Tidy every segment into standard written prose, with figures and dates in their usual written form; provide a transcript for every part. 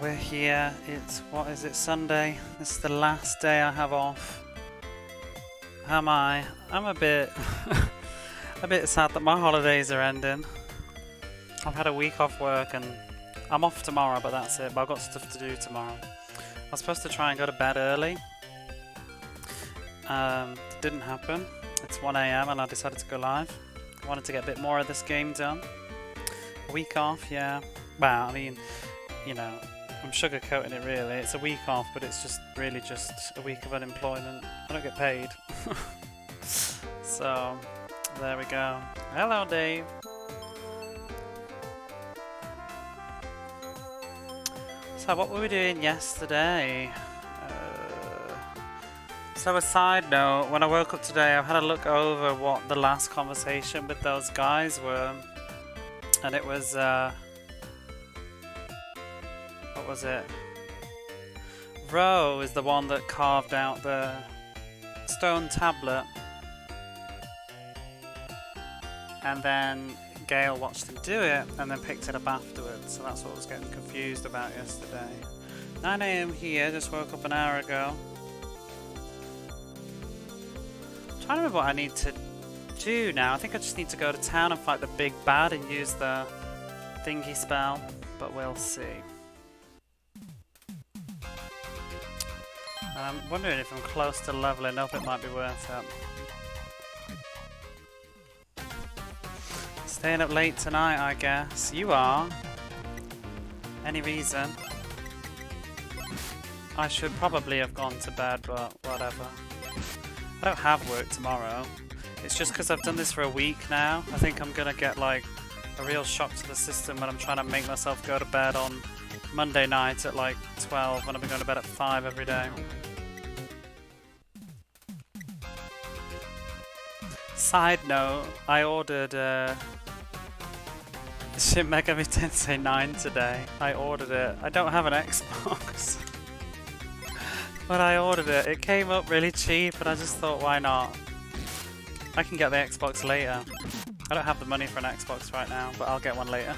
We're here. It's, what is it, Sunday? This is the last day I have off. How am I? I'm a bit a bit sad that my holidays are ending. I've had a week off work and I'm off tomorrow, but that's it. But I've got stuff to do tomorrow. I was supposed to try and go to bed early. Didn't happen. It's 1 AM and I decided to go live. I wanted to get a bit more of this game done. A week off, yeah. Well, I mean, you know, I'm sugarcoating it really. It's a week off, but it's just really just a week of unemployment. I don't get paid. So, there we go. Hello, Dave. So, what were we doing yesterday? So, a side note, when I woke up today, I've had a look over what the last conversation with those guys were. And it was, what was it? Ro is the one that carved out the stone tablet. And then Gale watched him do it and then picked it up afterwards. So that's what I was getting confused about yesterday. 9 AM here, just woke up an hour ago. I'm trying to remember what I need to do now. I think I just need to go to town and fight the big bad and use the thingy spell, but we'll see. I'm wondering if I'm close to leveling up, it might be worth it. Staying up late tonight, I guess. You are. Any reason? I should probably have gone to bed, but whatever. I don't have work tomorrow. It's just because I've done this for a week now. I think I'm gonna get like a real shock to the system when I'm trying to make myself go to bed on Monday night at like 12 when I've been going to bed at 5 every day. Side note, I ordered Shin Megami Tensei 9 today. I ordered it. I don't have an Xbox. But I ordered it. It came up really cheap and I just thought, why not? I can get the Xbox later. I don't have the money for an Xbox right now, but I'll get one later.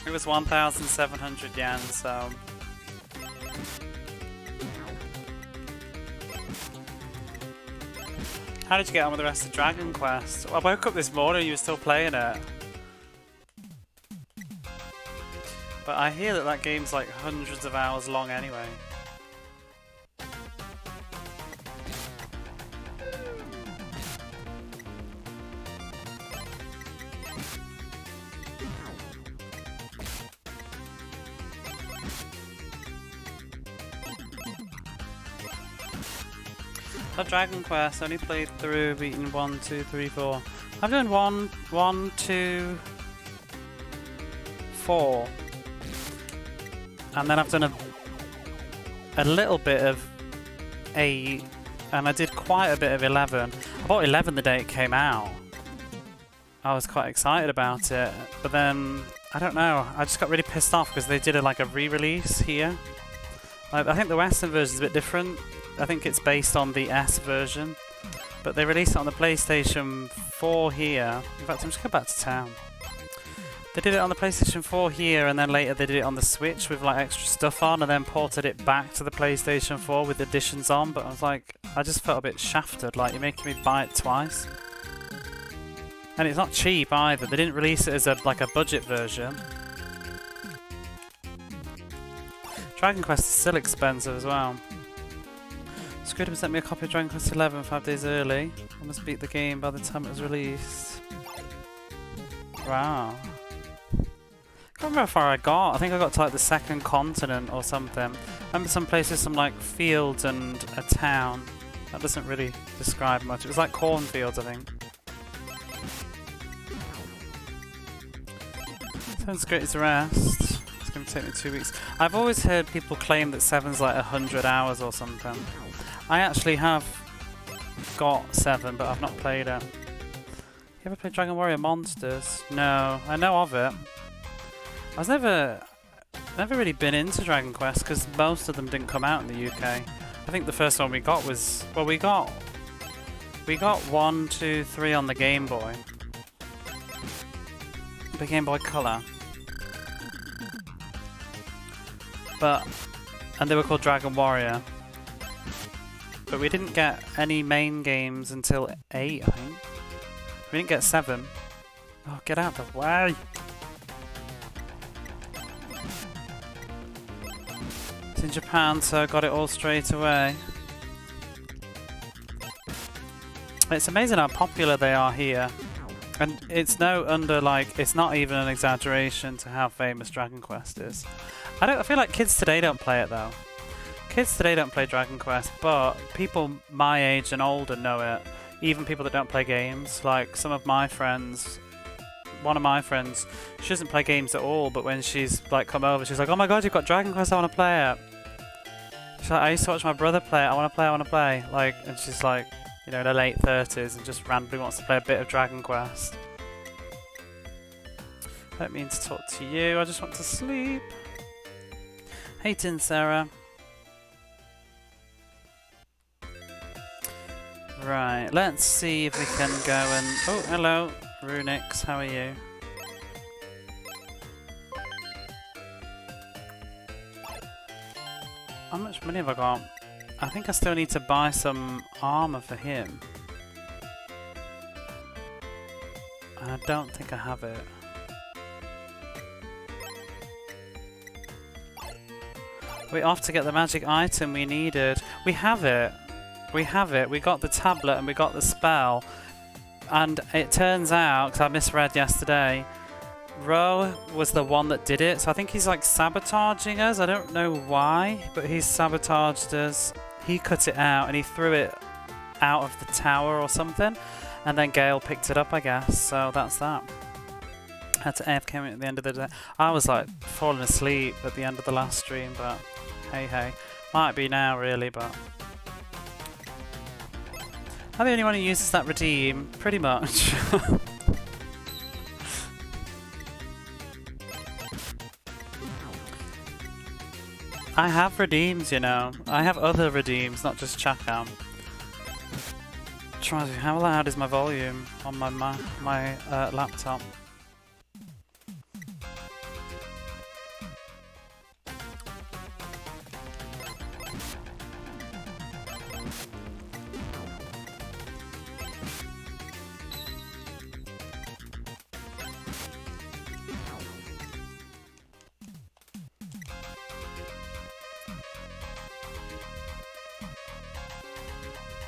It was 1,700 yen, so... How did you get on with the rest of Dragon Quest? I woke up this morning and you were still playing it. But I hear that that game's like hundreds of hours long anyway. Dragon Quest, only played through, beaten 1, 2, 3, 4. I've done 1, 2, 4. And then I've done a little bit of 8. And I did quite a bit of 11. I bought 11 the day it came out. I was quite excited about it. But then, I don't know, I just got really pissed off because they did like a re-release here. I think the Western version is a bit different. I think it's based on the S version, but they released it on the PlayStation 4 here. In fact, I'm just going back to town. They did it on the PlayStation 4 here, and then later they did it on the Switch with like extra stuff on, and then ported it back to the PlayStation 4 with additions on. But I was like, I just felt a bit shafted. Like, you're making me buy it twice, and it's not cheap either. They didn't release it as like a budget version. Dragon Quest is still expensive as well. Squidum sent me a copy of Dragon Quest 11 5 days early. I must beat the game by the time it was released. Wow. I can't remember how far I got. I think I got to like the second continent or something. I remember some places, some like fields and a town. That doesn't really describe much. It was like cornfields, I think. Sounds great as rest. It's going to take me 2 weeks. I've always heard people claim that 7's like 100 hours or something. I actually have got 7, but I've not played it. You ever played Dragon Warrior Monsters? No, I know of it. I was never really been into Dragon Quest because most of them didn't come out in the UK. I think the first one we got was, well, we got 1, 2, 3 on the Game Boy. The Game Boy Color. And they were called Dragon Warrior. But we didn't get any main games until 8, I think. We didn't get 7. Oh, get out of the way! It's in Japan, so I got it all straight away. It's amazing how popular they are here. And it's it's not even an exaggeration to how famous Dragon Quest is. I feel like kids today don't play it though. Kids today don't play Dragon Quest, but people my age and older know it. Even people that don't play games. Like some of my friends, one of my friends, she doesn't play games at all, but when she's like come over, she's like, "Oh my god, you've got Dragon Quest, I want to play it." She's like, "I used to watch my brother play it, I want to play." Like, and she's like, you know, in her late 30s and just randomly wants to play a bit of Dragon Quest. I don't mean to talk to you, I just want to sleep. Hey Tin Sarah. Right, let's see if we can go and... Oh, hello, Runix, how are you? How much money have I got? I think I still need to buy some armor for him. And I don't think I have it. We're off to get the magic item we needed. We have it. We have it. We got the tablet and we got the spell. And it turns out, because I misread yesterday, Ro was the one that did it. So I think he's like sabotaging us. I don't know why, but he's sabotaged us. He cut it out and he threw it out of the tower or something. And then Gale picked it up, I guess. So that's that. Had to AFK at the end of the day. I was like falling asleep at the end of the last stream, but hey hey. Might be now really, but... I'm the only one who uses that redeem, pretty much. I have redeems, you know. I have other redeems, not just Chakam. How loud is my volume on my laptop?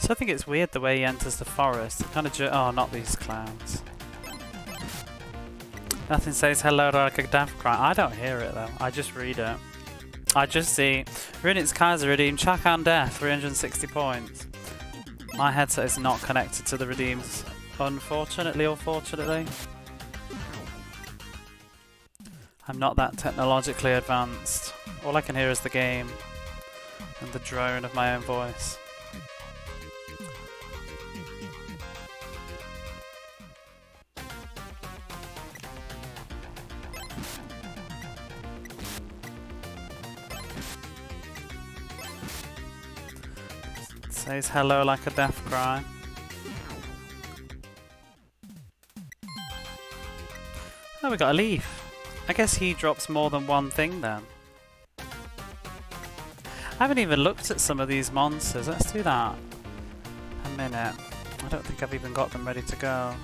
So I think it's weird the way he enters the forest. Kind of oh, not these clowns. Nothing says hello like a death cry. I don't hear it though. I just read it. I just see Runit's Kaiser redeem Chakan Death 360 points. My headset is not connected to the redeems, unfortunately or fortunately. I'm not that technologically advanced. All I can hear is the game and the drone of my own voice. Says hello like a death cry. Oh, we got a leaf. I guess he drops more than one thing then. I haven't even looked at some of these monsters. Let's do that. A minute. I don't think I've even got them ready to go.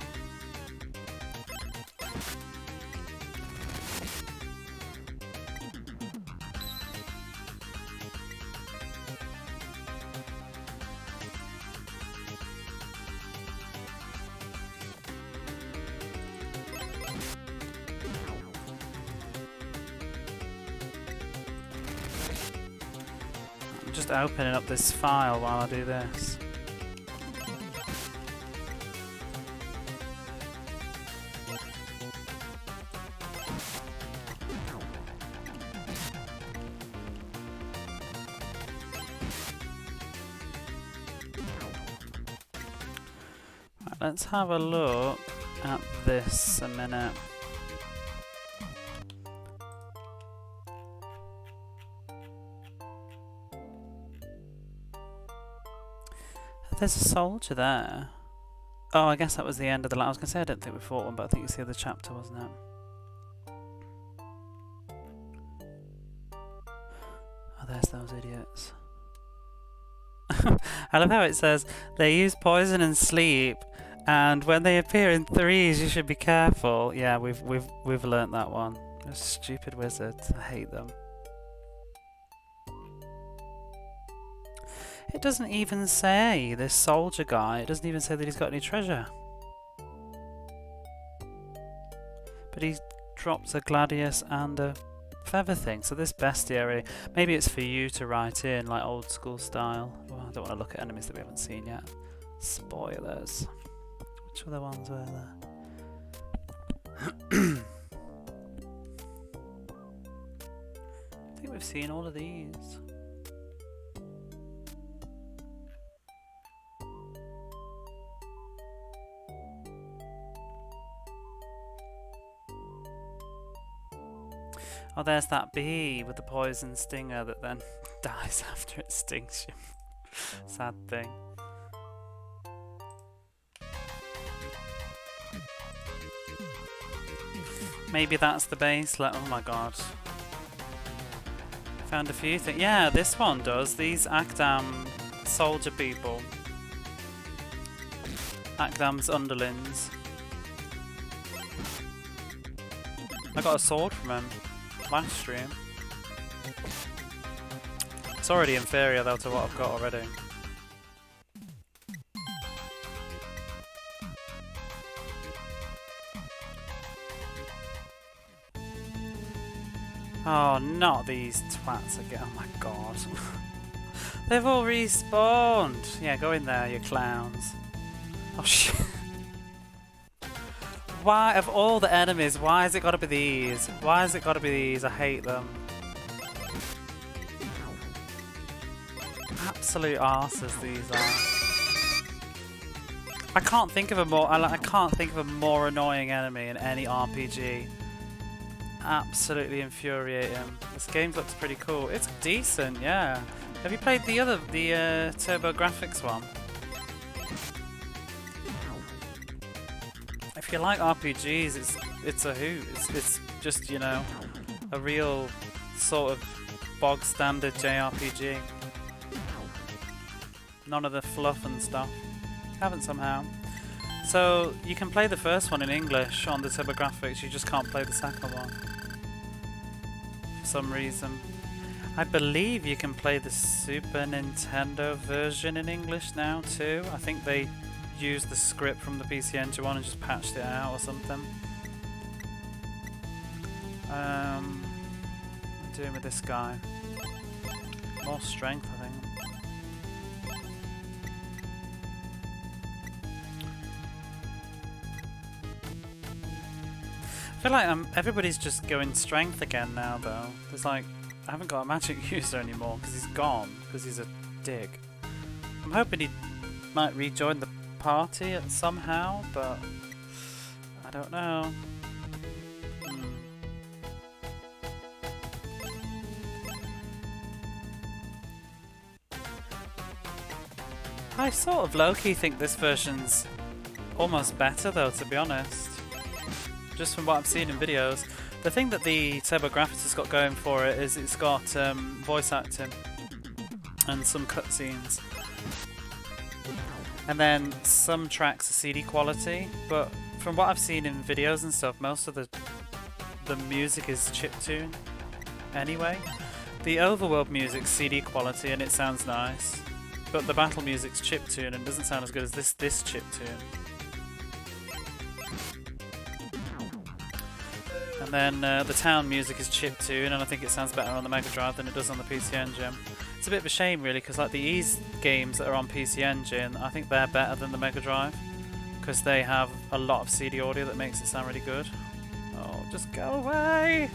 Just opening up this file while I do this. Right, let's have a look at this a minute. There's a soldier there. Oh, I guess that was the end of the... I was going to say I don't think we fought one, but I think it's the other chapter, wasn't it? Oh, there's those idiots. I love how it says they use poison and sleep, and when they appear in threes, you should be careful. Yeah, we've learnt that one. Those stupid wizards. I hate them. It doesn't even say, this soldier guy, it doesn't even say that he's got any treasure. But he drops a gladius and a feather thing. So this bestiary, maybe it's for you to write in, like old school style. Well, I don't want to look at enemies that we haven't seen yet. Spoilers. Which other ones were there? I think we've seen all of these. Oh, there's that bee with the poison stinger that then dies after it stings you. Sad thing. Maybe that's the base. Oh my god. Found a few things. Yeah, this one does. These Akdam soldier people. Akdam's underlings. I got a sword from him last stream. It's already inferior though to what I've got already. Oh, not these twats again. Oh my god. They've all respawned. Yeah, go in there, you clowns. Oh shit. Why, of all the enemies, why has it got to be these? Why has it got to be these? I hate them. Absolute arses these are. I can't think of a more. I can't think of a more annoying enemy in any RPG. Absolutely infuriating. This game looks pretty cool. It's decent, yeah. Have you played the Turbo Graphics one? If you like RPGs, it's a hoot. It's just, you know, a real sort of bog standard JRPG. None of the fluff and stuff. Haven't somehow. So you can play the first one in English on the Turbo Graphics. You just can't play the second one for some reason. I believe you can play the Super Nintendo version in English now too. I think they used the script from the PC Engine one and just patched it out or something. What am I doing with this guy? More strength, I think. I feel like everybody's just going strength again now though. There's like, I haven't got a magic user anymore because he's gone, because he's a dick. I'm hoping he might rejoin the party somehow, but I don't know. I sort of low-key think this version's almost better though, to be honest. Just from what I've seen in videos. The thing that the TurboGrafx has got going for it is it's got voice acting and some cutscenes. And then some tracks are CD quality, but from what I've seen in videos and stuff, most of the music is chiptune anyway. The overworld music's CD quality and it sounds nice, but the battle music's chiptune and doesn't sound as good as this chiptune. And then the town music is chiptune, and I think it sounds better on the Mega Drive than it does on the PC Engine. It's a bit of a shame really, because like the Ease games that are on PC Engine, I think they're better than the Mega Drive, because they have a lot of CD audio that makes it sound really good. Oh, just go away!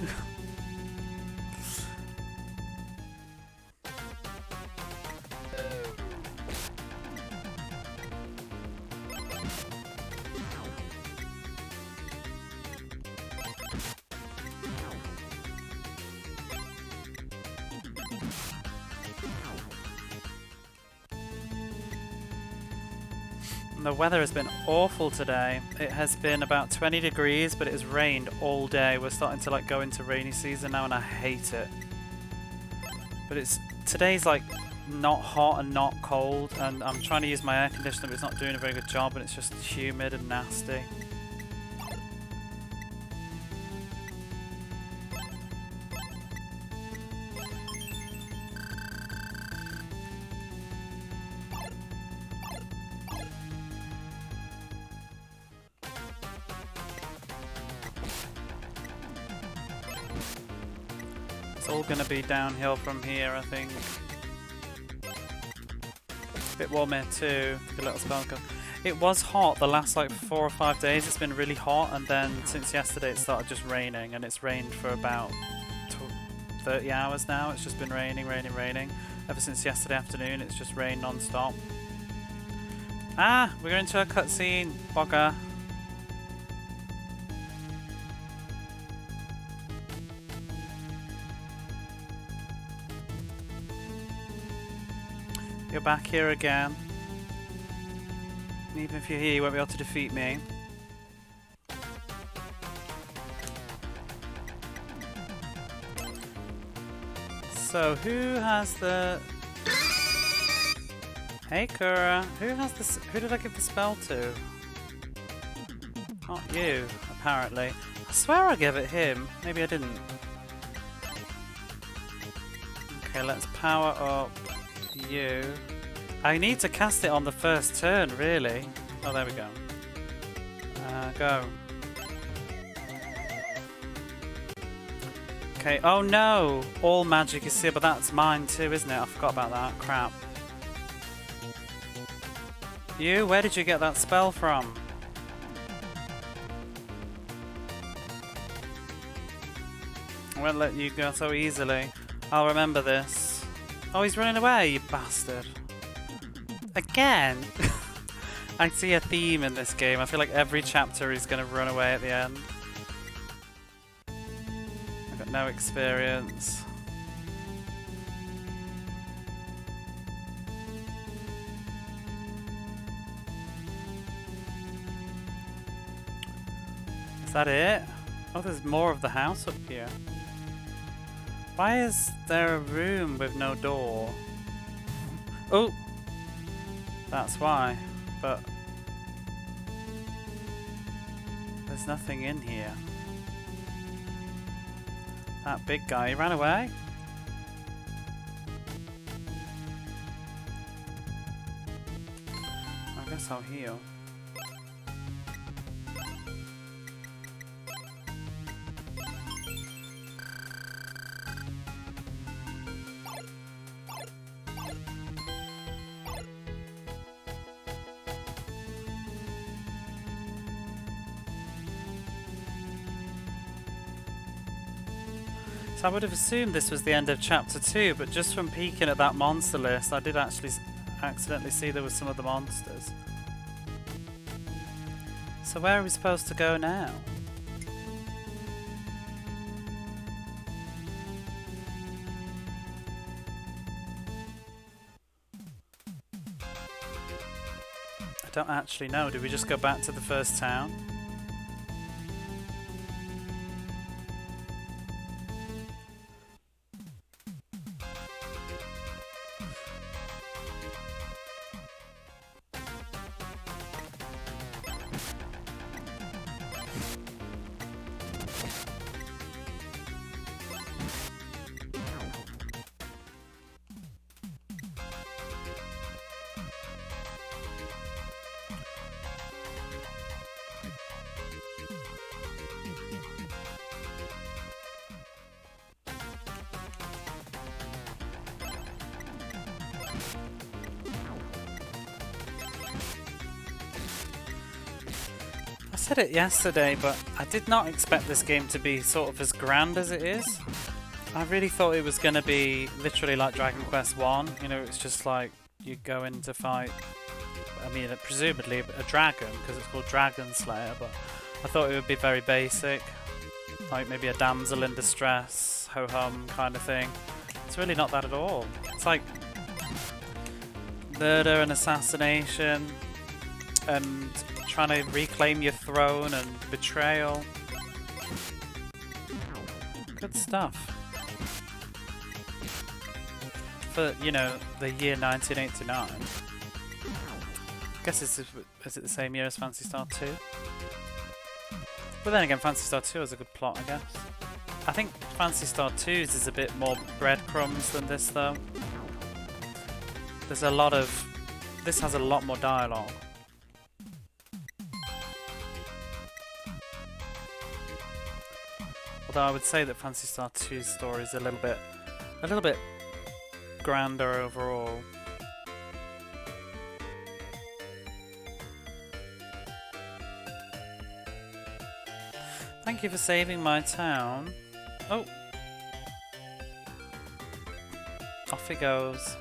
The weather has been awful today. It has been about 20 degrees, but it has rained all day. We're starting to like go into rainy season now, and I hate it. But today's like not hot and not cold, and I'm trying to use my air conditioner, but it's not doing a very good job, and it's just humid and nasty. It's all going to be downhill from here, I think. A bit warmer too. A little spell go. It was hot the last like 4 or 5 days. It's been really hot, and then since yesterday it started just raining, and it's rained for about 30 hours now. It's just been raining, raining, raining. Ever since yesterday afternoon, it's just rained non-stop. Ah, we're going to a cutscene, bugger. You're back here again. Even if you're here, you won't be able to defeat me. So, who has the... Hey, Kura. Who has this? Who did I give the spell to? Not you, apparently. I swear I gave it him. Maybe I didn't. Okay, let's power up you. I need to cast it on the first turn, really. Oh, there we go. Go. Okay, oh no! All magic is here, but that's mine too, isn't it? I forgot about that. Crap. You, where did you get that spell from? I won't let you go so easily. I'll remember this. Oh, he's running away, you bastard. Again? I see a theme in this game. I feel like every chapter he's going to run away at the end. I've got no experience. Is that it? Oh, there's more of the house up here. Why is there a room with no door? Oh! That's why. But there's nothing in here. That big guy, he ran away? I guess I'll heal. So I would have assumed this was the end of chapter 2, but just from peeking at that monster list, I did actually accidentally see there was some of the monsters. So where are we supposed to go now? I don't actually know. Do we just go back to the first town? I said it yesterday, but I did not expect this game to be sort of as grand as it is. I really thought it was going to be literally like Dragon Quest 1. You know, it's just like you go in to fight, I mean, presumably a dragon, because it's called Dragon Slayer, but I thought it would be very basic. Like maybe a damsel in distress, ho-hum kind of thing. It's really not that at all. It's like murder and assassination and trying to reclaim your throne and betrayal. Good stuff. for, you know, the year 1989. I guess is it the same year as Phantasy Star 2? But then again, Phantasy Star 2 has a good plot, I guess. I think Phantasy Star 2's is a bit more breadcrumbs than this, though. There's a lot of... This has a lot more dialogue. Although I would say that Phantasy Star 2's story is a little bit grander overall. Thank you for saving my town. Oh. Off he goes.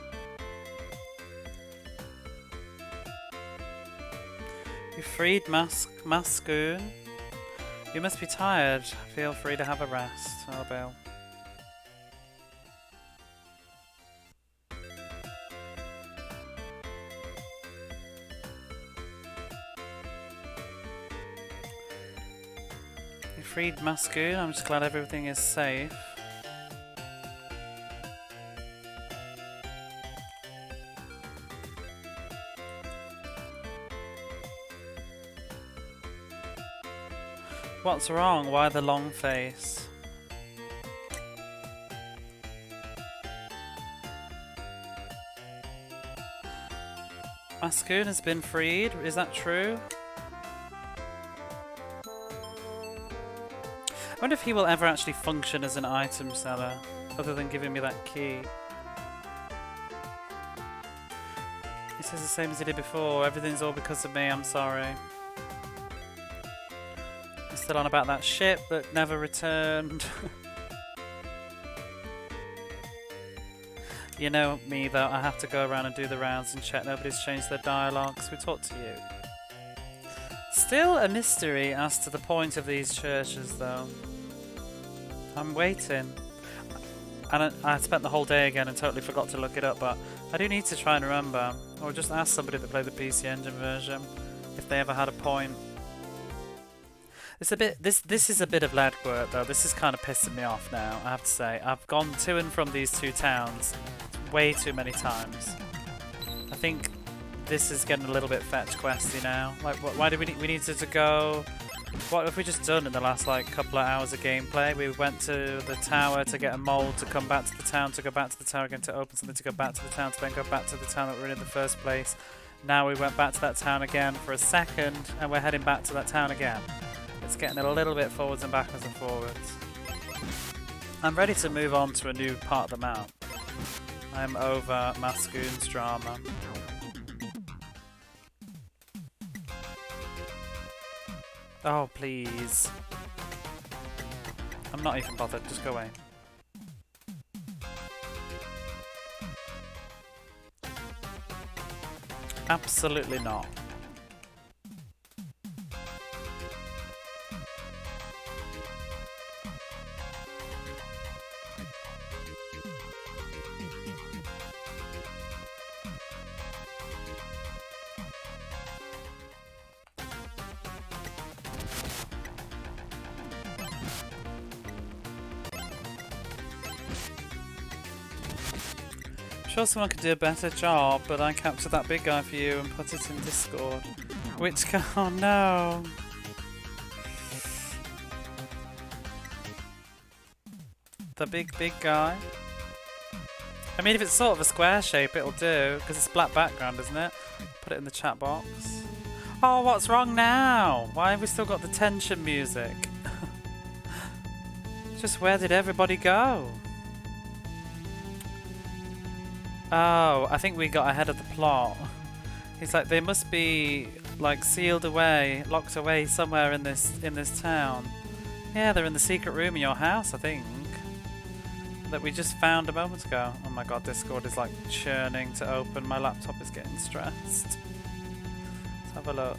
You freed Mascoon. You must be tired. Feel free to have a rest. Oh, Bill. You freed Mascoon. I'm just glad everything is safe. What's wrong? Why the long face? Mascoon has been freed? Is that true? I wonder if he will ever actually function as an item seller, other than giving me that key. He says the same as he did before. Everything's all because of me, I'm sorry. He's still on about that ship that never returned. You know me though, I have to go around and do the rounds and check nobody's changed their dialogues. We talked to you. Still a mystery as to the point of these churches though. I'm waiting. And I spent the whole day again and totally forgot to look it up, but I do need to try and remember. Or just ask somebody that played the PC Engine version if they ever had a point. It's a bit. This is a bit of legwork though. This is kind of pissing me off now, I have to say. I've gone to and from these two towns way too many times. I think this is getting a little bit fetch questy now. Like, why do we needed to go? What have we just done in the last like couple of hours of gameplay? We went to the tower to get a mold, to come back to the town, to go back to the tower again, to open something, to go back to the town, to then go back to the town that we were in the first place. Now we went back to that town again for a second, and we're heading back to that town again. It's getting a little bit forwards and backwards and forwards. I'm ready to move on to a new part of the map. I'm over Mascoon's drama. Oh, please. I'm not even bothered, just go away. Absolutely not. I'm sure someone could do a better job, but I captured that big guy for you and put it in Discord. Which guy? Oh no! The big guy? I mean, if it's sort of a square shape, it'll do, because it's black background, isn't it? Put it in the chat box. Oh, what's wrong now? Why have we still got the tension music? Just where did everybody go? Oh, I think we got ahead of the plot. He's like, they must be like sealed away, locked away somewhere in this town. Yeah, they're in the secret room in your house, I think. That we just found a moment ago. Oh my god, Discord is like churning to open. My laptop is getting stressed. Let's have a look.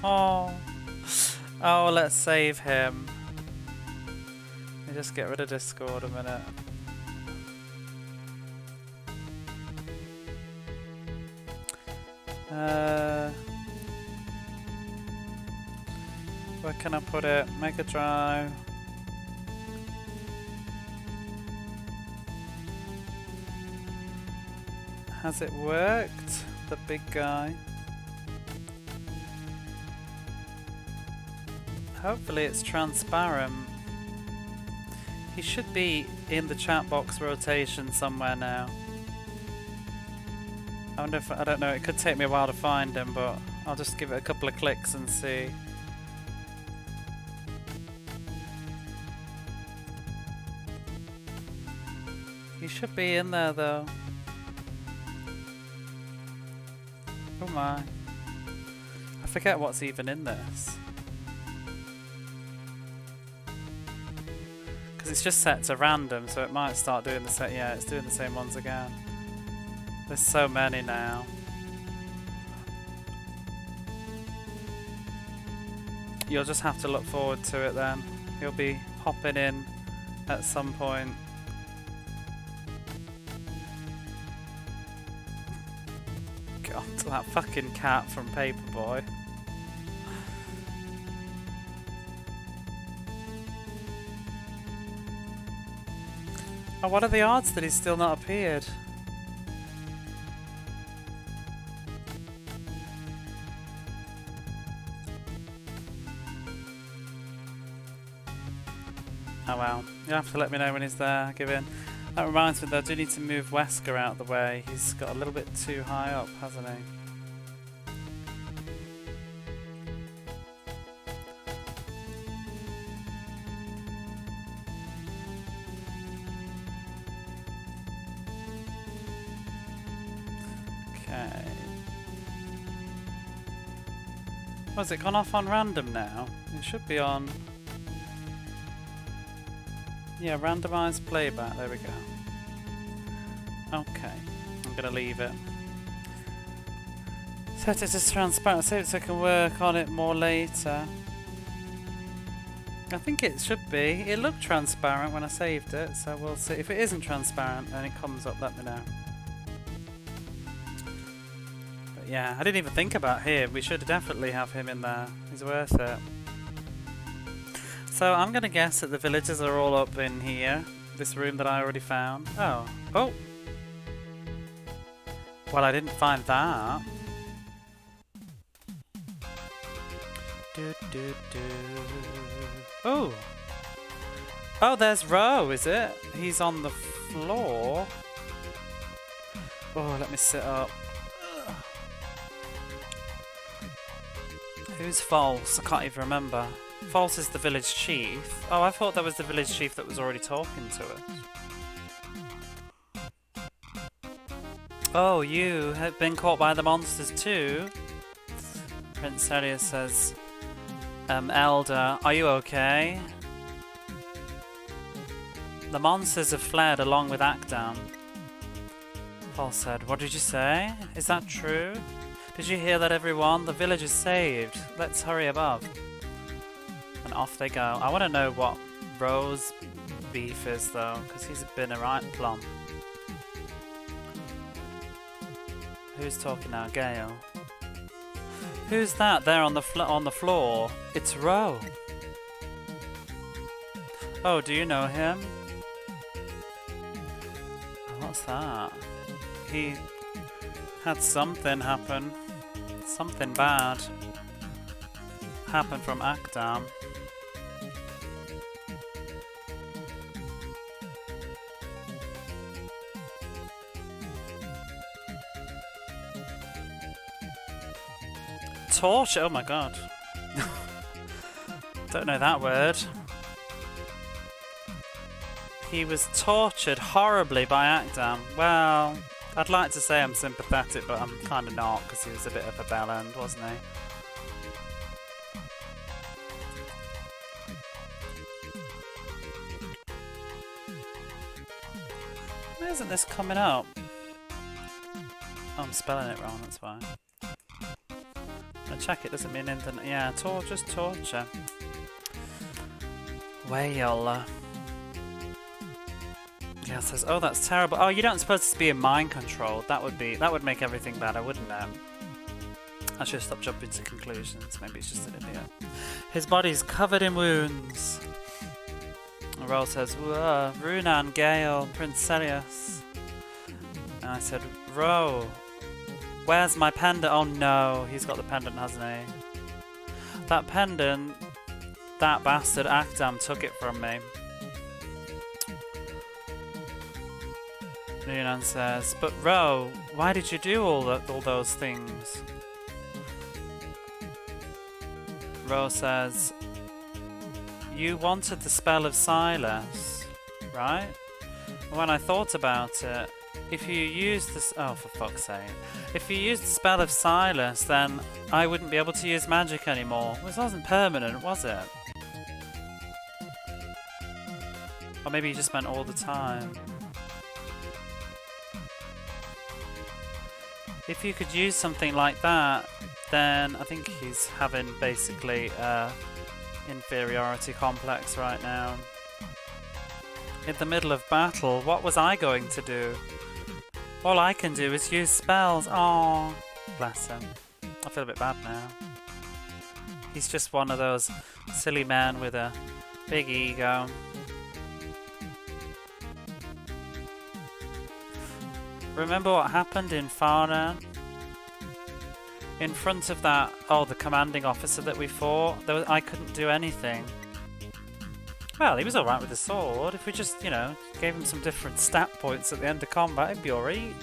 Oh, let's save him. Let me just get rid of Discord a minute. Where can I put it? Mega Drive. Has it worked? The big guy. Hopefully it's transparent. He should be in the chat box rotation somewhere now. I wonder if, I don't know, it could take me a while to find him, but I'll just give it a couple of clicks and see. He should be in there though. Oh my. I forget what's even in this. Because it's just set to random, so it might start doing the same. Yeah, it's doing the same ones again. There's so many now. You'll just have to look forward to it then. He'll be hopping in at some point. God, that fucking cat from Paperboy. Oh, what are the odds that he's still not appeared? Oh well, you'll have to let me know when he's there, give in. That reminds me though, I do need to move Wesker out of the way. He's got a little bit too high up, hasn't he? Okay. Oh, has it gone off on random now? It should be on... Yeah, randomized playback, there we go. Okay, I'm gonna leave it. Set it as transparent, so I can work on it more later. I think it should be. It looked transparent when I saved it, so we'll see. If it isn't transparent and it comes up, let me know. But yeah, I didn't even think about him. We should definitely have him in there. He's worth it. So I'm gonna guess that the villagers are all up in here. This room that I already found. Oh. Oh! Well, I didn't find that. Oh! Oh, there's Ro, is it? He's on the floor. Oh, let me sit up. Who's false? I can't even remember. False is the village chief. Oh, I thought that was the village chief that was already talking to us. Oh, you have been caught by the monsters too? Prince Elias says, Elder, are you okay? The monsters have fled along with Akdam. False said, what did you say? Is that true? Did you hear that, everyone? The village is saved. Let's hurry above. And off they go. I want to know what Ro's beef is though, because he's been a right plum. Who's talking now? Gale. Who's that there on the floor? It's Ro. Oh, do you know him? What's that? He had something happen. Something bad happen from Akdam. Torture? Oh my god. Don't know that word. He was tortured horribly by Akdam. Well, I'd like to say I'm sympathetic, but I'm kind of not, because he was a bit of a bell end, wasn't he? Why isn't this coming up? Oh, I'm spelling it wrong, that's why. I check it doesn't mean anything. Yeah, just torture. Well, yeah, it says, oh, that's terrible. Oh, you don't suppose it's being mind controlled. That would make everything better, wouldn't it? I should stop jumping to conclusions. Maybe he's just an idiot. His body's covered in wounds. Roll says, Runan, Gale, Prince Celius. And I said, Ro, where's my pendant? Oh no, he's got the pendant, hasn't he? That pendant, that bastard Akdam took it from me. Runan says, but Ro, why did you do all those things? Ro says, you wanted the spell of Silas, right? When I thought about it, if you use this, oh for fuck's sake, if you use the spell of Silas, then I wouldn't be able to use magic anymore. This wasn't permanent, was it? Or maybe you just meant all the time. If you could use something like that, then I think he's having basically inferiority complex right now. In the middle of battle, what was I going to do? All I can do is use spells. Oh, bless him. I feel a bit bad now. He's just one of those silly men with a big ego. Remember what happened in Farnan? In front of that, the commanding officer that we fought, I couldn't do anything. Well, he was alright with the sword. If we just, gave him some different stat points at the end of combat, he'd be alright.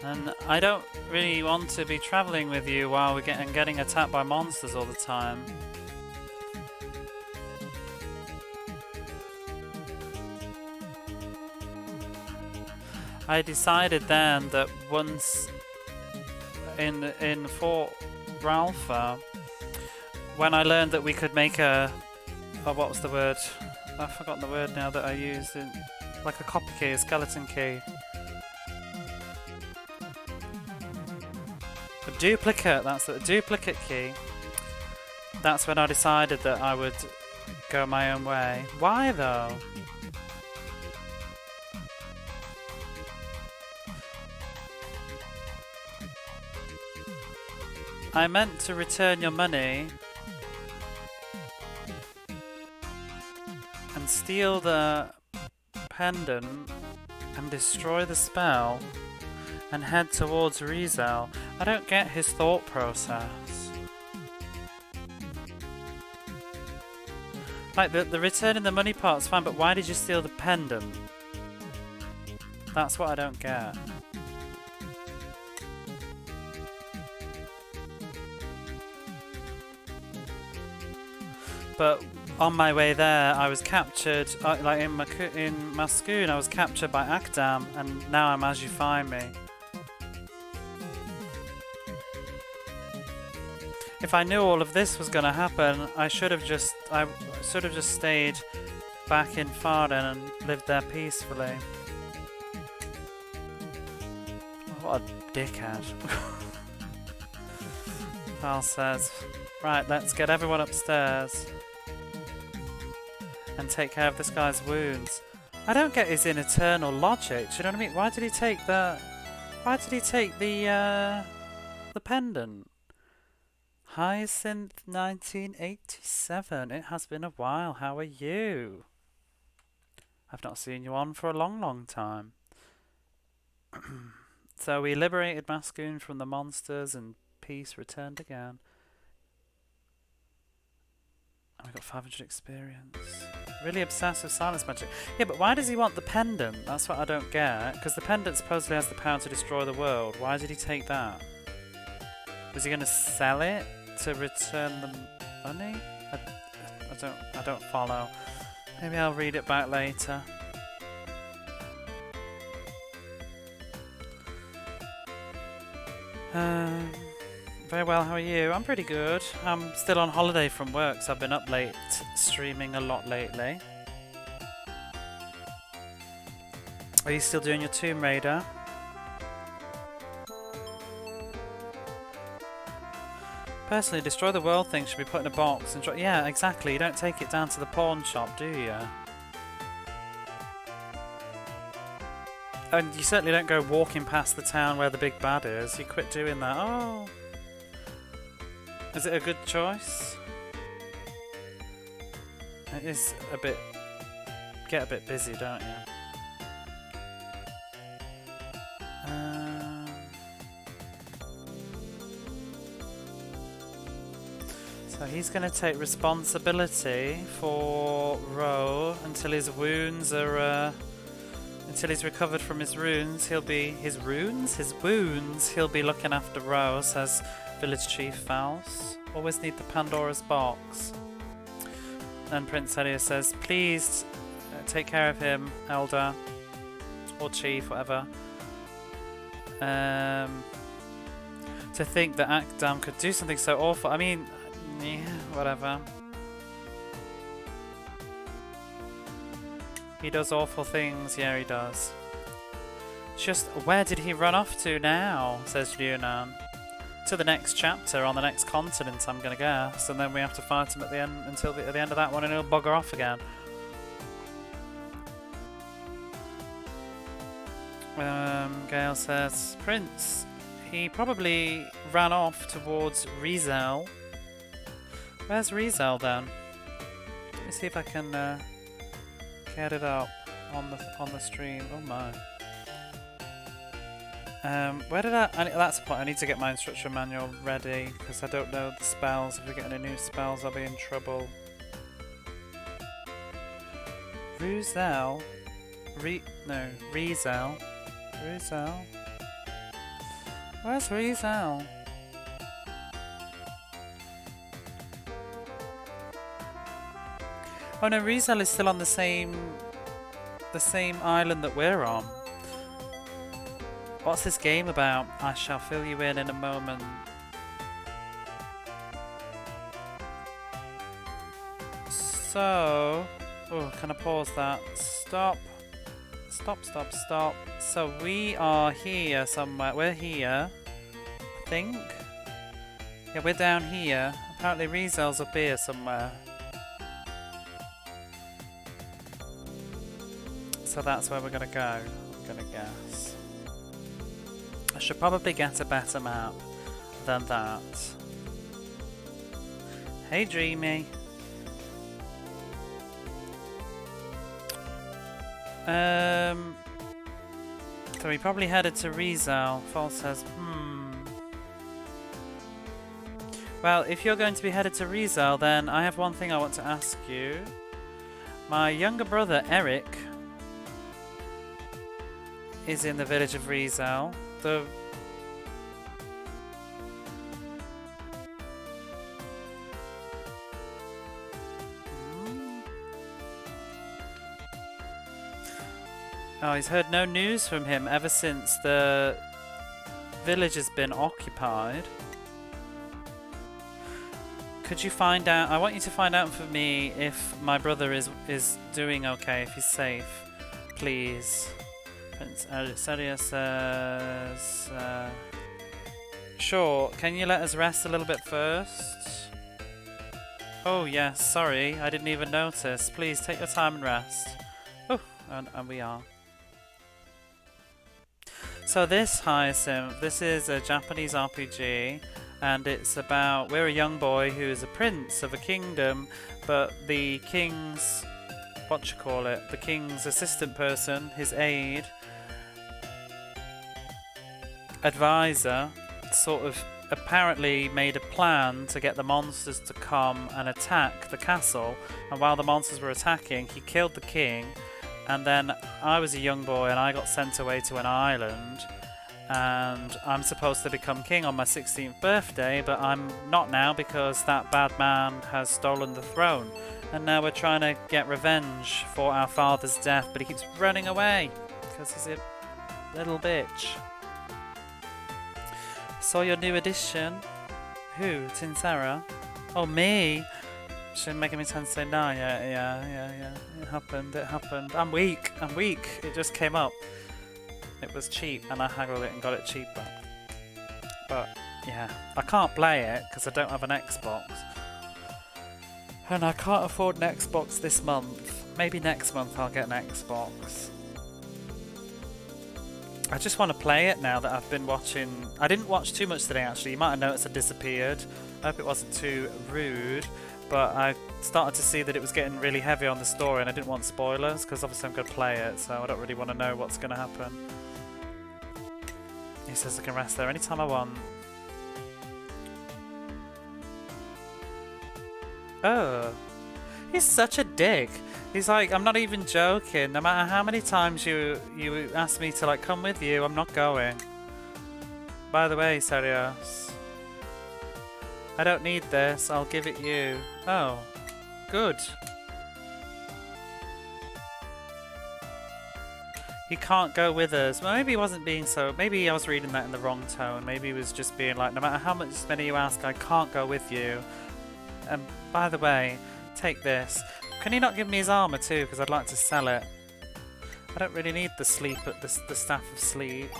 And I don't really want to be travelling with you while we're getting attacked by monsters all the time. I decided then that once in Fort Ralpha, when I learned that we could make what was the word? I've forgotten the word now that I used. Like a copy key, a skeleton key. A duplicate, that's a duplicate key. That's when I decided that I would go my own way. Why though? I meant to return your money and steal the pendant and destroy the spell and head towards Rizel. I don't get his thought process. Like, the returning the money part's fine, but why did you steal the pendant? That's what I don't get. But on my way there, I was captured, like in Maskoon, I was captured by Akdam, and now I'm as you find me. If I knew all of this was going to happen, I should have just stayed back in Farden and lived there peacefully. What a dickhead. Val says, right, let's get everyone upstairs and take care of this guy's wounds. I don't get his eternal logic, do you know what I mean? Why did he take the pendant? Hyacinth 1987. It has been a while. How are you? I've not seen you on for a long, long time. So we liberated Maskoon from the monsters and peace returned again. And we got 500 experience. Really obsessed with silence magic. Yeah, but why does he want the pendant? That's what I don't get. Because the pendant supposedly has the power to destroy the world. Why did he take that? Was he going to sell it to return the money? I don't follow. Maybe I'll read it back later. Very well, how are you? I'm pretty good. I'm still on holiday from work, so I've been up late streaming a lot lately. Are you still doing your Tomb Raider? Personally, destroy the world thing should be put in a box and yeah, exactly. You don't take it down to the pawn shop, do you? And you certainly don't go walking past the town where the big bad is. You quit doing that. Oh. Is it a good choice? It is a bit... Get a bit busy, don't you? So he's going to take responsibility for Ro until his wounds are... until he's recovered from his wounds, he'll be... His wounds? His wounds! He'll be looking after Ro, says Village Chief Faust. Always need the Pandora's box. And Prince Elia says, please take care of him, Elder. Or Chief, whatever. To think that Akdam could do something so awful. I mean, yeah, whatever. He does awful things, yeah he does. Just, where did he run off to now, says Yunnan. To the next chapter on the next continent, I'm gonna guess. And then we have to fight him at the end, until at the end of that one, and he'll bugger off again. Gale says, Prince, he probably ran off towards Rizel. Where's Rizel then? Let me see if I can get it up on the stream. Oh my. Where did that's the point. I need to get my instruction manual ready because I don't know the spells. If we get any new spells, I'll be in trouble. Rizel. Rizel. Where's Rizel? Oh no, Rizel is still on the same island that we're on. What's this game about? I shall fill you in a moment. So... Oh, can I pause that? Stop. Stop. So we are here somewhere. We're here. I think. Yeah, we're down here. Apparently Rizel's up here somewhere. So that's where we're gonna go. I'm gonna guess. I should probably get a better map than that. Hey Dreamy. So we probably headed to Rizel. False says, Well, if you're going to be headed to Rizel, then I have one thing I want to ask you. My younger brother, Eric, is in the village of Rizel. Oh, he's heard no news from him ever since the village has been occupied. Could you find out? I want you to find out for me if my brother is doing okay, if he's safe, please. Prince Elia says, sure. Can you let us rest a little bit first? Oh yes, sorry, I didn't even notice. Please take your time and rest. Oh, and we are. So this Hyacinth, this is a Japanese RPG, and it's about, we're a young boy who is a prince of a kingdom, but the king's, the king's assistant person, his aide, advisor, sort of apparently made a plan to get the monsters to come and attack the castle, and while the monsters were attacking, he killed the king. And then I was a young boy and I got sent away to an island, and I'm supposed to become king on my 16th birthday, but I'm not now because that bad man has stolen the throne, and now we're trying to get revenge for our father's death, but he keeps running away because he's a little bitch. Saw your new edition. Who? Tinsara? Oh, me? She's making me turn to say no. Yeah. It happened. I'm weak. It just came up. It was cheap and I haggled it and got it cheaper. But Yeah, I can't play it because I don't have an Xbox. And I can't afford an Xbox this month. Maybe next month I'll get an Xbox. I just want to play it now that I've been watching. I didn't watch too much today actually. You might have noticed I disappeared. I hope it wasn't too rude. But I started to see that it was getting really heavy on the story and I didn't want spoilers because obviously I'm going to play it, so I don't really want to know what's going to happen. He says I can rest there anytime I want. Oh, he's such a dick. He's like, I'm not even joking. No matter how many times you ask me to like come with you, I'm not going. By the way, Serios, I don't need this. I'll give it you. Oh, good. He can't go with us. Well, maybe he wasn't being so. Maybe I was reading that in the wrong tone. Maybe he was just being like, no matter how much many you ask, I can't go with you. And by the way, take this. Can he not give me his armor too? Because I'd like to sell it. I don't really need the sleep at the staff of sleep.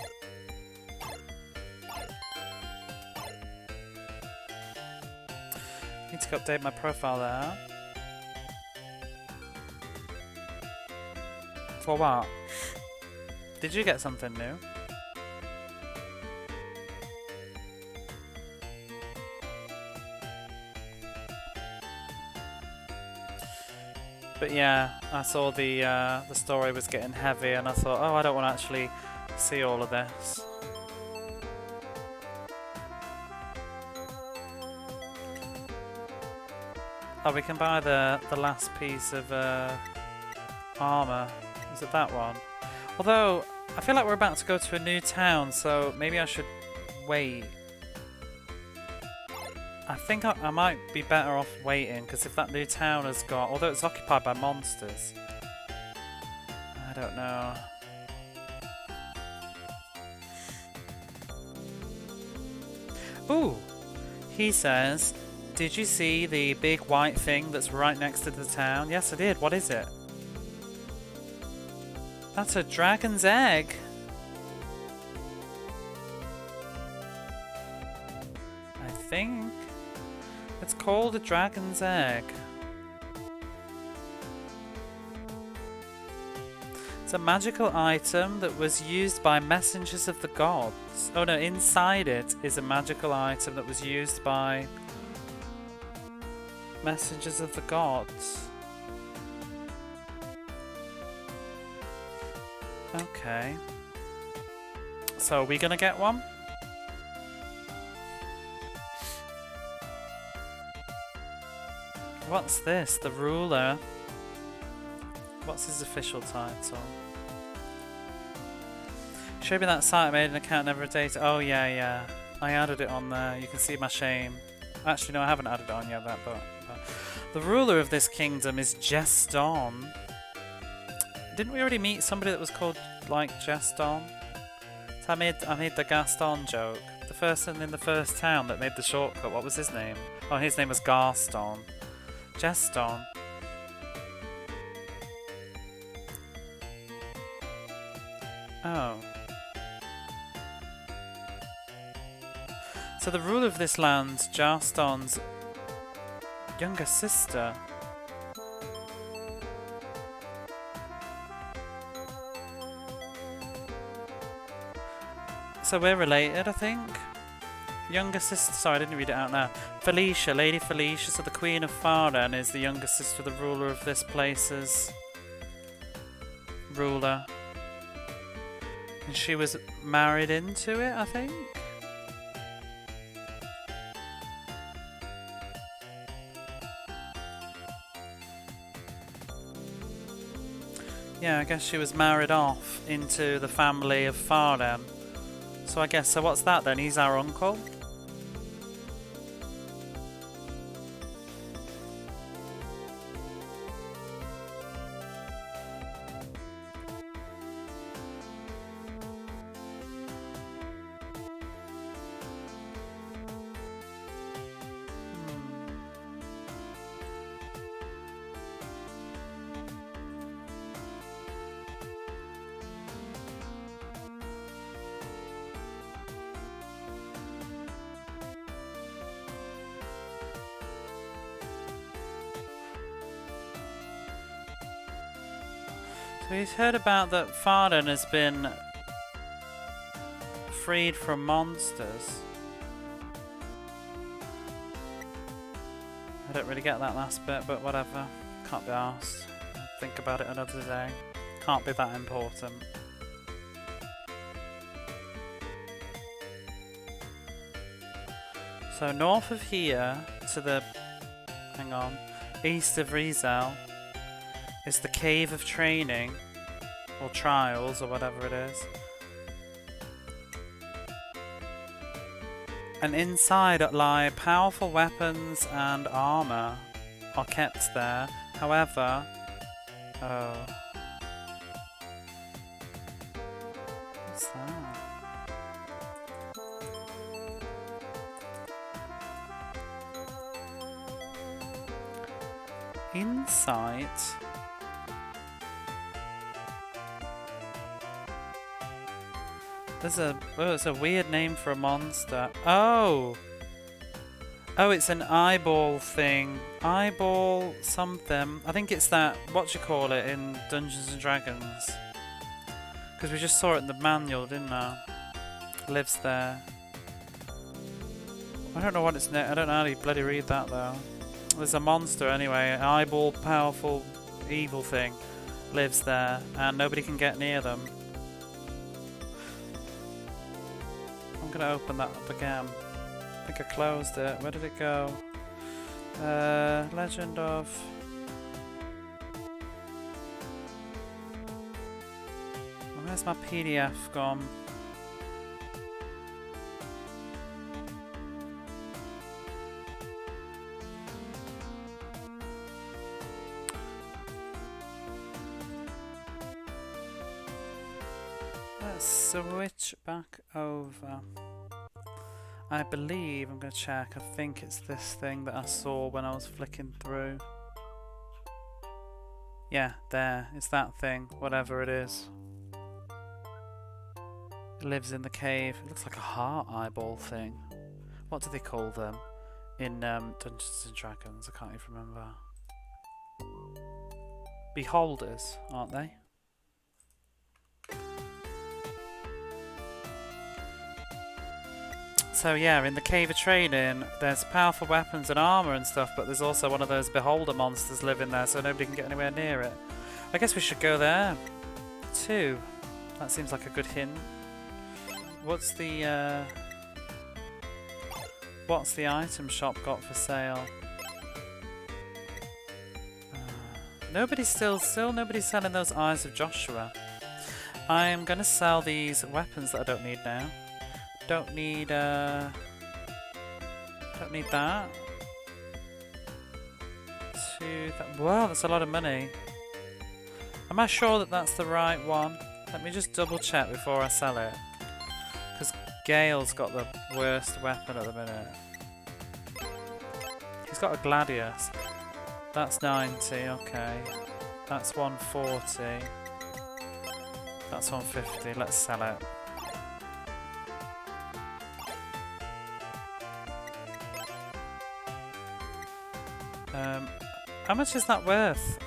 Need to update my profile there. For what? Did you get something new? But yeah, I saw the story was getting heavy and I thought, oh, I don't want to actually see all of this. Oh, we can buy the last piece of armor. Is it that one? Although, I feel like we're about to go to a new town, so maybe I should wait. I think I might be better off waiting, because if that new town has got... Although it's occupied by monsters. I don't know. Ooh! He says, did you see the big white thing that's right next to the town? Yes, I did. What is it? That's a dragon's egg. I think it's called a dragon's egg. It's a magical item that was used by messengers of the gods. Oh no, inside it is a magical item that was used by messengers of the gods. Okay. So are we gonna get one? What's this? The ruler. What's his official title? Show me that site I made an account, never updated. Oh yeah. I added it on there. You can see my shame. Actually no, I haven't added it on yet, but the ruler of this kingdom is Geston. Didn't we already meet somebody that was called like Geston? So I made the Gaston joke. The person in the first town that made the shortcut. What was his name? Oh, his name was Gaston. Geston. Oh. So the ruler of this land, Gaston's younger sister. So we're related, I think. Younger sister, sorry, I didn't read it out now. Felicia, Lady Felicia, so the Queen of Faran is the younger sister of the ruler of this place's ruler. And she was married into it, I think. Yeah, I guess she was married off into the family of Faran. So I guess, so what's that then? He's our uncle? So he's heard about that Farden has been freed from monsters. I don't really get that last bit, but whatever. Can't be arsed. Think about it another day. Can't be that important. So north of here to the, hang on, east of Rizel is the Cave of Training, or Trials, or whatever it is. And inside lie powerful weapons and armour are kept there. However, oh, what's that? Insight. There's a, oh, it's a weird name for a monster. Oh! Oh, it's an eyeball thing. Eyeball something. I think it's that, what you call it in Dungeons and Dragons. Because we just saw it in the manual, didn't I? Lives there. I don't know what its name. I don't know how you bloody read that though. There's a monster anyway. An eyeball, powerful, evil thing lives there, and nobody can get near them. I'm gonna open that up again. I think I closed it. Where did it go? Legend of... Where's my PDF gone? Let's switch back over. I believe, I'm going to check, I think it's this thing that I saw when I was flicking through. Yeah, there, it's that thing, whatever it is. It lives in the cave. It looks like a heart eyeball thing. What do they call them in Dungeons and Dragons? I can't even remember. Beholders, aren't they? So yeah, in the Cave of Training, there's powerful weapons and armour and stuff, but there's also one of those beholder monsters living there, so nobody can get anywhere near it. I guess we should go there, too. That seems like a good hint. What's the item shop got for sale? Nobody's nobody's selling those Eyes of Joshua. I am gonna sell these weapons that I don't need now. Don't need that. Wow, that's a lot of money. Am I sure that that's the right one? Let me just double check before I sell it. Because Gale's got the worst weapon at the minute. He's got a Gladius. That's 90, okay. That's 140. That's 150, let's sell it. How much is that worth?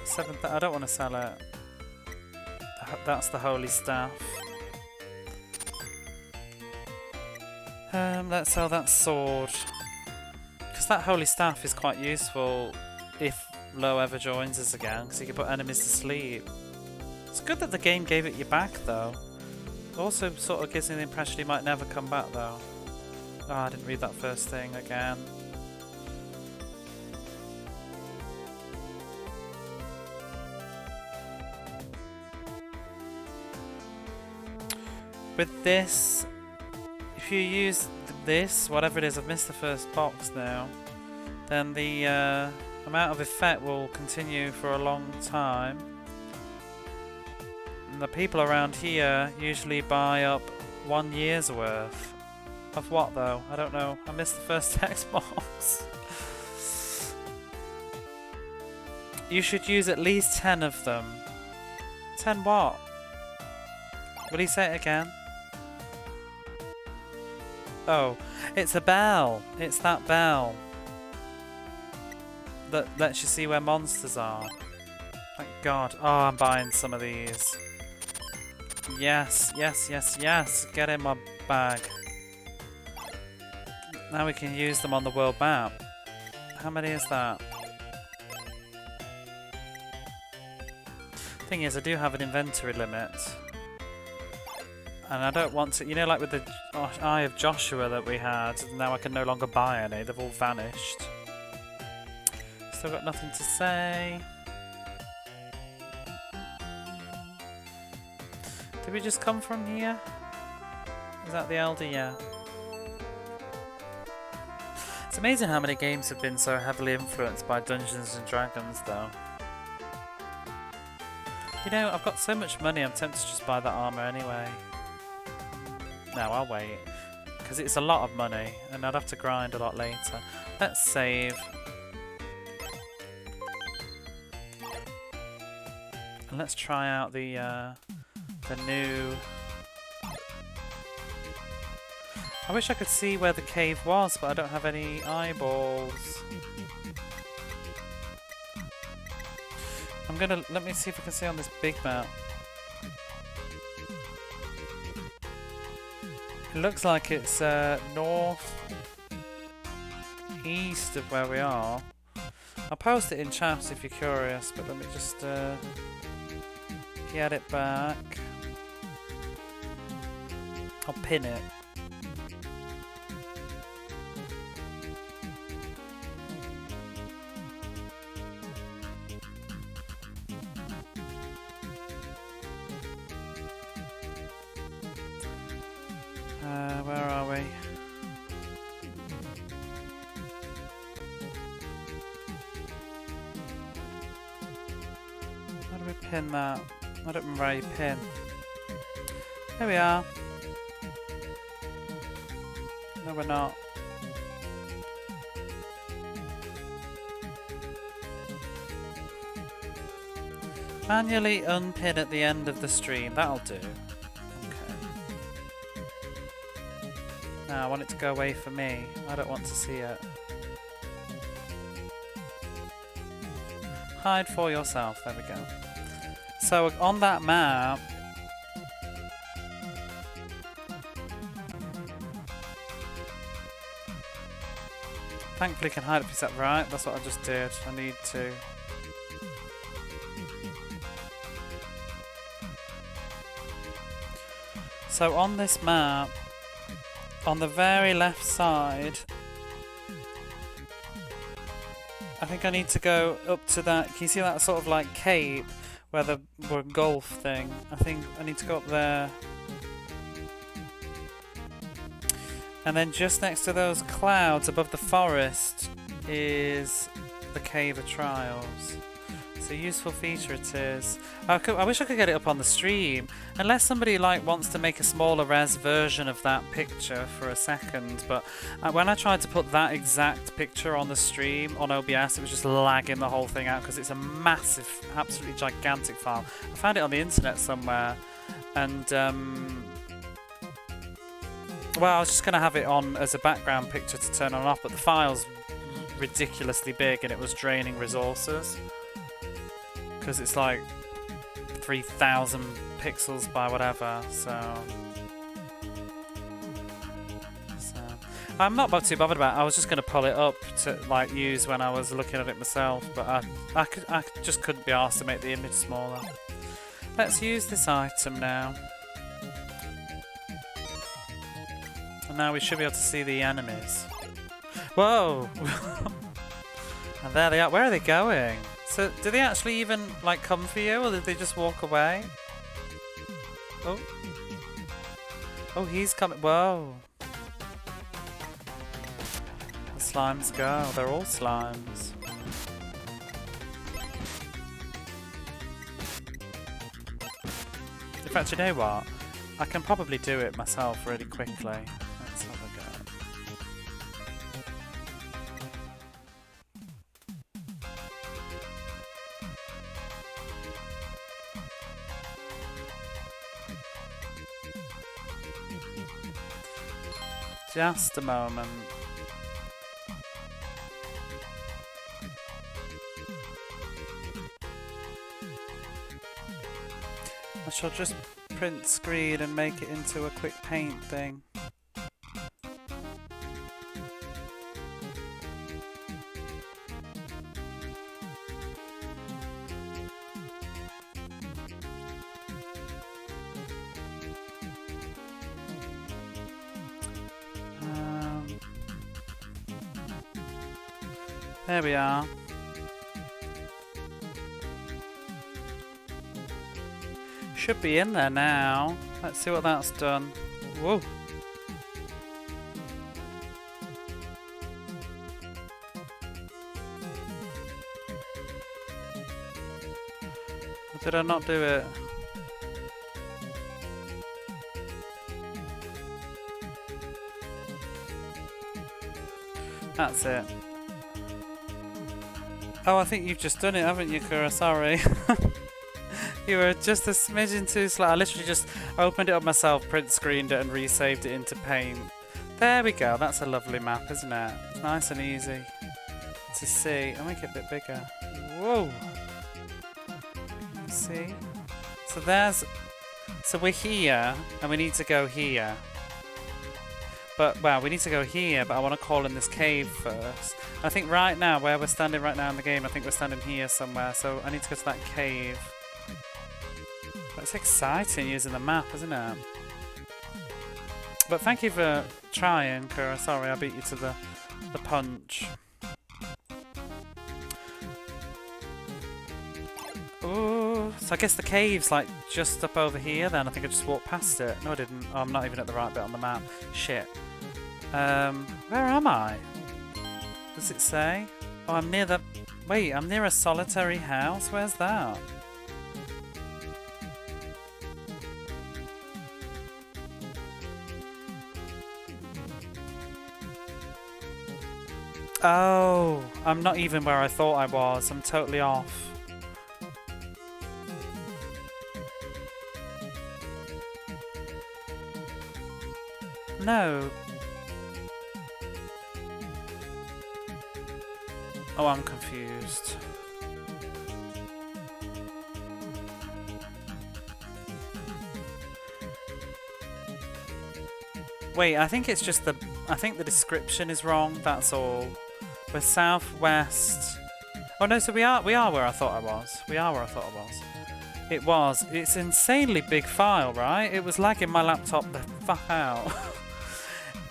I don't want to sell it. That's the Holy Staff. Let's sell that sword. Because that Holy Staff is quite useful if Lo ever joins us again, because you can put enemies to sleep. It's good that the game gave it you back though. It also sort of gives me the impression he might never come back though. Oh, I didn't read that first thing again. With this, if you use this, whatever it is, I've missed the first box now, then the amount of effect will continue for a long time. And the people around here usually buy up 1 year's worth. Of what though? I don't know. I missed the first text box. You should use at least 10 of them. 10 what? Will he say it again? Oh, it's a bell. It's that bell that lets you see where monsters are. Thank God. Oh, I'm buying some of these. Yes, yes, yes, yes. Get in my bag. Now we can use them on the world map. How many is that? Thing is, I do have an inventory limit. And I don't want to, you know, like with the Eye of Joshua that we had, now I can no longer buy any, they've all vanished. Still got nothing to say. Did we just come from here? Is that the Elder? Yeah. It's amazing how many games have been so heavily influenced by Dungeons and Dragons, though. You know, I've got so much money, I'm tempted to just buy that armour anyway. No, I'll wait. Because it's a lot of money, and I'd have to grind a lot later. Let's save. And let's try out the new... I wish I could see where the cave was, but I don't have any eyeballs. I'm gonna... Let me see if I can see on this big map. It looks like it's north east of where we are. I'll post it in chat if you're curious, but let me just get it back. I'll pin it. Where are we? How do we pin that? I don't remember how you pin. There we are. No, we're not. Manually unpin at the end of the stream. That'll do. I want it to go away for me. I don't want to see it. Hide for yourself. There we go. So on that map... Thankfully can hide it. Is that right? That's what I just did. I need to... So on this map... On the very left side, I think I need to go up to that. Can you see that sort of like cape where the golf thing? I think I need to go up there. And then just next to those clouds above the forest is the Cave of Trials. It's a useful feature it is. I wish I could get it up on the stream. Unless somebody like wants to make a smaller res version of that picture for a second. But when I tried to put that exact picture on the stream on OBS, it was just lagging the whole thing out because it's a massive, absolutely gigantic file. I found it on the internet somewhere. And, well, I was just going to have it on as a background picture to turn on and off. But the file's ridiculously big and it was draining resources. Because it's like 3,000 pixels by whatever, so I'm not too bothered about it. I was just going to pull it up to like use when I was looking at it myself, but I just couldn't be asked to make the image smaller. Let's use this item now. And now we should be able to see the enemies. Whoa! And there they are. Where are they going? So, did they actually even, like, come for you, or did they just walk away? Oh. Oh, he's coming. Whoa. The slimes go. They're all slimes. In fact, you know what? I can probably do it myself really quickly. Let's have a go. Just a moment. shall just print screen and make it into a quick paint thing. There we are. Should be in there now. Let's see what that's done. Whoa. Or did I not do it? That's it. Oh, I think you've just done it, haven't you, Kura? Sorry. You were just a smidgen too slow. I literally just opened it up myself, print screened it and resaved it into Paint. There we go. That's a lovely map, isn't it? It's nice and easy to see. I'll make it a bit bigger. Whoa! See? So there's... So we're here, and we need to go here. But, well, we need to go here, but I want to call in this cave first. I think right now, where we're standing right now in the game, I think we're standing here somewhere, so I need to go to that cave. But it's exciting using the map, isn't it? But thank you for trying, Kura. Sorry, I beat you to the punch. Ooh, so I guess the cave's like just up over here then. I think I just walked past it. No, I didn't. Oh, I'm not even at the right bit on the map. Shit. Where am I? Does it say? Oh, I'm near the... Wait, I'm near a solitary house? Where's that? Oh, I'm not even where I thought I was. I'm totally off. No. Oh, I'm confused. Wait, I think it's just the... I think the description is wrong, that's all. We're southwest... Oh no, so we are where I thought I was. We are where I thought I was. It was. It's an insanely big file, right? It was lagging my laptop the fuck out.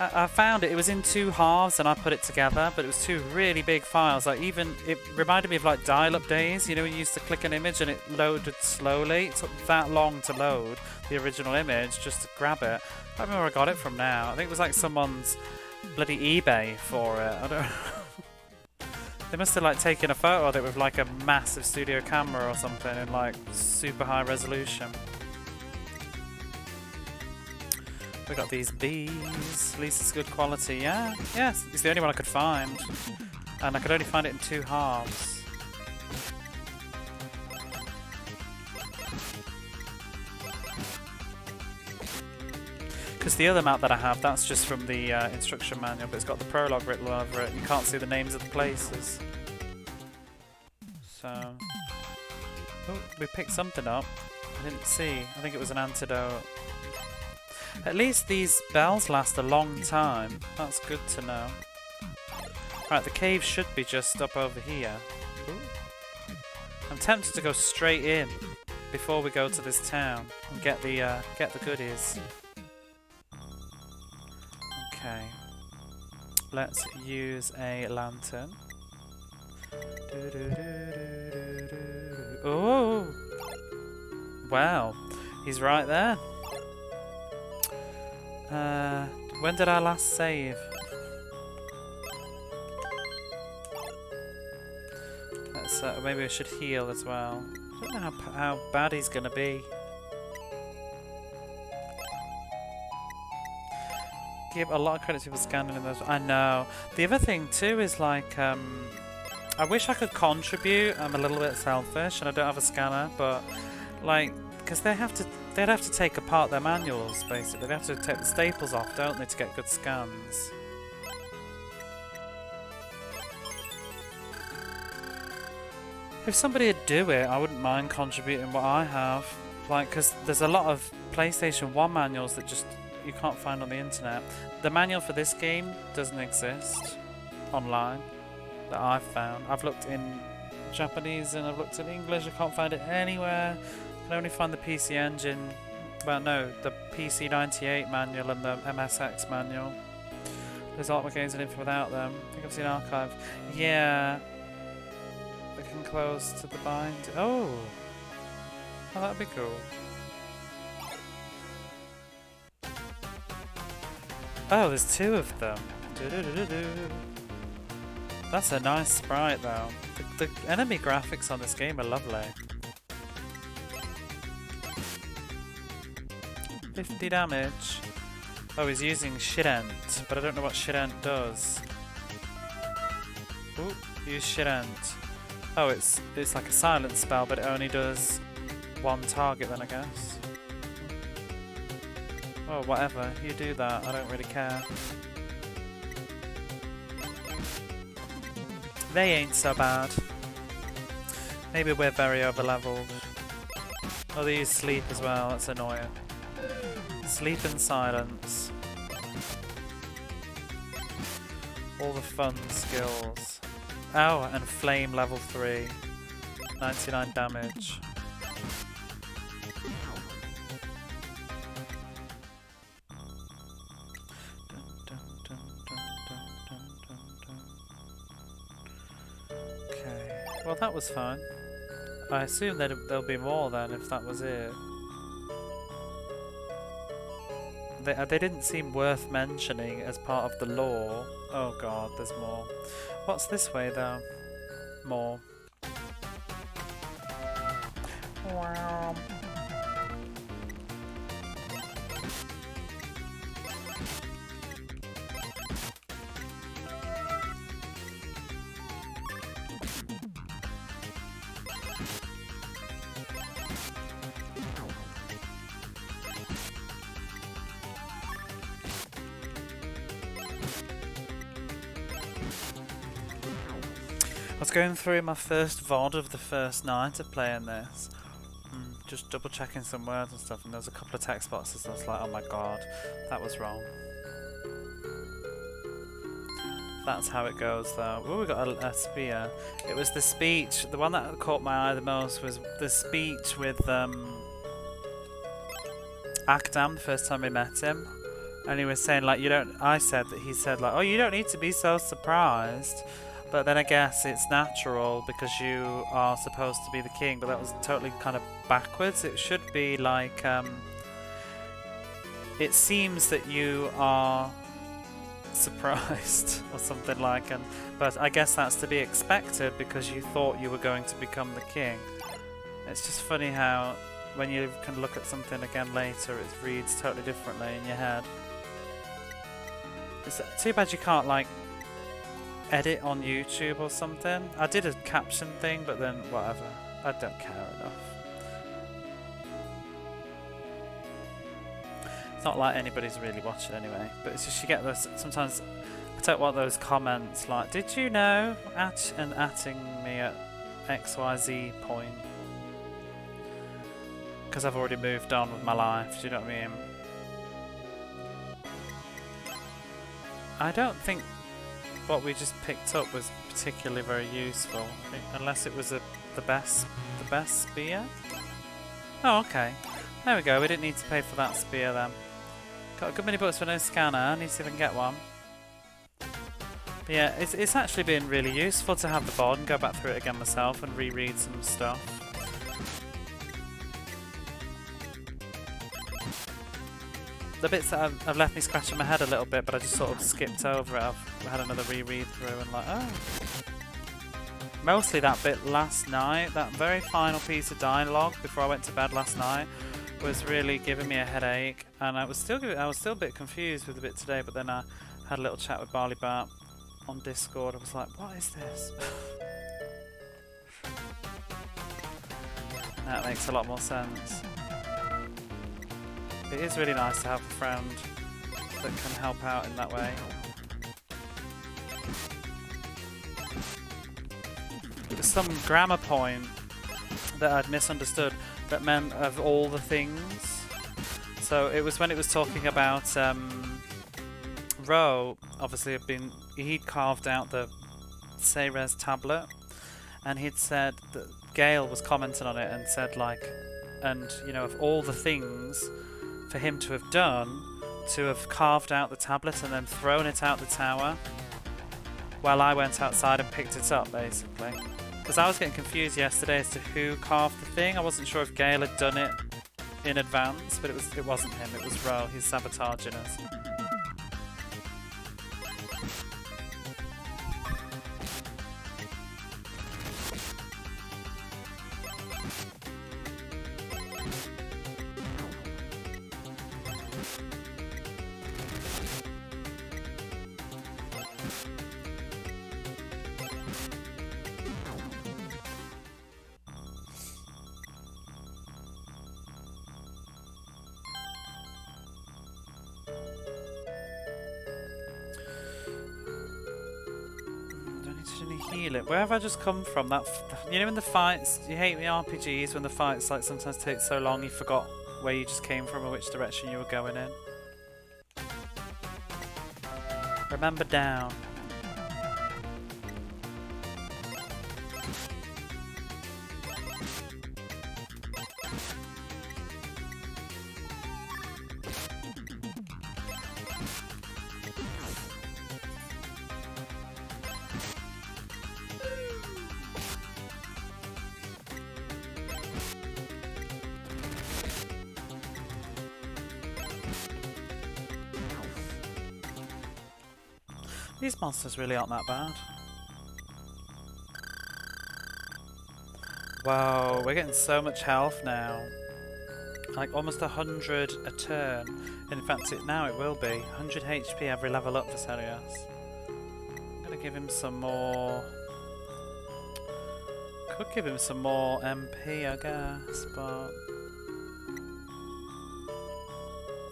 I found it. It was in 2 halves and I put it together, but it was 2 really big files. Like even it reminded me of like dial-up days. You know, when you used to click an image and it loaded slowly. It took that long to load the original image just to grab it. I don't know where I got it from now. I think it was like someone's bloody eBay for it. I don't. They must have like taken a photo of it with like a massive studio camera or something in like super high resolution. We got these bees. At least it's good quality, yeah? Yes, it's the only one I could find. And I could only find it in 2 halves. Because the other map that I have, that's just from the instruction manual, but it's got the prologue written over it. You can't see the names of the places. So... Oh, we picked something up. I didn't see. I think it was an antidote. At least these bells last a long time. That's good to know. Right, the cave should be just up over here. Ooh. I'm tempted to go straight in before we go to this town and get the goodies. Okay. Let's use a lantern. Oh! Wow, he's right there. When did I last save? Let's, maybe we should heal as well. I don't know how bad he's gonna be. Give a lot of credit to people scanning in those. I know. The other thing too is like, I wish I could contribute. I'm a little bit selfish and I don't have a scanner, but like, because they'd have to take apart their manuals, basically. They have to take the staples off, don't they, to get good scans. If somebody would do it, I wouldn't mind contributing what I have. Like, because there's a lot of PlayStation 1 manuals that just you can't find on the internet. The manual for this game doesn't exist online that I've found. I've looked in Japanese and I've looked in English. I can't find it anywhere. I can only find the PC Engine. Well, no, the PC 98 manual and the MSX manual. There's Ultimate Games and Info without them. I think I've seen Archive. Yeah. I can close to the bind. Oh! Oh, that'd be cool. Oh, there's two of them. That's a nice sprite though. The enemy graphics on this game are lovely. 50 damage. Oh, he's using Shirent, but I don't know what Shirent does. Ooh, use Shirent. Oh, it's like a silent spell, but it only does one target then, I guess. Oh, whatever. You do that. I don't really care. They ain't so bad. Maybe we're very over-leveled. Oh, they use sleep as well. That's annoying. Sleep and silence. All the fun skills. Oh, and flame level 3. 99 damage. Okay. Well, that was fun. I assume that there'll be more then if that was it. They didn't seem worth mentioning as part of the lore. Oh god, there's more. What's this way though? More. Wow. I was going through my first VOD of the first night of playing this, just double checking some words and stuff, and there was a couple of text boxes and I was like, oh my god, that was wrong. That's how it goes though. Oh, we got a spear. It was the speech, the one that caught my eye the most was the speech with Akdam the first time we met him. And he was saying like, he said like, oh, you don't need to be so surprised. But then I guess it's natural because you are supposed to be the king, but that was totally kind of backwards. It should be like, it seems that you are surprised or something like, but I guess that's to be expected because you thought you were going to become the king. It's just funny how when you can look at something again later, it reads totally differently in your head. It's too bad you can't like edit on YouTube or something. I did a caption thing, but then whatever. I don't care enough. It's not like anybody's really watching anyway, but it's just you get those sometimes. I don't want those comments like, "Did you know?" and atting me at XYZ point because I've already moved on with my life. Do you know what I mean? I don't think what we just picked up was particularly very useful, unless it was the best spear. Oh, okay. There we go. We didn't need to pay for that spear then. Got a good many books for no scanner. I need to see if I can get one. But yeah, it's actually been really useful to have the VOD and go back through it again myself and reread some stuff. The bits that have left me scratching my head a little bit, but I just sort of skipped over it. I've had another reread through and like, oh. Mostly that bit last night, that very final piece of dialogue before I went to bed last night was really giving me a headache, and I was still a bit confused with the bit today, but then I had a little chat with Barley Bat on Discord. I was like, what is this? That makes a lot more sense. It is really nice to have a friend that can help out in that way. There was some grammar point that I'd misunderstood. that meant of all the things. So it was when it was talking about Ro, obviously he'd carved out the Ceres tablet, and he'd said that Gale was commenting on it and said like, and you know, of all the things for him to have done, to have carved out the tablet and then thrown it out the tower, while I went outside and picked it up, basically. Because I was getting confused yesterday as to who carved the thing. I wasn't sure if Gale had done it in advance, but it wasn't him, it was Ro. He's sabotaging us. Where have I just come from? That you know, in the fights, you hate the RPGs when the fights like sometimes take so long you forgot where you just came from or which direction you were going in. Remember down. These monsters really aren't that bad. Whoa, we're getting so much health now. Like almost 100 a turn. In fact, now it will be 100 HP every level up for Serious. I'm gonna give him some more. Could give him some more MP, I guess, but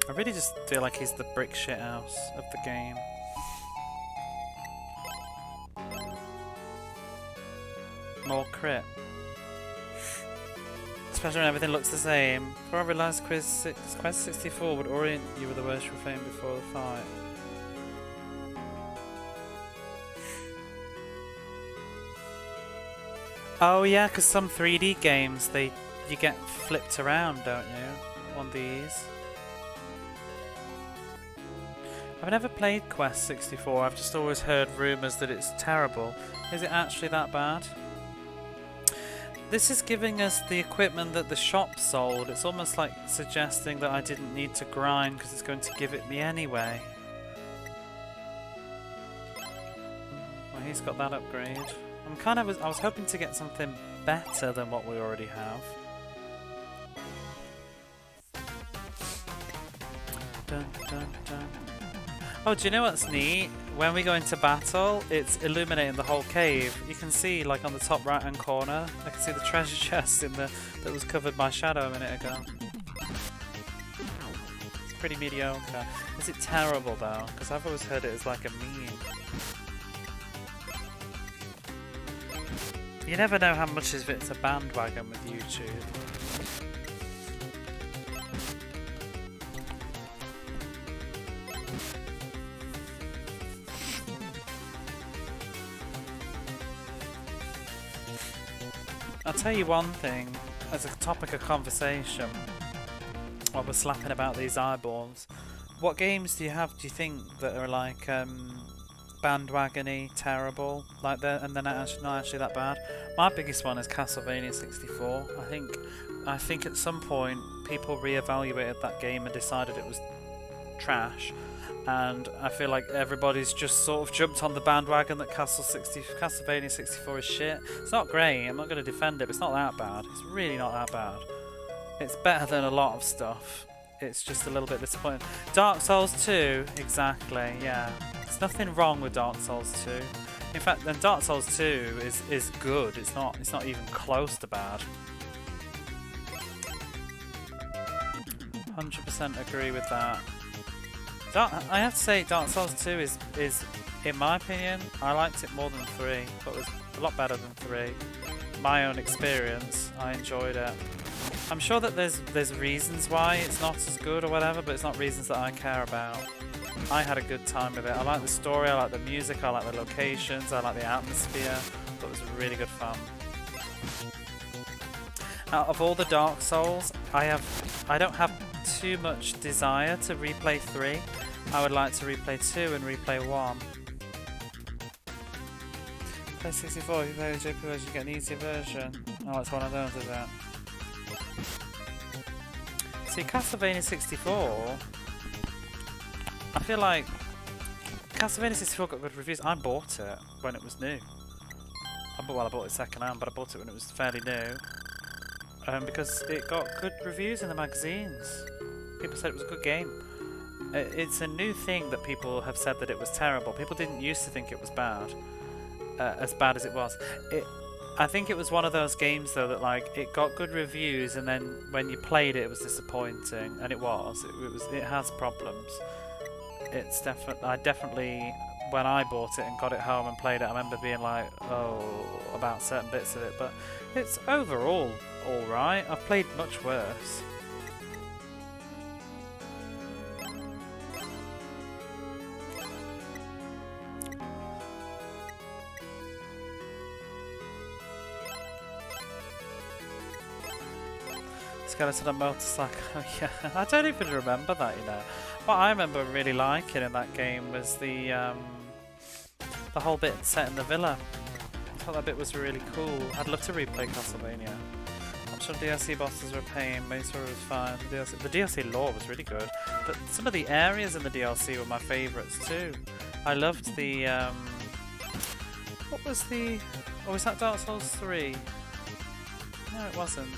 I really just feel like he's the brick shit house of the game. More crit. Especially when everything looks the same. For I realised Quest 64 would orient you with the worst refrain before the fight. Oh yeah, because some 3D games, you get flipped around, don't you? On these. I've never played Quest 64, I've just always heard rumours that it's terrible. Is it actually that bad? This is giving us the equipment that the shop sold. It's almost like suggesting that I didn't need to grind because it's going to give it me anyway. Well, he's got that upgrade. I was hoping to get something better than what we already have. Dun, dun, dun. Oh, do you know what's neat? When we go into battle, it's illuminating the whole cave. You can see, like on the top right hand corner, I can see the treasure chest that was covered by shadow a minute ago. It's pretty mediocre. Is it terrible though? Because I've always heard it as like a meme. You never know how much of it's a bandwagon with YouTube. I'll tell you one thing, as a topic of conversation, while we're slapping about these eyeballs, what games do you think, that are like bandwagon-y, terrible, like that, and they're not actually that bad? My biggest one is Castlevania 64. I think at some point people re-evaluated that game and decided it was trash. And I feel like everybody's just sort of jumped on the bandwagon that Castlevania 64 is shit. It's not great, I'm not going to defend it, but it's not that bad. It's really not that bad. It's better than a lot of stuff. It's just a little bit disappointing. Dark Souls 2, exactly, yeah. There's nothing wrong with Dark Souls 2. In fact, then Dark Souls 2 is good. It's not even close to bad. 100% agree with that. I have to say, Dark Souls 2 is, in my opinion, I liked it more than 3. But it was a lot better than 3. My own experience, I enjoyed it. I'm sure that there's reasons why it's not as good or whatever, but it's not reasons that I care about. I had a good time with it. I like the story, I like the music, I like the locations, I like the atmosphere. It was really good fun. Out of all the Dark Souls, I don't have too much desire to replay 3. I would like to replay 2 and replay 1. Play 64, if you play the JP version, you get an easier version. Oh, it's one of those, is it? See, Castlevania 64, I feel like Castlevania 64 got good reviews. I bought it when it was new. I bought it second hand, but I bought it when it was fairly new. Because it got good reviews in the magazines. People said it was a good game. It's a new thing that people have said that it was terrible. People didn't used to think it was bad, as bad as it was. I think it was one of those games though that like it got good reviews and then when you played it, it was disappointing, and it was. It has problems. It's definitely when I bought it and got it home and played it, I remember being like, oh, about certain bits of it, but it's overall all right. I've played much worse. Skeleton on motorcycle. Oh yeah, I don't even remember that, you know. What I remember really liking in that game was the whole bit set in the villa. I thought that bit was really cool. I'd love to replay Castlevania. I'm sure DLC bosses were a pain, main story was fine. The DLC lore was really good, but some of the areas in the DLC were my favourites too. I loved the what was the? Oh, was that Dark Souls 3? No, it wasn't.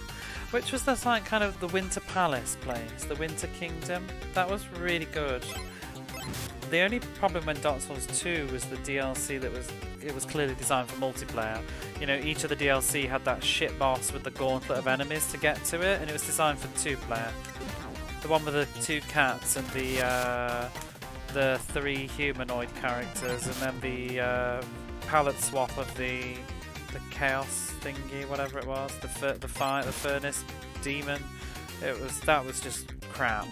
Which was the like kind of the Winter Palace place, the Winter Kingdom. That was really good. The only problem when Dark Souls 2 was the DLC that it was clearly designed for multiplayer. You know, each of the DLC had that shit boss with the gauntlet of enemies to get to it, and it was designed for 2-player. The one with the 2 cats and the 3 humanoid characters, and then the palette swap of the chaos thingy, whatever it was, the furnace demon. That was just crap.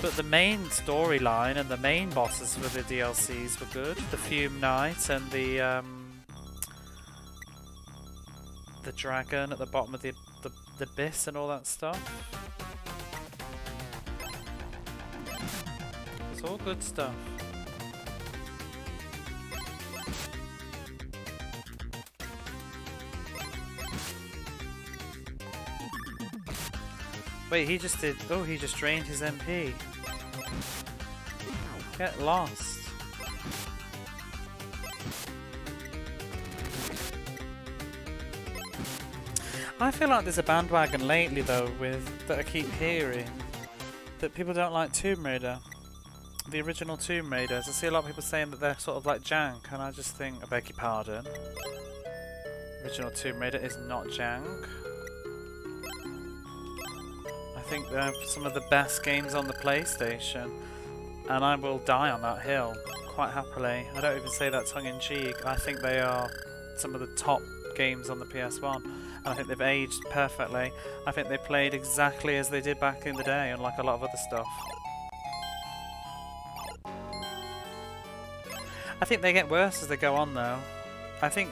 But the main storyline and the main bosses for the DLCs were good. The Fume Knight and the dragon at the bottom of the abyss and all that stuff. It's all good stuff. Wait, he just did. Oh, he just drained his MP. Get lost. I feel like there's a bandwagon lately, though, that I keep hearing that people don't like Tomb Raider. The original Tomb Raiders. I see a lot of people saying that they're sort of like jank, and I just think, I beg your pardon. Original Tomb Raider is not jank. I think they're some of the best games on the PlayStation, and I will die on that hill quite happily. I don't even say that tongue-in-cheek. I think they are some of the top games on the PS1, and I think they've aged perfectly. I think they played exactly as they did back in the day, unlike a lot of other stuff. I think they get worse as they go on, though. I think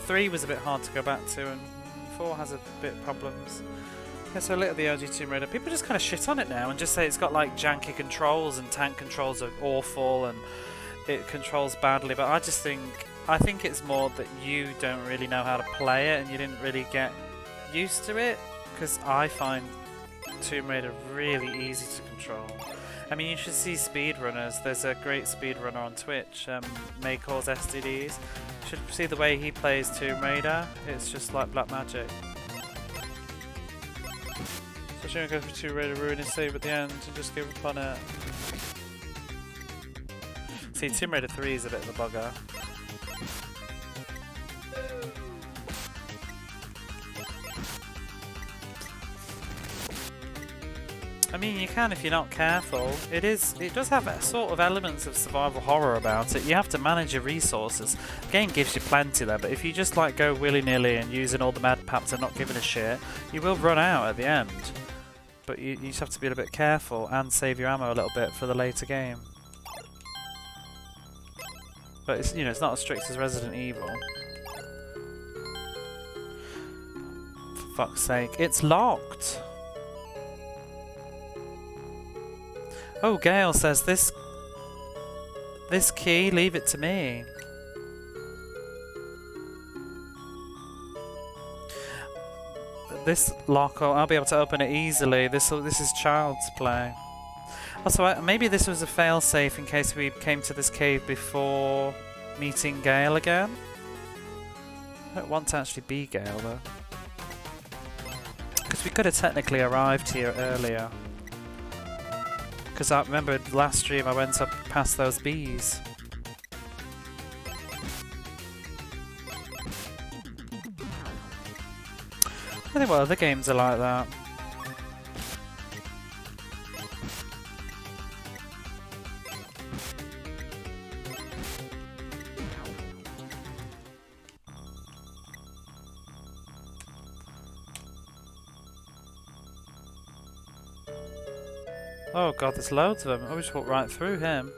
3 was a bit hard to go back to, and 4 has a bit of problems. Yeah, so a little the OG Tomb Raider. People just kind of shit on it now and just say it's got like janky controls and tank controls are awful and it controls badly. But I think it's more that you don't really know how to play it and you didn't really get used to it. Because I find Tomb Raider really easy to control. I mean, you should see speedrunners. There's a great speedrunner on Twitch, May Cause STDs. You should see the way he plays Tomb Raider. It's just like black magic. So I'm going to go for Tomb Raider, ruin his save at the end and just give up on it. See, Tomb Raider 3 is a bit of a bugger. I mean, you can if you're not careful. It does have a sort of elements of survival horror about it. You have to manage your resources. The game gives you plenty there, but if you just like go willy-nilly and using all the med packs and not giving a shit, you will run out at the end. But you just have to be a little bit careful and save your ammo a little bit for the later game. But it's, you know, it's not as strict as Resident Evil. For fuck's sake, it's locked. Oh, Gale says this key, leave it to me. This lock, I'll be able to open it easily. This is child's play. Also, maybe this was a failsafe in case we came to this cave before meeting Gale again. I don't want to actually be Gale though, because we could have technically arrived here earlier. Because I remember last stream I went up past those bees. I think what other games are like that. Oh god, there's loads of them. I just walked right through him.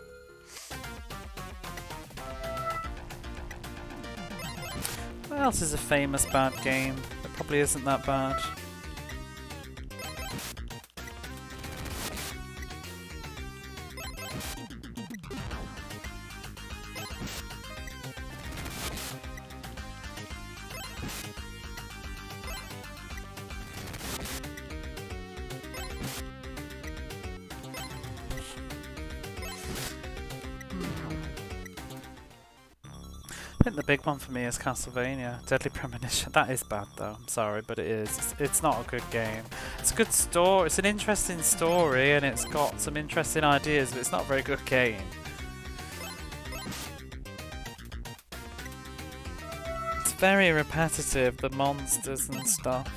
What else is a famous bad game? It probably isn't that bad. I think the big one for me is Castlevania, Deadly Premonition. That is bad though, I'm sorry, but it is. It's not a good game. It's a good story, it's an interesting story and it's got some interesting ideas, but it's not a very good game. It's very repetitive, the monsters and stuff.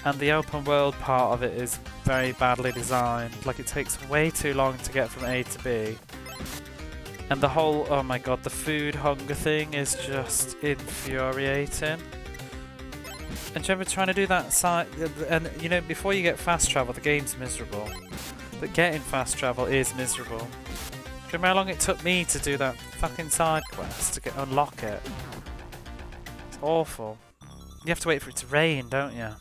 And the open world part of it is very badly designed. Like, it takes way too long to get from A to B. And the whole, oh my god, the food hunger thing is just infuriating. And do you remember trying to do that side, and you know, before you get fast travel, the game's miserable. But getting fast travel is miserable. Do you remember how long it took me to do that fucking side quest to unlock it? It's awful. You have to wait for it to rain, don't you?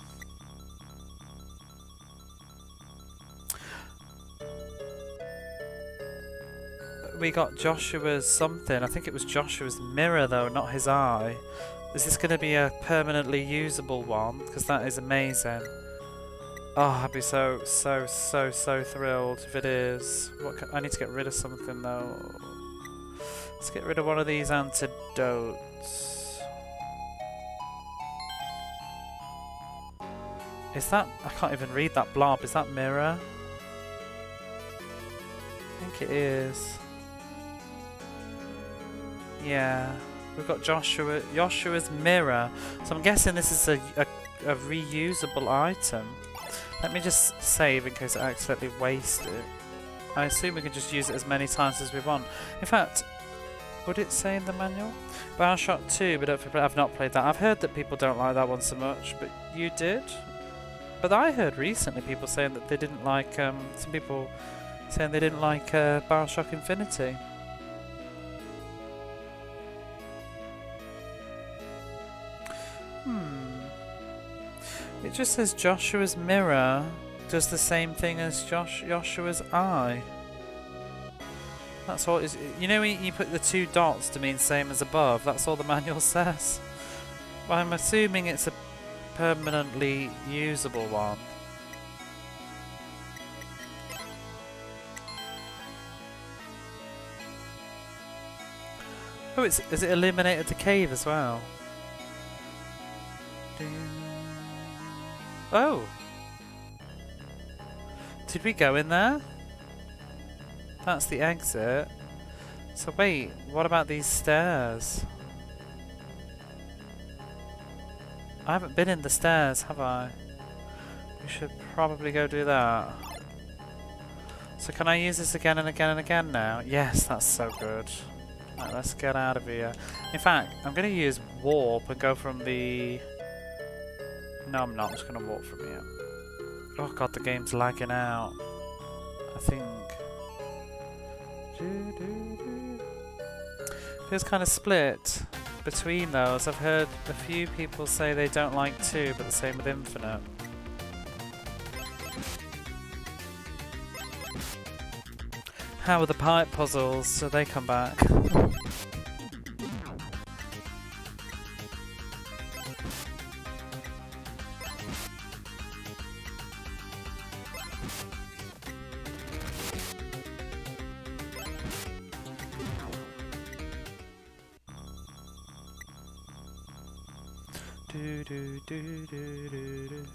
We got Joshua's something. I think it was Joshua's mirror though, not his eye. Is this going to be a permanently usable one? Because that is amazing. Oh, I'd be so thrilled if it is. I need to get rid of something though. Let's get rid of one of these antidotes. Is that... I can't even read that blob. Is that mirror? I think it is. Yeah, we've got Joshua's mirror. So I'm guessing this is a reusable item. Let me just save in case I accidentally waste it. I assume we can just use it as many times as we want. In fact, would it say in the manual? Bioshock 2, but I've not played that. I've heard that people don't like that one so much, but you did? But I heard recently people saying that they didn't like, some people saying they didn't like Bioshock Infinity. It just says Joshua's mirror does the same thing as Joshua's eye. That's all it is. You know when you put the two dots to mean same as above? That's all the manual says. But I'm assuming it's a permanently usable one. Oh, has it eliminated the cave as well? Oh! Did we go in there? That's the exit. So wait, what about these stairs? I haven't been in the stairs, have I? we should probably go do that. So can I use this again and again and again now? Yes, that's so good. Right, let's get out of here. In fact, I'm going to use warp and go from the... No, I'm not. I'm just going to warp from here. Oh god, the game's lagging out. I think... Feels kind of split between those. I've heard a few people say they don't like 2, but the same with Infinite. How are the pipe puzzles? So they come back. Do, do, do, do, do, do.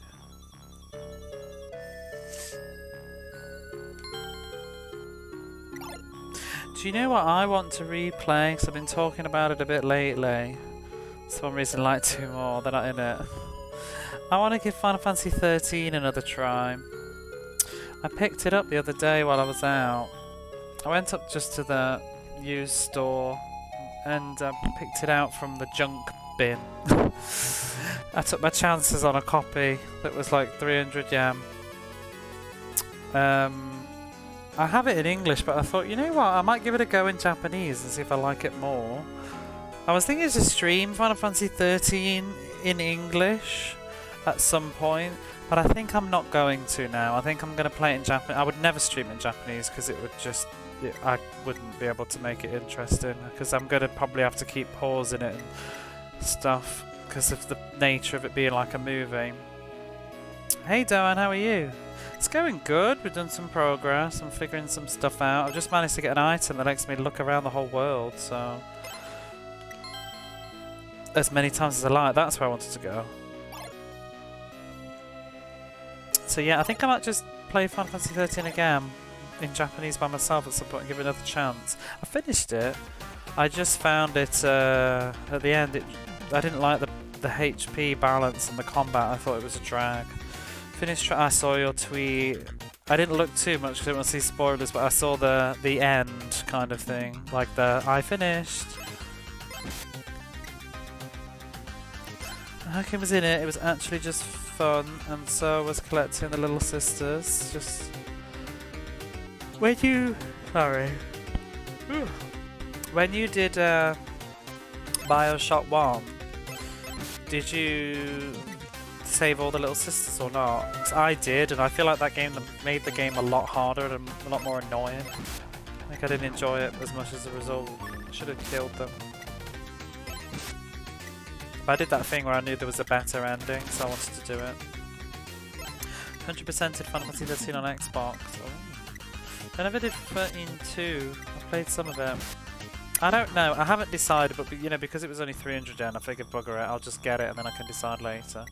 Do you know what I want to replay? Because I've been talking about it a bit lately. For some reason I like 2 more, they're not in it. I want to give Final Fantasy 13 another try. I picked it up the other day while I was out. I went up just to the used store and picked it out from the junk bin. I took my chances on a copy that was like 300 yen. I have it in English, but I thought, you know what, I might give it a go in Japanese and see if I like it more. I was thinking to stream Final Fantasy 13 in English at some point, but I think I'm not going to now. I think I'm going to play it in Japanese. I would never stream in Japanese because it would just... I wouldn't be able to make it interesting because I'm going to probably have to keep pausing it and stuff because of the nature of it being like a movie. Hey Doan, how are you? It's going good. We've done some progress. I'm figuring some stuff out. I've just managed to get an item that lets me look around the whole world, so... As many times as I like, that's where I wanted to go. So yeah, I think I might just play Final Fantasy 13 again in Japanese by myself at some point and give it another chance. I finished it. I just found it, at the end, I didn't like the HP balance and the combat. I thought it was a drag. Finished. I saw your tweet. I didn't look too much because I didn't want to see spoilers, but I saw the end kind of thing, like the I finished. Hakim was in it. It was actually just fun, and so was collecting the little sisters. Just when you when you did BioShock 1, did you save all the little sisters or not? 'Cause I did, and I feel like that game made the game a lot harder and a lot more annoying. Like I didn't enjoy it as much as a result. I should have killed them. But I did that thing where I knew there was a better ending, so I wanted to do it. 100%ed Final Fantasy 13 on Xbox. Oh. I never did 13-2. I played some of it. I don't know. I haven't decided, but you know, because it was only 300 yen, I figured bugger it. I'll just get it and then I can decide later.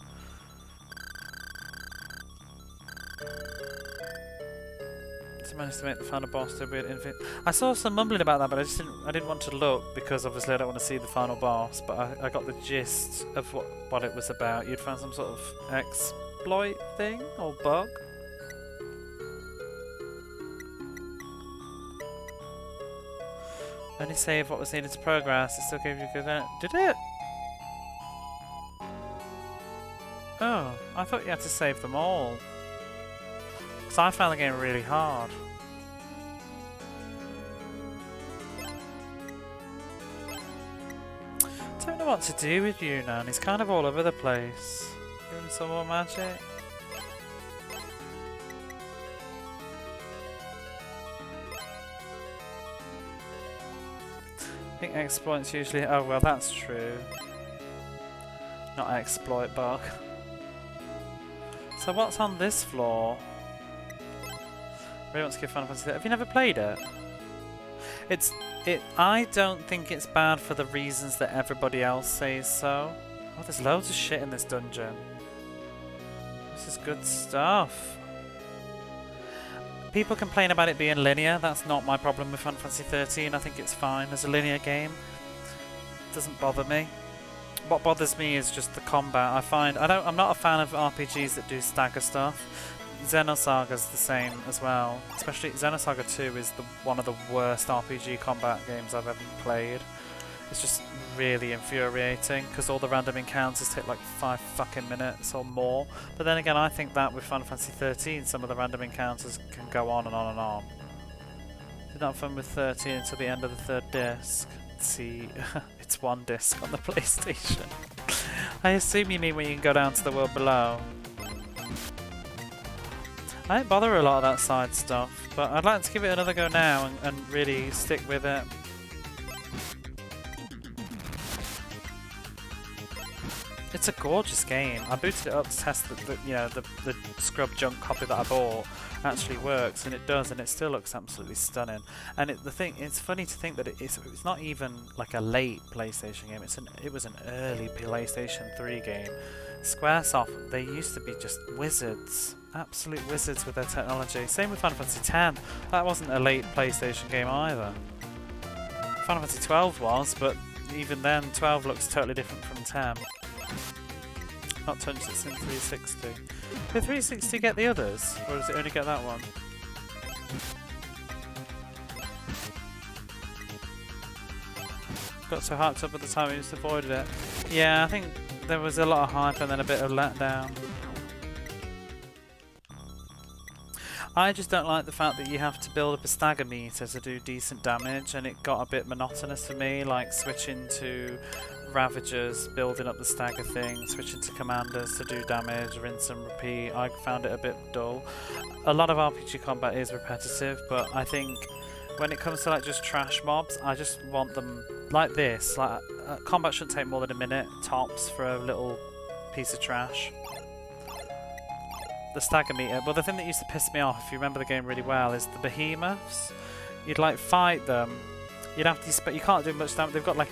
Just managed to make the final boss to be an infinite. I saw some mumbling about that, but I didn't want to look because obviously I don't want to see the final boss. But I got the gist of what it was about. You'd found some sort of exploit thing or bug. Only save what was needed to progress. It still gave you a good. Did it? Oh, I thought you had to save them all. Because I found the game really hard. Don't know what to do with you, Nan. He's kind of all over the place. Give him some more magic. I think exploits usually... Oh, well, that's true. Not exploit bug. So what's on this floor? Really want to give Final Fantasy. Have you never played it? I don't think it's bad for the reasons that everybody else says so. Oh, there's loads of shit in this dungeon. This is good stuff. People complain about it being linear. That's not my problem with Final Fantasy 13. I think it's fine as a linear game. It doesn't bother me. what bothers me is just the combat. I'm not a fan of RPGs that do stagger stuff. Xenosaga's the same as well. Especially Xenosaga 2 is one of the worst RPG combat games I've ever played. It's just really infuriating because all the random encounters take like 5 fucking minutes or more. But then again, I think that with Final Fantasy 13, some of the random encounters can go on and on and on. Did not fun with 13 until the end of the 3rd disc. See, it's 1 disc on the PlayStation. I assume you mean when you can go down to the world below. I don't bother a lot of that side stuff, but I'd like to give it another go now and really stick with it. It's a gorgeous game. I booted it up to test that the scrub junk copy that I bought actually works, and it does, and it still looks absolutely stunning. And it's funny to think that it's not even like a late PlayStation game. It was an early PlayStation 3 game. Squaresoft, they used to be just wizards, absolute wizards with their technology. Same with Final Fantasy X. That wasn't a late PlayStation game either. Final Fantasy 12 was, but even then, 12 looks totally different from 10. Not touched it in 360. Did 360 get the others, or does it only get that one? Got so hyped up at the time, we just avoided it. Yeah, I think there was a lot of hype and then a bit of letdown. I just don't like the fact that you have to build up a stagger meter to do decent damage, and it got a bit monotonous for me, like switching to Ravagers, building up the stagger thing, switching to Commanders to do damage, rinse and repeat. I found it a bit dull. A lot of RPG combat is repetitive, but I think when it comes to like just trash mobs, I just want them like this. Like combat shouldn't take more than a minute tops for a little piece of trash. The stagger meter. Well, the thing that used to piss me off, if you remember the game really well, is the behemoths. You'd like fight them. You'd have to. You can't do much damage. They've got like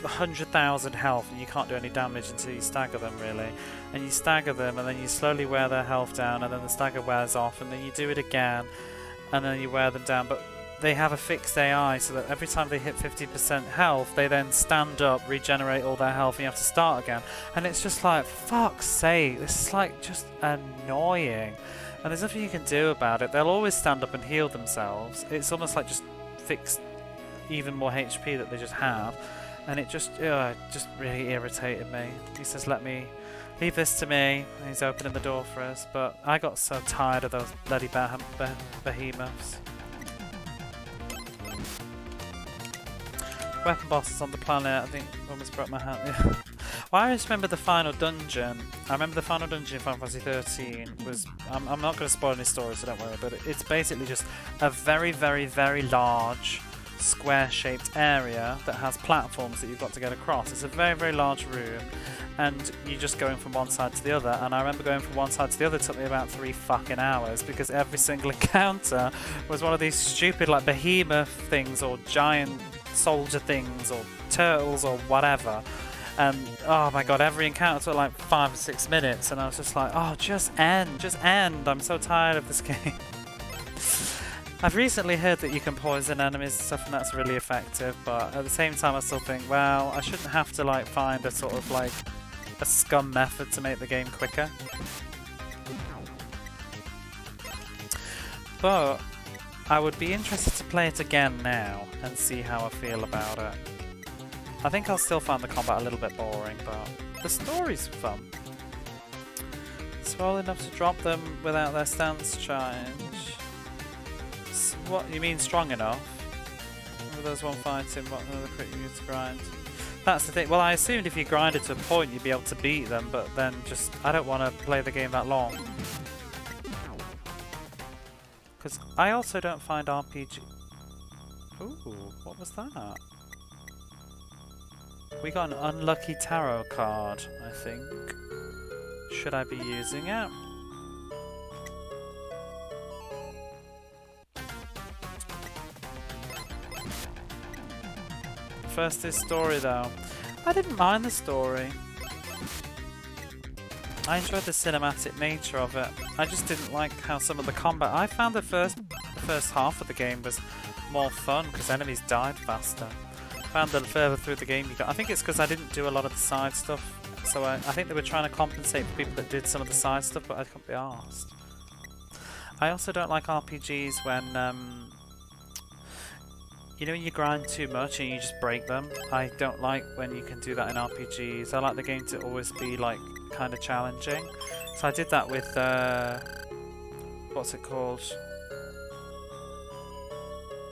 100,000 health, and you can't do any damage until you stagger them, really. And you stagger them, and then you slowly wear their health down, and then the stagger wears off, and then you do it again, and then you wear them down. But they have a fixed AI, so that every time they hit 50% health, they then stand up, regenerate all their health, and you have to start again. And it's just like, fuck's sake, this is like just annoying. And there's nothing you can do about it. They'll always stand up and heal themselves. It's almost like just fixed even more HP that they just have. And it just really irritated me. He says, leave this to me. And he's opening the door for us. But I got so tired of those bloody behemoths. Weapon bosses on the planet. I think almost broke my hand. Yeah. Well, I just remember the final dungeon. I remember the final dungeon in Final Fantasy 13 was... I'm not going to spoil any stories, so don't worry. But it's basically just a very, very, very large square-shaped area that has platforms that you've got to get across. It's a very, very large room, and you're just going from one side to the other. And I remember going from one side to the other. It took me about 3 fucking hours because every single encounter was one of these stupid like behemoth things or giant soldier things or turtles or whatever. And oh my god, every encounter took like 5 or 6 minutes, and I was just like, oh, just end. I'm so tired of this game. I've recently heard that you can poison enemies and stuff, and that's really effective, but at the same time I still think, well, I shouldn't have to like find a sort of like a scum method to make the game quicker. But I would be interested to play it again now and see how I feel about it. I think I'll still find the combat a little bit boring, but the story's fun. Swell enough to drop them without their stance change. What you mean strong enough? With those one fighting, what another crit you use to grind? That's the thing. Well, I assumed if you grinded to a point you'd be able to beat them, but then just I don't want to play the game that long. Because I also don't find RPG... Ooh, what was that? We got an unlucky tarot card, I think. Should I be using it? First is story though. I didn't mind the story. I enjoyed the cinematic nature of it. I just didn't like how some of the combat... I found the first half of the game was more fun because enemies died faster. Found that further through the game you got. I think it's because I didn't do a lot of the side stuff, so I think they were trying to compensate for people that did some of the side stuff, but I couldn't be arsed. I also don't like RPGs when, you know, when you grind too much and you just break them. I don't like when you can do that in RPGs. I like the game to always be like kind of challenging. So I did that with, what's it called?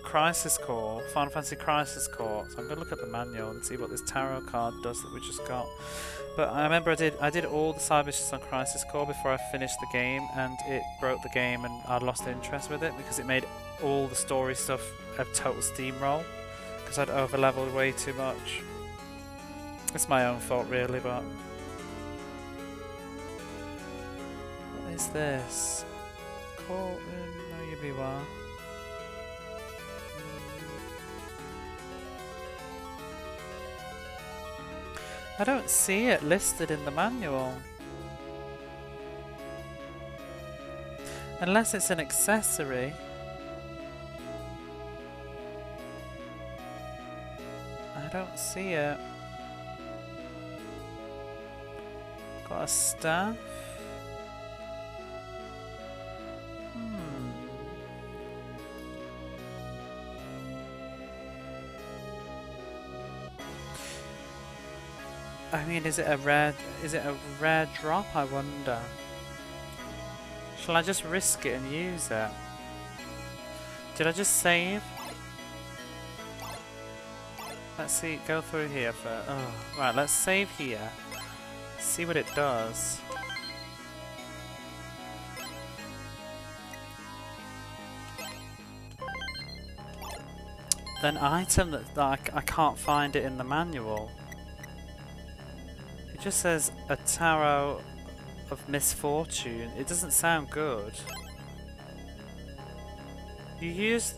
Crisis Core, Final Fantasy Crisis Core. So I'm gonna look at the manual and see what this tarot card does that we just got. But I remember I did all the side missions on Crisis Core before I finished the game, and it broke the game, and I lost interest with it because it made all the story stuff a total steamroll because I'd over leveled way too much. It's my own fault really, but what is this? Call no you be well. I don't see it listed in the manual. Unless it's an accessory. I don't see it. Got a staff. I mean, is it a rare drop, I wonder? Shall I just risk it and use it? Did I just save? Let's see, go through here for, oh, right, let's save here. See what it does. Then item that I can't find it in the manual. It just says a tarot of misfortune. It doesn't sound good. You used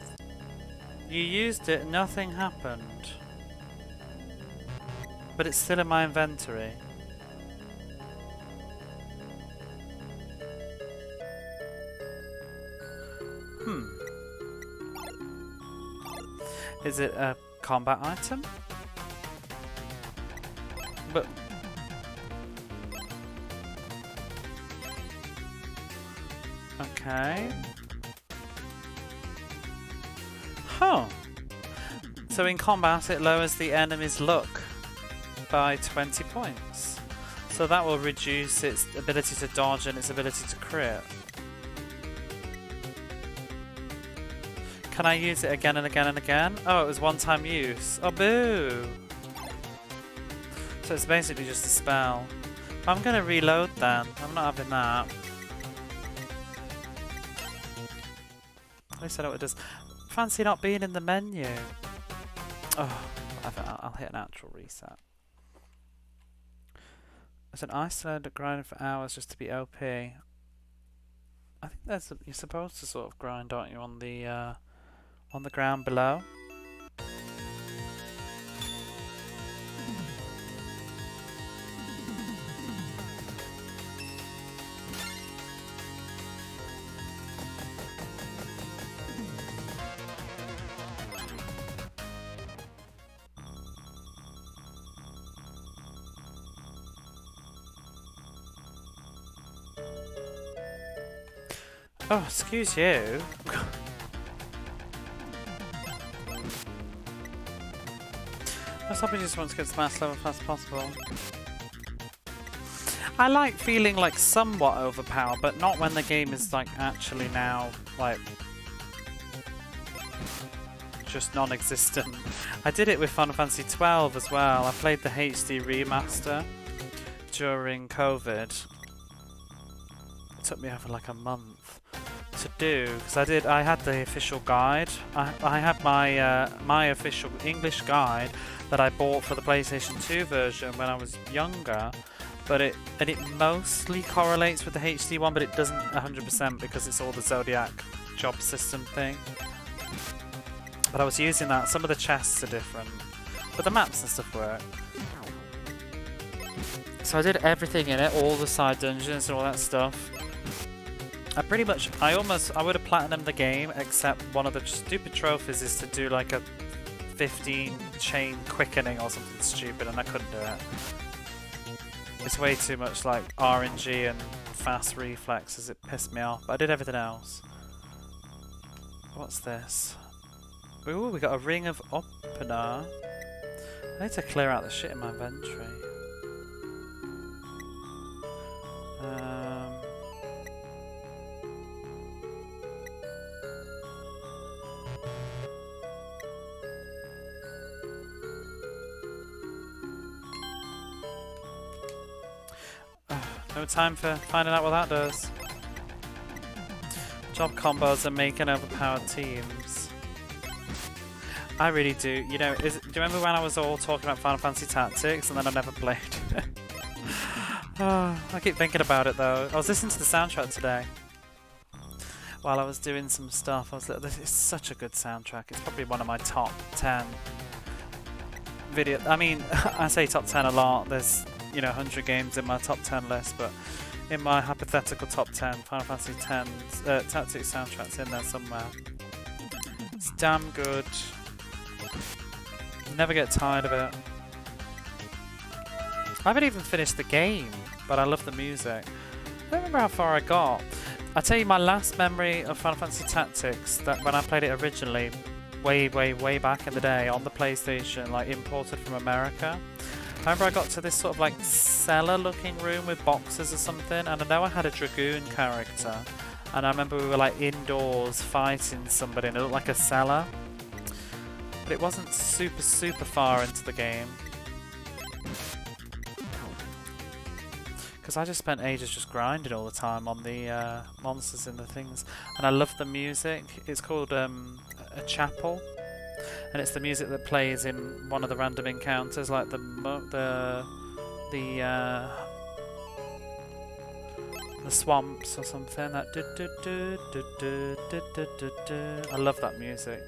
it, nothing happened. But it's still in my inventory. Is it a combat item? But okay. Huh. So in combat it lowers the enemy's luck by 20 points. So that will reduce its ability to dodge and its ability to crit. Can I use it again and again and again? Oh, it was one-time use. Oh, boo! So it's basically just a spell. I'm gonna reload then. I'm not having that. At least I know what it does. Fancy not being in the menu. Oh, I'll hit an actual reset. There's an isolated grinding for hours just to be OP. I think you're supposed to sort of grind, aren't you, on the ground below? Oh, excuse you. I probably just want to get to the max level as fast as possible. I like feeling like somewhat overpowered, but not when the game is like actually now like just non-existent. I did it with Final Fantasy 12 as well. I played the HD remaster during COVID. It took me over like a month to do because I had the official guide. I had my my official English guide that I bought for the PlayStation 2 version when I was younger, but it mostly correlates with the HD one, but it doesn't 100% because it's all the Zodiac job system thing. But I was using that. Some of the chests are different, but the maps and stuff work. So I did everything in it, all the side dungeons and all that stuff. I would have platinumed the game, except one of the stupid trophies is to do like a 15 chain quickening or something stupid, and I couldn't do it. It's way too much like RNG and fast reflexes. It pissed me off. But I did everything else. What's this? Ooh, we got a ring of opener. I need to clear out the shit in my inventory. No time for finding out what that does. Job combos and making overpowered teams. I really do. You know, do you remember when I was all talking about Final Fantasy Tactics and then I never played? Oh, I keep thinking about it though. I was listening to the soundtrack today while I was doing some stuff. I was like, this is such a good soundtrack. It's probably one of my top 10 video. I mean, I say top 10 a lot. There's, you know, 100 games in my top 10 list, but in my hypothetical top 10, Final Fantasy X Tactics soundtrack's in there somewhere. It's damn good. Never get tired of it. I haven't even finished the game, but I love the music. I don't remember how far I got. I'll tell you my last memory of Final Fantasy Tactics, that when I played it originally, way back in the day on the PlayStation, like imported from America. I remember I got to this sort of like cellar looking room with boxes or something, and I know I had a Dragoon character, and I remember we were like indoors fighting somebody and it looked like a cellar, but it wasn't super far into the game because I just spent ages just grinding all the time on the monsters and the things, and I love the music. It's called a chapel. And it's the music that plays in one of the random encounters, like the swamps or something. That I love that music.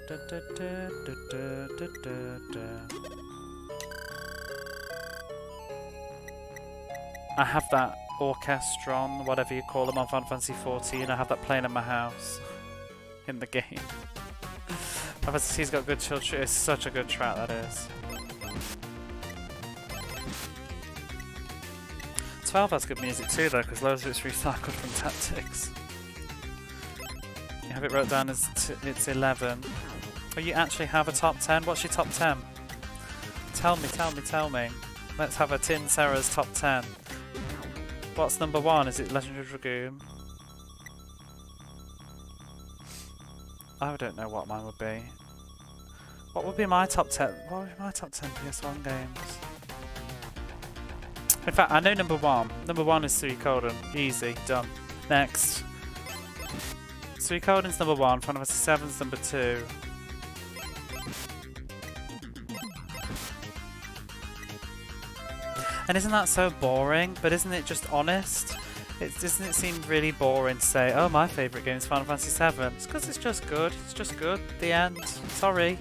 I have that orchestron, whatever you call them, on Final Fantasy 14. I have that playing in my house in the game. He's got good children. It's such a good track, that is. 12 has good music too, though, because loads of it's recycled from Tactics. You have it wrote down as it's 11. Oh, you actually have a top 10? What's your top 10? Tell me. Let's have a Tin Sarah's top 10. What's number 1? Is it Legendary Dragoon? I don't know what mine would be. What would be my top 10? What would be my top 10 PS1 games? In fact, I know number 1. Number 1 is Suikoden. Easy, done. Next. Suikoden's number 1. Final Fantasy 7's number 2. And isn't that so boring? But isn't it just honest? Doesn't it seem really boring to say, oh, my favourite game is Final Fantasy 7? It's because it's just good. It's just good. The end. Sorry.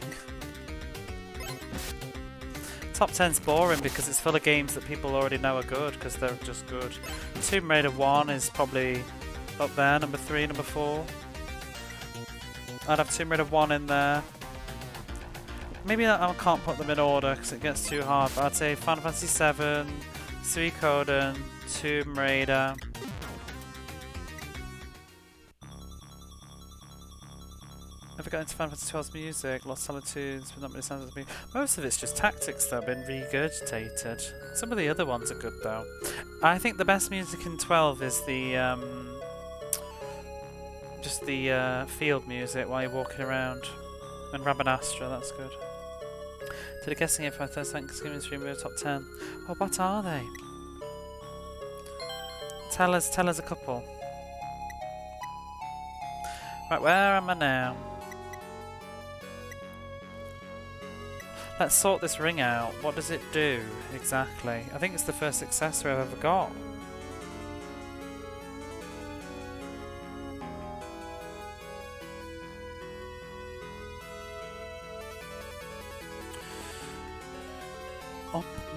Top 10's boring because it's full of games that people already know are good because they're just good. Tomb Raider 1 is probably up there, number 3, number 4. I'd have Tomb Raider 1 in there. Maybe I can't put them in order because it gets too hard, but I'd say Final Fantasy 7, Suikoden, Tomb Raider. Never got into Final Fantasy 12's music, Lost Solitudes, but not many sounds of me. Most of it's just tactics that have been regurgitated. Some of the other ones are good though. I think the best music in 12 is the just the field music while you're walking around. And Rabanastra, that's good. Did a guessing if I first Thanksgiving stream with top 10. Oh, what are they? Tell us a couple. Right, where am I now? Let's sort this ring out. What does it do exactly? I think it's the first accessory I've ever got.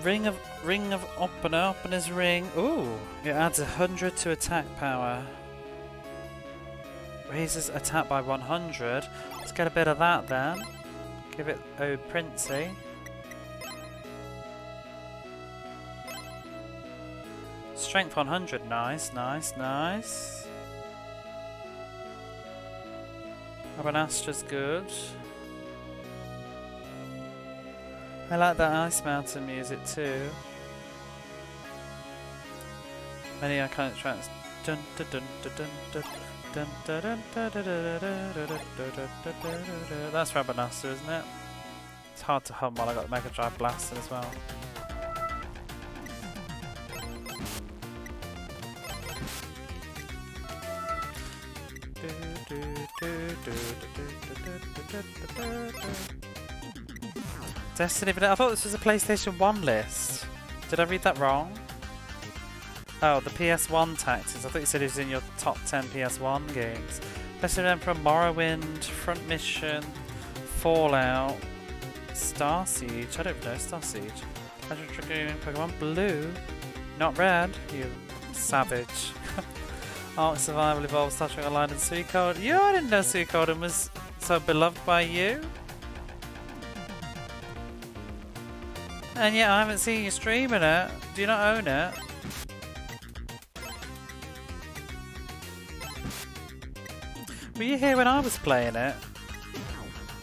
Ring of opener's ring. Ooh, it adds 100 to attack power. Raises attack by 100. Let's get a bit of that then. Give it Oh Princey. Strength 100, nice, nice, nice. Abanastra's good. I like that Ice Mountain music too. Many iconic tracks. Dun dun dun dun dun dun dun dun dun dun dun dun. That's Rabanastra, isn't it? It's hard to hum while I got the Mega Drive blasted as well. Destiny, but I thought this was a PlayStation 1 list. Did I read that wrong? Oh, the PS1 tactics. I thought you said it was in your top 10 PS1 games. Destiny Emperor, Morrowind, Front Mission, Fallout, Star Siege. I don't know Star Siege. Legend of Dragoon, Pokemon Blue, not Red, you savage. Ark Survival Evolved, Star Trek Online and Suikoden. Yeah, I didn't know Suikoden was so beloved by you. And yet I haven't seen you streaming it. Do you not own it? Were you here when I was playing it?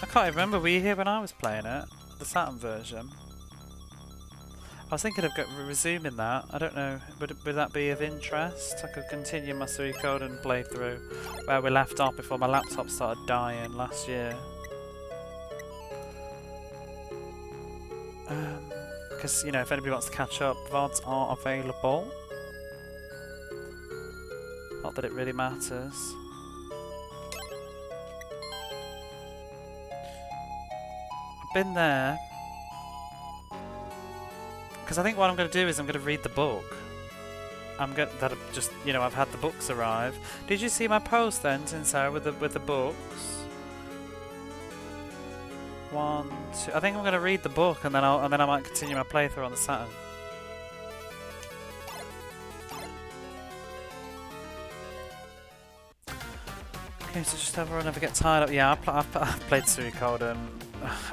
I can't even remember. Were you here when I was playing it? The Saturn version. I was thinking of resuming that. I don't know. Would that be of interest? I could continue my Suikoden playthrough where we left off before my laptop started dying last year. Because, you know, if anybody wants to catch up, VODs are available. Not that it really matters. I've been there. Because I think what I'm going to do is I'm going to read the book. I've had the books arrive. Did you see my post then, Sincere, with the books? 1, 2. I think I'm going to read the book and then I might continue my playthrough on the Saturn. Okay, so just overall never get tired of. Yeah, I've played Suikoden.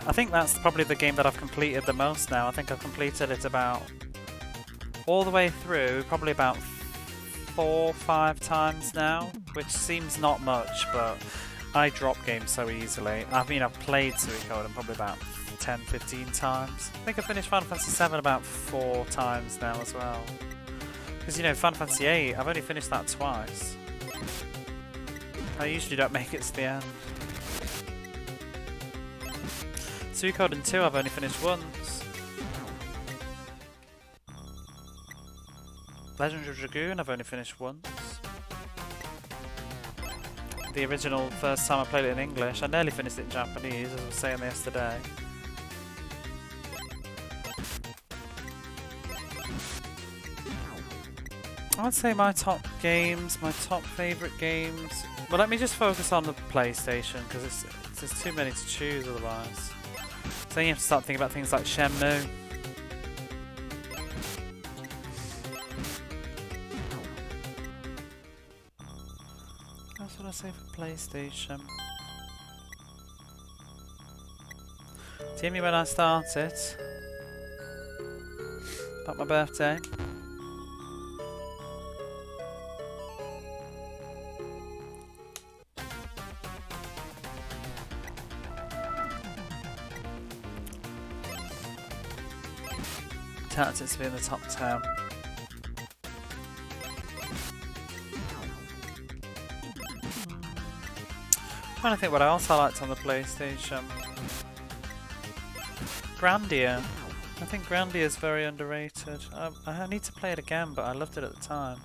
I think that's probably the game that I've completed the most now. I think I've completed it about all the way through, probably about 4 or 5 times now, which seems not much, but I drop games so easily. I mean, I've played Suikoden probably about 10, 15 times. I think I finished Final Fantasy 7 about 4 times now as well. Because, you know, Final Fantasy 8, I've only finished that twice. I usually don't make it to the end. Suikoden 2 I've only finished once. Legend of Dragoon I've only finished once. The original first time I played it in English. I nearly finished it in Japanese, as I was saying yesterday. I would say my top games, my top favourite games. Well, let me just focus on the PlayStation because there's too many to choose otherwise. So then you have to start thinking about things like Shenmue. That's what I say for PlayStation. See me when I start it. About my birthday. Tactics to be in the top 10. Trying to think what else I liked on the PlayStation. Grandia. I think Grandia is very underrated. I need to play it again, but I loved it at the time.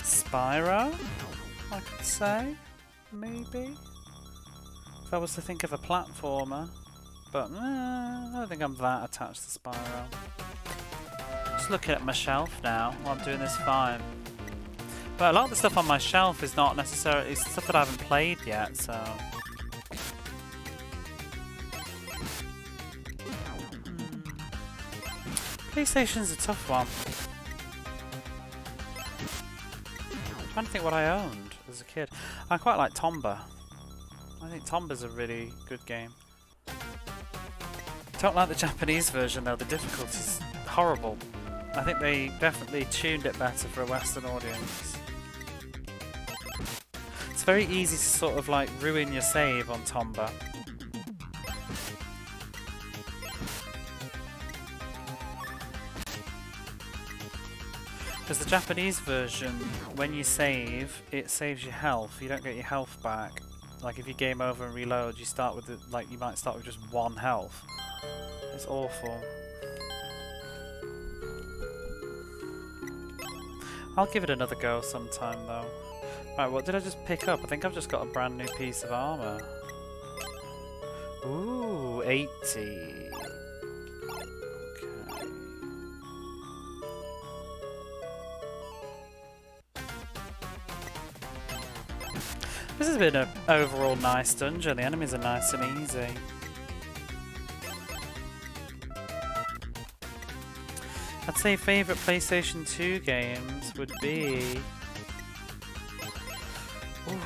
Spyro, I could say, maybe. If I was to think of a platformer, but I don't think I'm that attached to Spyro. Just looking at my shelf now while I'm doing this fine. But a lot of the stuff on my shelf is not necessarily stuff that I haven't played yet, so... PlayStation's a tough one. I'm trying to think what I owned as a kid. I quite like Tomba. I think Tomba's a really good game. Don't like the Japanese version though, the difficulty's horrible. I think they definitely tuned it better for a Western audience. It's very easy to sort of like ruin your save on Tomba. Because the Japanese version, when you save, it saves your health. You don't get your health back. Like if you game over and reload, you start with like you might start with just 1 health. It's awful. I'll give it another go sometime though. Right, what did I just pick up? I think I've just got a brand new piece of armor. Ooh, 80. Okay. This has been an overall nice dungeon. The enemies are nice and easy. I'd say favourite PlayStation 2 games would be... Ooh.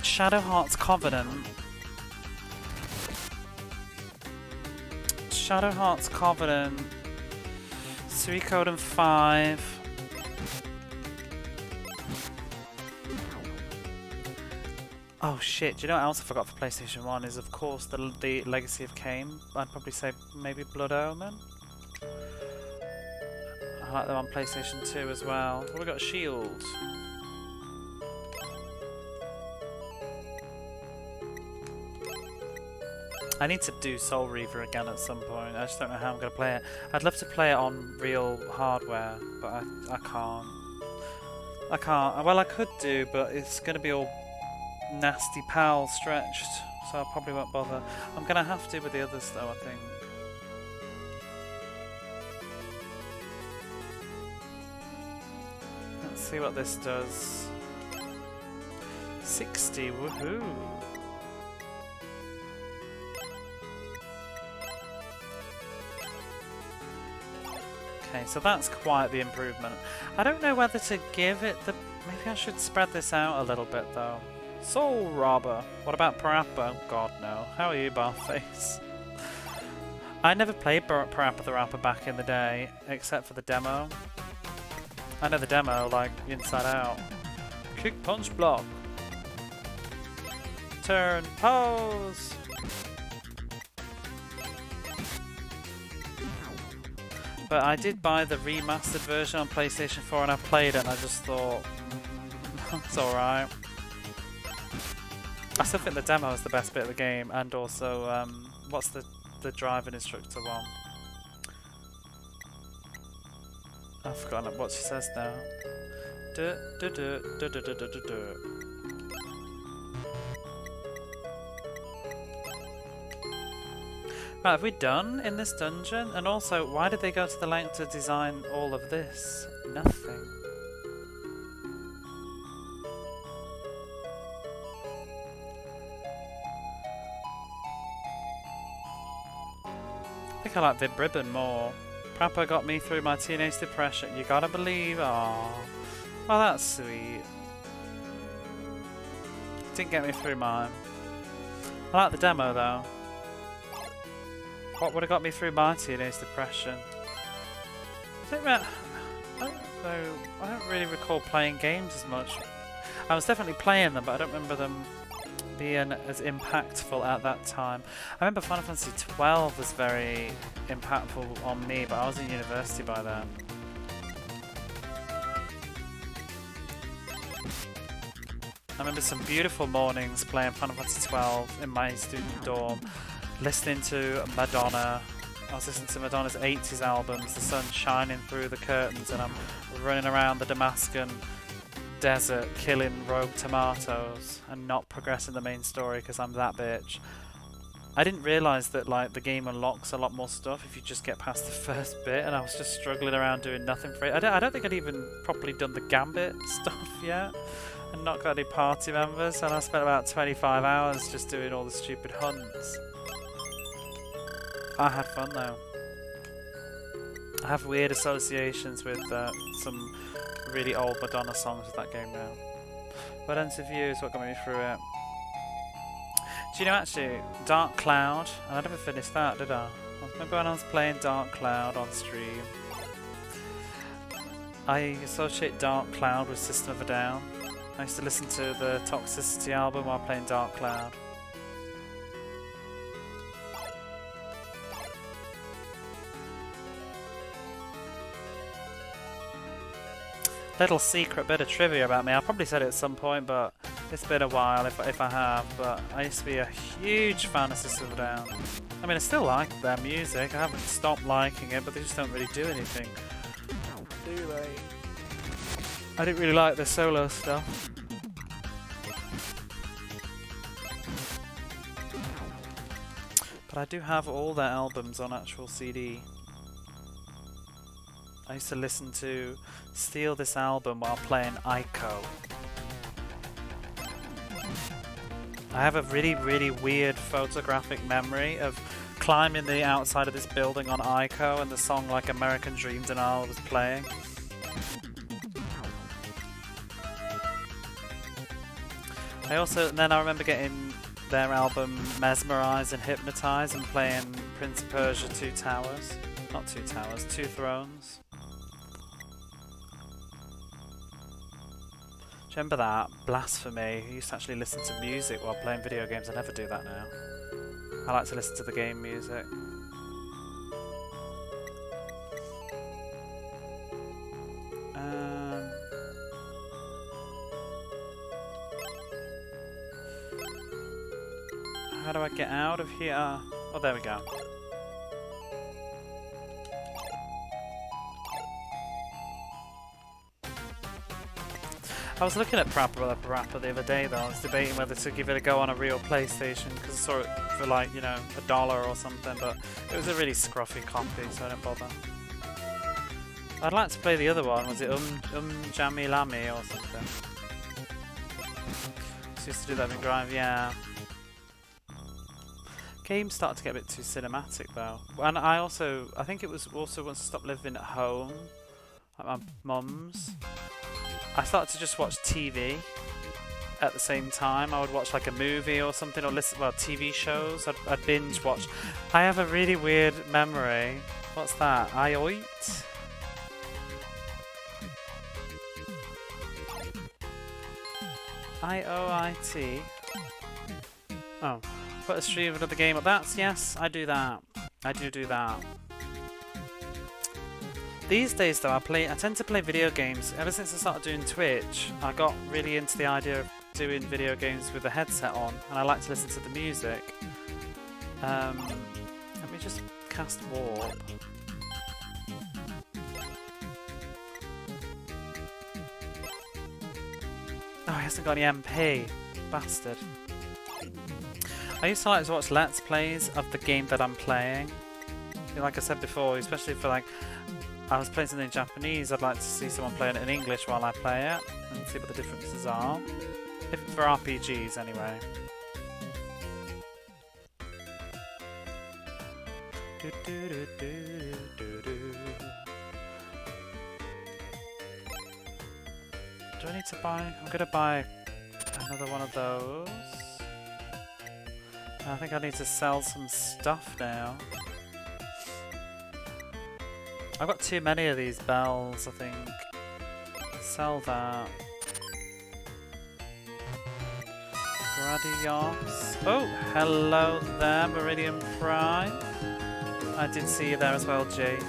Shadow Hearts Covenant. Shadow Hearts Covenant. Suikoden 5. Oh shit, do you know what else I forgot for PlayStation 1 is of course the Legacy of Kain. I'd probably say maybe Blood Omen. I like them on PlayStation 2 as well. What have we got? Shield. I need to do Soul Reaver again at some point. I just don't know how I'm going to play it. I'd love to play it on real hardware, but I can't. I can't. Well, I could do, but it's going to be all nasty PAL stretched, so I probably won't bother. I'm going to have to with the others though, I think. Let's see what this does. 60, woohoo! Okay, so that's quite the improvement. I don't know whether to give it the... Maybe I should spread this out a little bit though. Soul Robber. What about Parappa? God no. How are you, Barface? I never played Parappa the Rapper back in the day, except for the demo. I know the demo, like, inside out. Kick, punch, block. Turn, pose! But I did buy the remastered version on PlayStation 4 and I played it and I just thought, it's alright. I still think the demo is the best bit of the game, and also, what's the driving instructor one? I've forgotten what she says now. Right, have we done in this dungeon? And also, why did they go to the length to design all of this? Nothing. I think I like Vib Ribbon more. Prappa got me through my teenage depression. You gotta believe. Aww. Oh, that's sweet. Didn't get me through mine. I like the demo though. What would have got me through my teenage depression? I don't know. I don't really recall playing games as much. I was definitely playing them, but I don't remember them being as impactful at that time. I remember Final Fantasy 12 was very impactful on me, but I was in university by then. I remember some beautiful mornings playing Final Fantasy 12 in my student dorm, listening to Madonna. I was listening to Madonna's 80s albums, the sun shining through the curtains, and I'm running around the Damascus desert killing rogue tomatoes and not progressing the main story because I'm that bitch. I didn't realise that like the game unlocks a lot more stuff if you just get past the first bit, and I was just struggling around doing nothing for it. I don't think I'd even properly done the Gambit stuff yet, and not got any party members, and I spent about 25 hours just doing all the stupid hunts. I had fun though. I have weird associations with some really old Madonna songs with that game now. But interviews, what got me through it? Do you know actually, Dark Cloud, and I never finished that, did I? I remember when I was playing Dark Cloud on stream. I associate Dark Cloud with System of a Down. I used to listen to the Toxicity album while playing Dark Cloud. Little secret bit of trivia about me. I probably said it at some point, but it's been a while if I have. But I used to be a huge fan of System of a Down. I mean, I still like their music. I haven't stopped liking it, but they just don't really do anything. Do they? I didn't really like their solo stuff. But I do have all their albums on actual CD. I used to listen to Steal This Album while playing Ico. I have a really, really weird photographic memory of climbing the outside of this building on Ico and the song like American Dream Denial was playing. Then I remember getting their album Mesmerize and Hypnotize and playing Prince of Persia 2 Towers. Not 2 Towers, 2 Thrones. Do you remember that? Blasphemy. I used to actually listen to music while playing video games. I never do that now. I like to listen to the game music. How do I get out of here? Oh, there we go. I was looking at Parappa the other day though. I was debating whether to give it a go on a real PlayStation because I saw it for like, you know, $1 or something, but it was a really scruffy copy, so I didn't bother. I'd like to play the other one. Was it Jammy Lammy or something? I used to do that in Grime, yeah. Games started to get a bit too cinematic though. And I think it was also once I stopped living at home, at my mum's, I started to just watch TV at the same time. I would watch like a movie or something, or listen, well, TV shows. I'd binge watch. I have a really weird memory. What's that? IOIT? IOIT? Oh. Put a stream of another game up. Yes, I do that. I do that. These days though, I tend to play video games. Ever since I started doing Twitch, I got really into the idea of doing video games with a headset on, and I like to listen to the music. Let me just cast Warp. Oh, he hasn't got any MP. Bastard. I used to like to watch Let's Plays of the game that I'm playing. Like I said before, especially for like, I was playing something in Japanese, I'd like to see someone playing it in English while I play it, and see what the differences are. For RPGs, anyway. Do I need to buy? I'm gonna buy another one of those. I think I need to sell some stuff now. I've got too many of these bells, I think. Sell that. Gradios. Oh, hello there, Meridian Prime. I did see you there as well, Jay.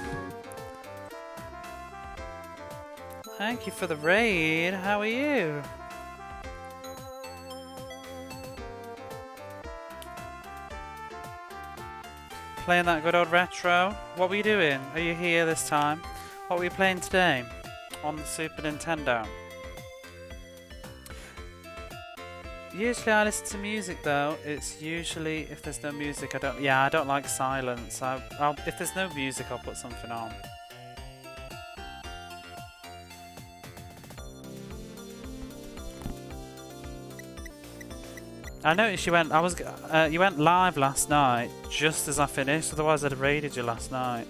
Thank you for the raid. How are you? Playing that good old retro. What were you doing? Are you here this time? What were you playing today on the Super Nintendo? Usually I listen to music though. It's usually if there's no music, I don't. Yeah, I don't like silence. If there's no music, I'll put something on. I noticed you went. You went live last night just as I finished. Otherwise, I'd have raided you last night.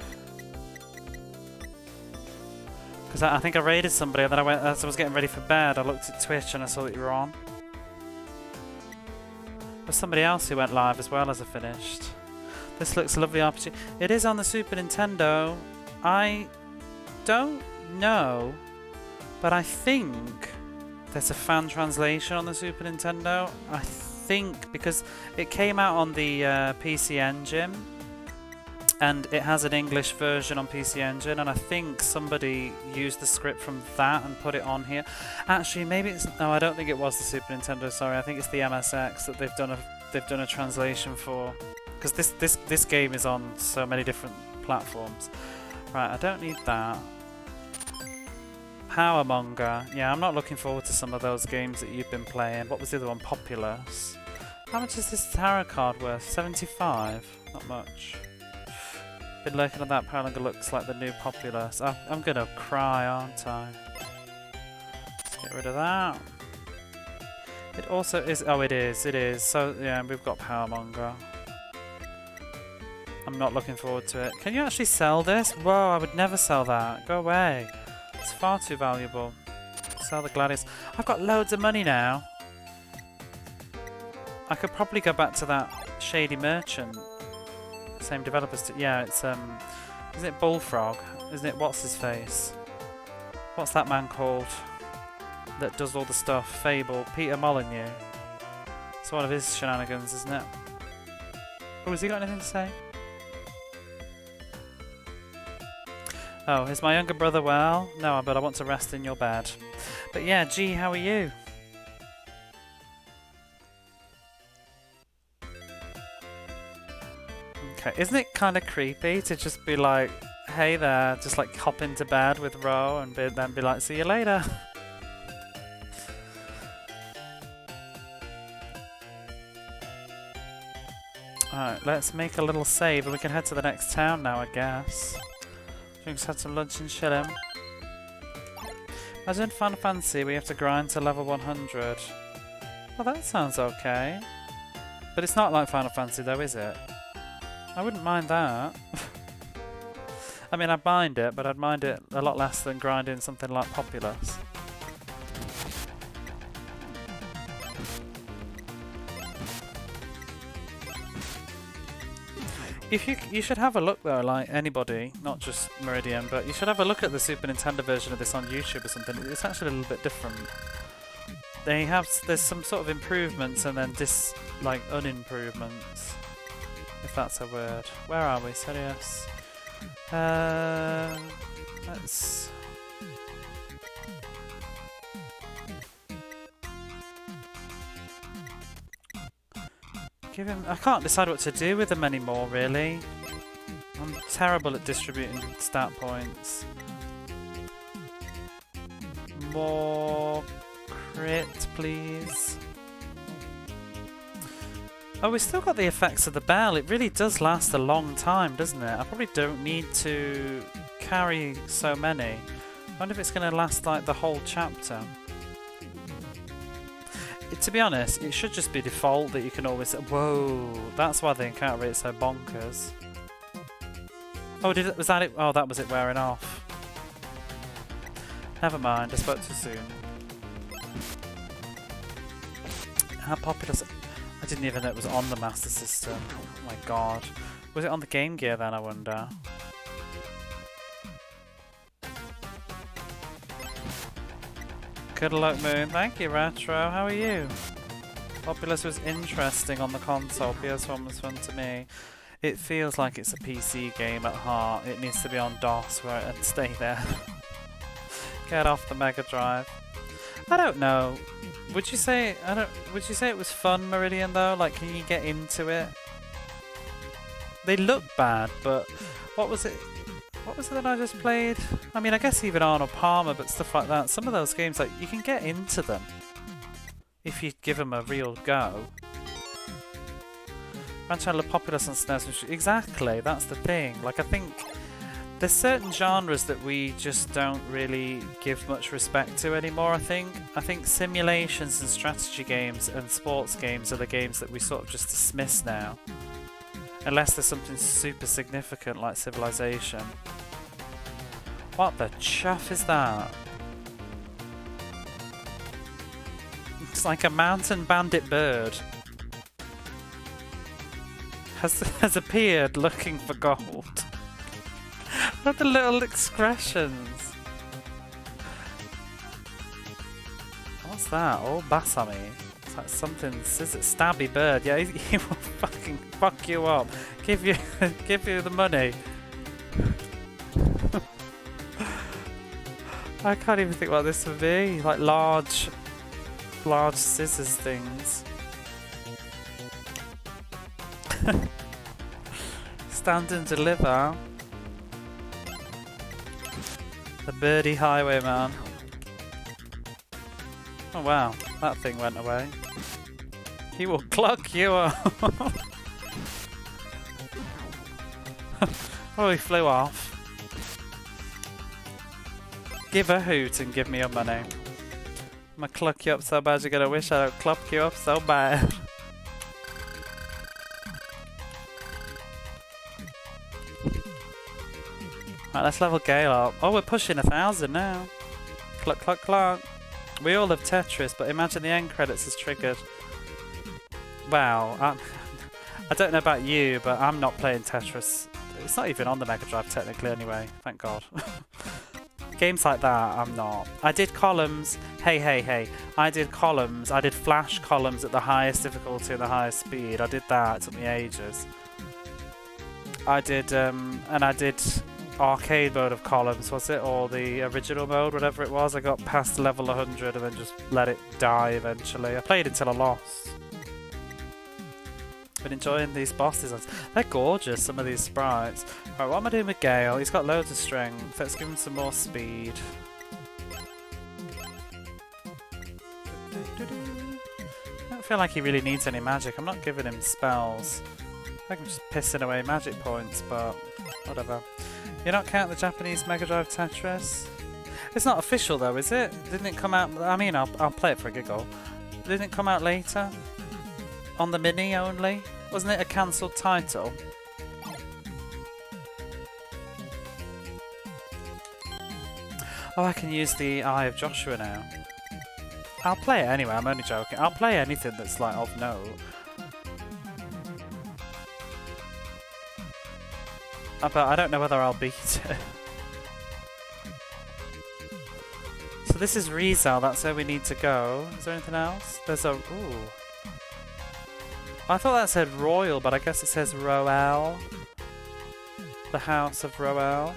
Because I think I raided somebody, and then as I was getting ready for bed, I looked at Twitch and I saw that you were on. There's somebody else who went live as well as I finished. This looks a lovely RPG. It is on the Super Nintendo. I don't know, but I think there's a fan translation on the Super Nintendo. I think because it came out on the PC Engine, and it has an English version on PC Engine, and I think somebody used the script from that and put it on here. Actually, maybe it's no. I don't think it was the Super Nintendo. Sorry, I think it's the MSX that they've done a translation for. Because this game is on so many different platforms. Right, I don't need that. Powermonger. Yeah, I'm not looking forward to some of those games that you've been playing. What was the other one? Populous. How much is this tarot card worth? 75? Not much. Been looking at that. Powermonger looks like the new Populous. I'm gonna cry, aren't I? Let's get rid of that. It also is. Oh, it is. So, yeah, we've got Powermonger. I'm not looking forward to it. Can you actually sell this? Whoa, I would never sell that. Go away. It's far too valuable. Sell the Gladius. I've got loads of money now. I could probably go back to that Shady Merchant. Same developers. Yeah, it's isn't it Bullfrog? Isn't it what's his face? What's that man called? That does all the stuff. Fable. Peter Molyneux. It's one of his shenanigans, isn't it? Oh, has he got anything to say? Oh, is my younger brother well? No, but I want to rest in your bed. But yeah, G, how are you? Okay, isn't it kind of creepy to just be like, hey there, just like hop into bed with Ro and then be like, see you later? Alright, let's make a little save and we can head to the next town now, I guess. We just had some lunch and chilling. As in Final Fantasy, we have to grind to level 100. Well, that sounds okay. But it's not like Final Fantasy though, is it? I wouldn't mind that. I mean, I'd mind it, but I'd mind it a lot less than grinding something like Populous. You should have a look though, like anybody, not just Meridian, but you should have a look at the Super Nintendo version of this on YouTube or something. It's actually a little bit different. There's some sort of improvements and then like unimprovements, if that's a word. Where are we? Serious? Let's. I can't decide what to do with them anymore, really. I'm terrible at distributing stat points. More crit, please. Oh, we've still got the effects of the bell. It really does last a long time, doesn't it? I probably don't need to carry so many. I wonder if it's going to last like the whole chapter. To be honest, it should just be default that you can always... Whoa, that's why the encounter rate's so bonkers. Oh, was that it? Oh, that was it wearing off. Never mind, I spoke too soon. How popular... I didn't even know it was on the Master System. Oh my god. Was it on the Game Gear then, I wonder? Good luck, Moon. Thank you, Retro. How are you? Populous was interesting on the console. PS1 was fun to me. It feels like it's a PC game at heart. It needs to be on DOS and stay there. Get off the Mega Drive. I don't know. Would you say it was fun, Meridian? Though, like, can you get into it? They look bad, but what was it? What was it that I just played? I mean, I guess even Arnold Palmer, but stuff like that. Some of those games, like, you can get into them. if you give them a real go. Grandchild are populous on SNES. Exactly, that's the thing. Like, I think there's certain genres that we just don't really give much respect to anymore, I think simulations and strategy games and sports games are the games that we sort of just dismiss now. Unless there's something super significant like Civilization. What the chuff is that? It's like a mountain bandit bird. Has appeared looking for gold. What are the little expressions? What's that? Oh, Basami. It's like something stabby bird. Yeah, he will fucking fuck you up. Give you the money. I can't even think what this would be. Like large scissors things. Stand and deliver. The birdie highwayman. Oh wow, that thing went away. He will cluck you up. Oh, he flew off. Give a hoot and give me your money. I'm gonna cluck you up so bad you're gonna wish I'd cluck you up so bad. Right, let's level Gale up. Oh, we're pushing 1,000 now. Cluck, cluck, cluck. We all love Tetris, but imagine the end credits is triggered. Wow. I don't know about you, but I'm not playing Tetris. It's not even on the Mega Drive technically anyway. Thank God. Games like that, I'm not. I did columns. Hey. I did columns. I did flash columns at the highest difficulty and the highest speed. I did that. It took me ages. I did, and I did arcade mode of columns, was it? Or the original mode, whatever it was. I got past level 100 and then just let it die eventually. I played until I lost. Been enjoying these bosses. They're gorgeous, some of these sprites. Right, what am I doing with Gale? He's got loads of strength. Let's give him some more speed. I don't feel like he really needs any magic. I'm not giving him spells. I think I'm just pissing away magic points, but whatever. You're not counting the Japanese Mega Drive Tetris? It's not official though, is it? Didn't it come out? I mean, I'll play it for a giggle. Didn't it come out later? On the Mini only? Wasn't it a cancelled title? Oh, I can use the Eye of Joshua now. I'll play it anyway, I'm only joking. I'll play anything that's like of note. But I don't know whether I'll beat it. So this is Rizal, that's where we need to go. Is there anything else? There's a... ooh. I thought that said Royal, but I guess it says Roel. The House of Roel.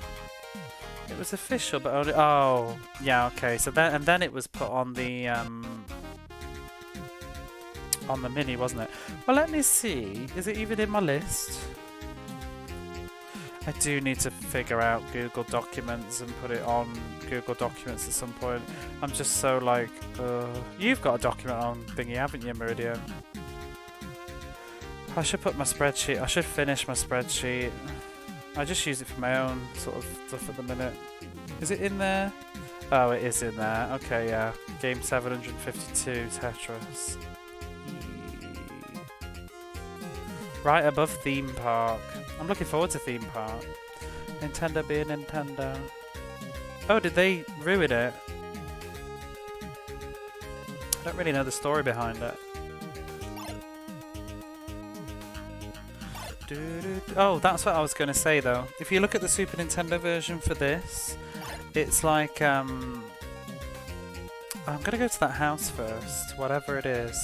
It was official, but only... oh, yeah, okay. So then, and then it was put on the Mini, wasn't it? Well, let me see. Is it even in my list? I do need to figure out Google Documents and put it on Google Documents at some point. I'm just so like... you've got a document on thingy, haven't you, Meridian? I should put my spreadsheet. I should finish my spreadsheet. I just use it for my own sort of stuff at the minute. Is it in there? Oh, it is in there. Okay, yeah. Game 752, Tetris. Right above Theme Park. I'm looking forward to Theme Park. Nintendo being Nintendo. Oh, did they ruin it? I don't really know the story behind it. Oh, that's what I was going to say though. If you look at the Super Nintendo version for this, it's like I'm going to go to that house first, whatever it is.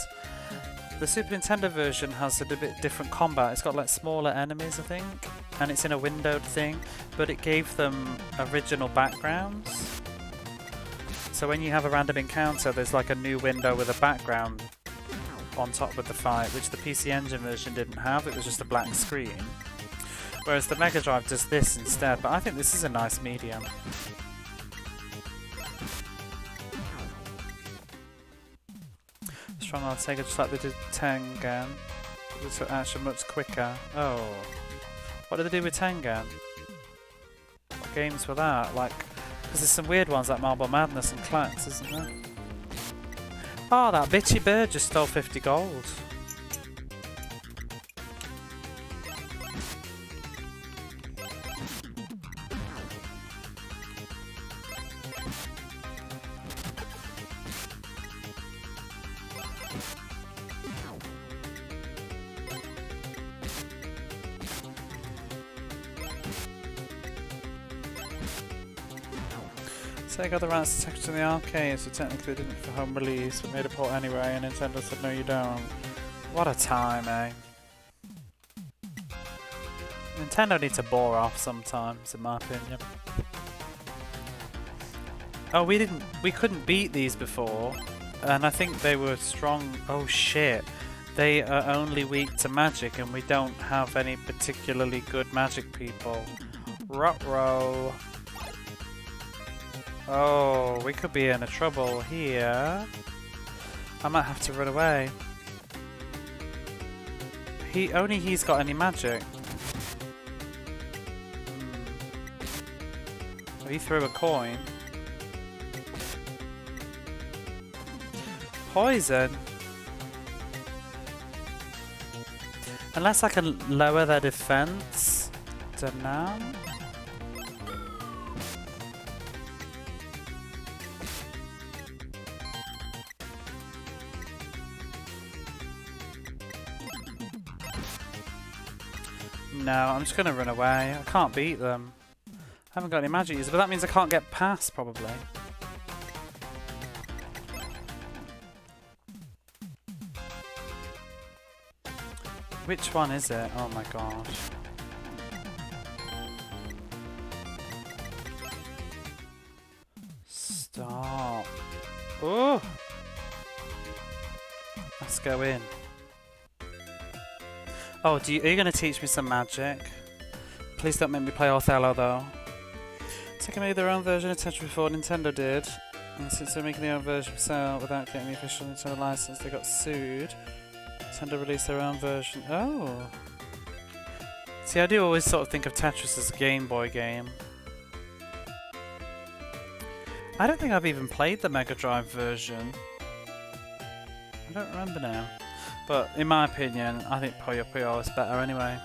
The Super Nintendo version has a bit different combat. It's got like smaller enemies, I think, and it's in a windowed thing, but it gave them original backgrounds. So when you have a random encounter, there's like a new window with a background on top with the fight, which the PC Engine version didn't have. It was just a black screen. Whereas the Mega Drive does this instead, but I think this is a nice medium. strong on Sega, just like they did Tengen. It's actually much quicker. Oh. What did they do with Tengen? What games were that? Like, because there's some weird ones like Marble Madness and Clax, isn't there? Oh, that bitchy bird just stole 50 gold. They got the rights to texture in the arcade, so technically they didn't for home release, but made a port anyway, and Nintendo said no you don't. What a time, eh? Nintendo need to bore off sometimes, in my opinion. Oh, we couldn't beat these before, and I think they were strong. Oh shit. They are only weak to magic, and we don't have any particularly good magic people. Ruh-roh. Oh, we could be in a trouble here. I might have to run away. He's got any magic. Oh, he threw a coin. Poison. Unless I can lower their defense. Dunno. No, I'm just gonna run away. I can't beat them. I haven't got any magic users, but that means I can't get past, probably. Which one is it? Oh my god. Stop. Oh! Let's go in. Oh, are you going to teach me some magic? Please don't make me play Othello, though. Tekken made their own version of Tetris before Nintendo did. And since they're making their own version for sale without getting the official Nintendo license, they got sued. Nintendo released their own version. Oh. See, I do always sort of think of Tetris as a Game Boy game. I don't think I've even played the Mega Drive version. I don't remember now. But in my opinion, I think Puyo Puyo is better anyway.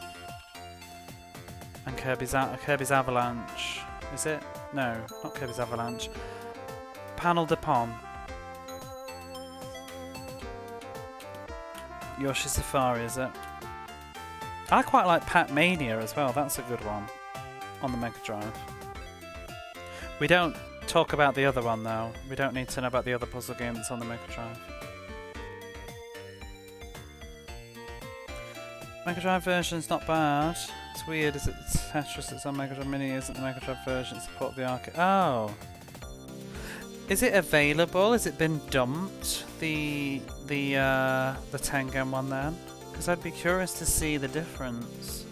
And Kirby's Avalanche. Is it? No, not Kirby's Avalanche. Panel de Pom. Yoshi Safari, is it? I quite like Pac-Mania as well. That's a good one on the Mega Drive. We don't talk about the other one though. We don't need to know about the other puzzle game that's on the Mega Drive. Mega Drive version's not bad. It's weird, is it the Tetris that's on Mega Drive Mini isn't the Mega Drive version, it's the port of the arcade. Oh! Is it available? Has it been dumped? The Tengen one then? Because I'd be curious to see the difference.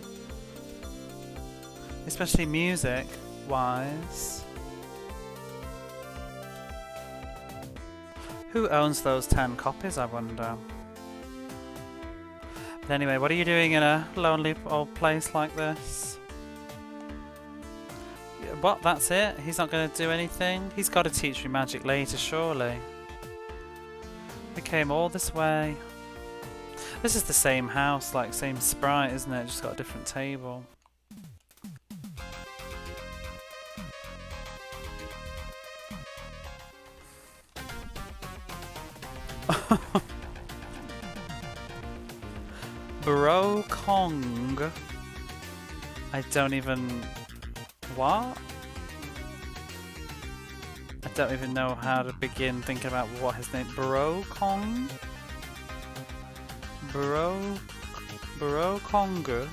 Especially music wise. Who owns those 10 copies, I wonder? But anyway, what are you doing in a lonely old place like this? What? That's it? He's not going to do anything? He's got to teach me magic later, surely. We came all this way. This is the same house, like same sprite, isn't it? Just got a different table. Bro Kong. I don't even... What? I don't even know how to begin thinking about what his name... Bro Kong? Bro Kongu?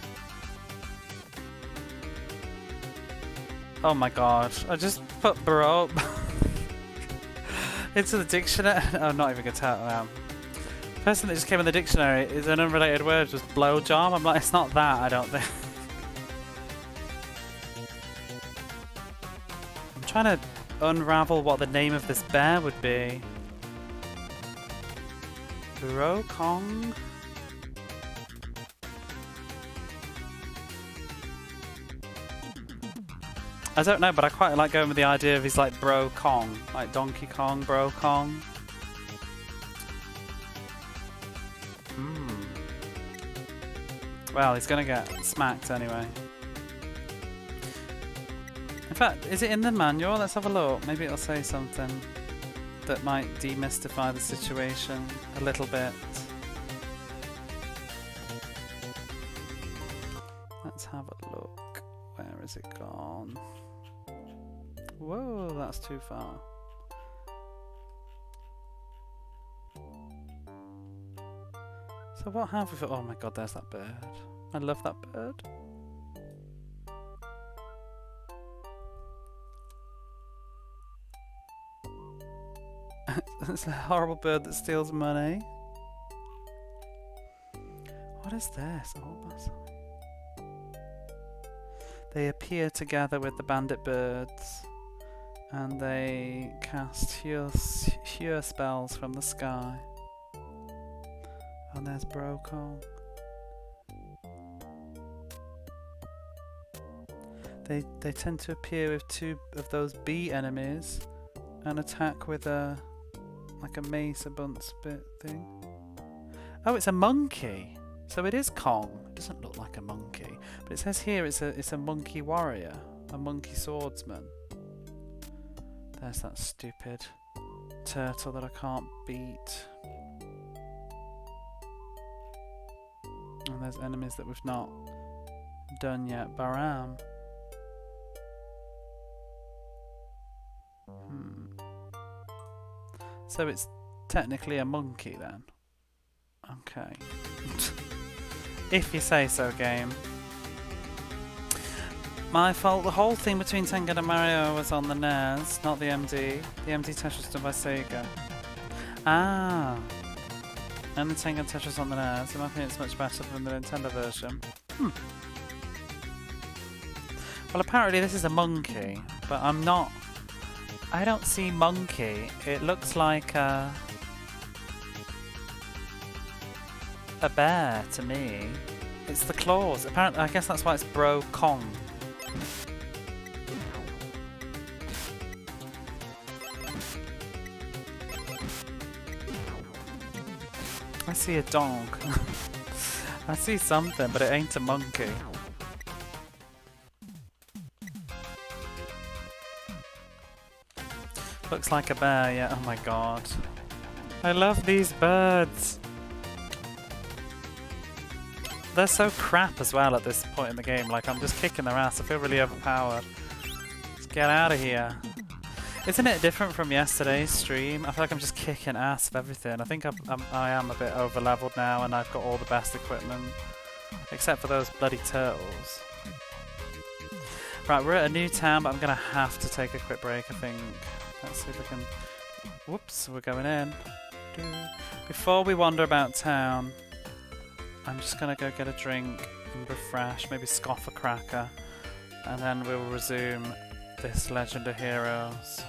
Oh my god, I just put bro into the dictionary. I'm not even gonna tell. The person that just came in the dictionary is an unrelated word, just blowjob. I'm like, it's not that, I don't think. I'm trying to unravel what the name of this bear would be. Bro Kong? I don't know, but I quite like going with the idea of he's like Bro Kong. Like Donkey Kong, Bro Kong. Well, he's gonna get smacked anyway. In fact, is it in the manual? Let's have a look. Maybe it'll say something that might demystify the situation a little bit. Let's have a look. Where has it gone? Whoa, that's too far. So what have we for— oh my god, there's that bird. I love that bird. It's a horrible bird that steals money. What is this? Oh, that's... They appear together with the bandit birds, and they cast Hure spells from the sky. And there's Bro Kong. They tend to appear with two of those bee enemies and attack with a like a mace, a bunce bit thing. Oh, it's a monkey. So it is Kong. It doesn't look like a monkey, but it says here it's a monkey warrior, a monkey swordsman. There's that stupid turtle that I can't beat. And there's enemies that we've not done yet. Baram. So it's technically a monkey then. Okay. If you say so, game. My fault. The whole thing between Tengen and Mario was on the NES, not the MD. The MD Tetris done by Sega. Ah. And the Tengen Tetris on the NES. In my opinion, it's much better than the Nintendo version. Well, apparently this is a monkey, but I'm not... I don't see monkey. It looks like a bear to me. It's the claws. Apparently, I guess that's why it's Bro Kong. I see a dog. I see something, but it ain't a monkey. Looks like a bear, yeah. Oh my god. I love these birds. They're so crap as well at this point in the game. Like, I'm just kicking their ass. I feel really overpowered. Let's get out of here. Isn't it different from yesterday's stream? I feel like I'm just kicking ass of everything. I think I am a bit over leveled now and I've got all the best equipment. Except for those bloody turtles. Right, we're at a new town, but I'm going to have to take a quick break, I think. Let's see if we can... Whoops, we're going in. Before we wander about town, I'm just going to go get a drink and refresh, maybe scoff a cracker, and then we'll resume this Legend of Heroes.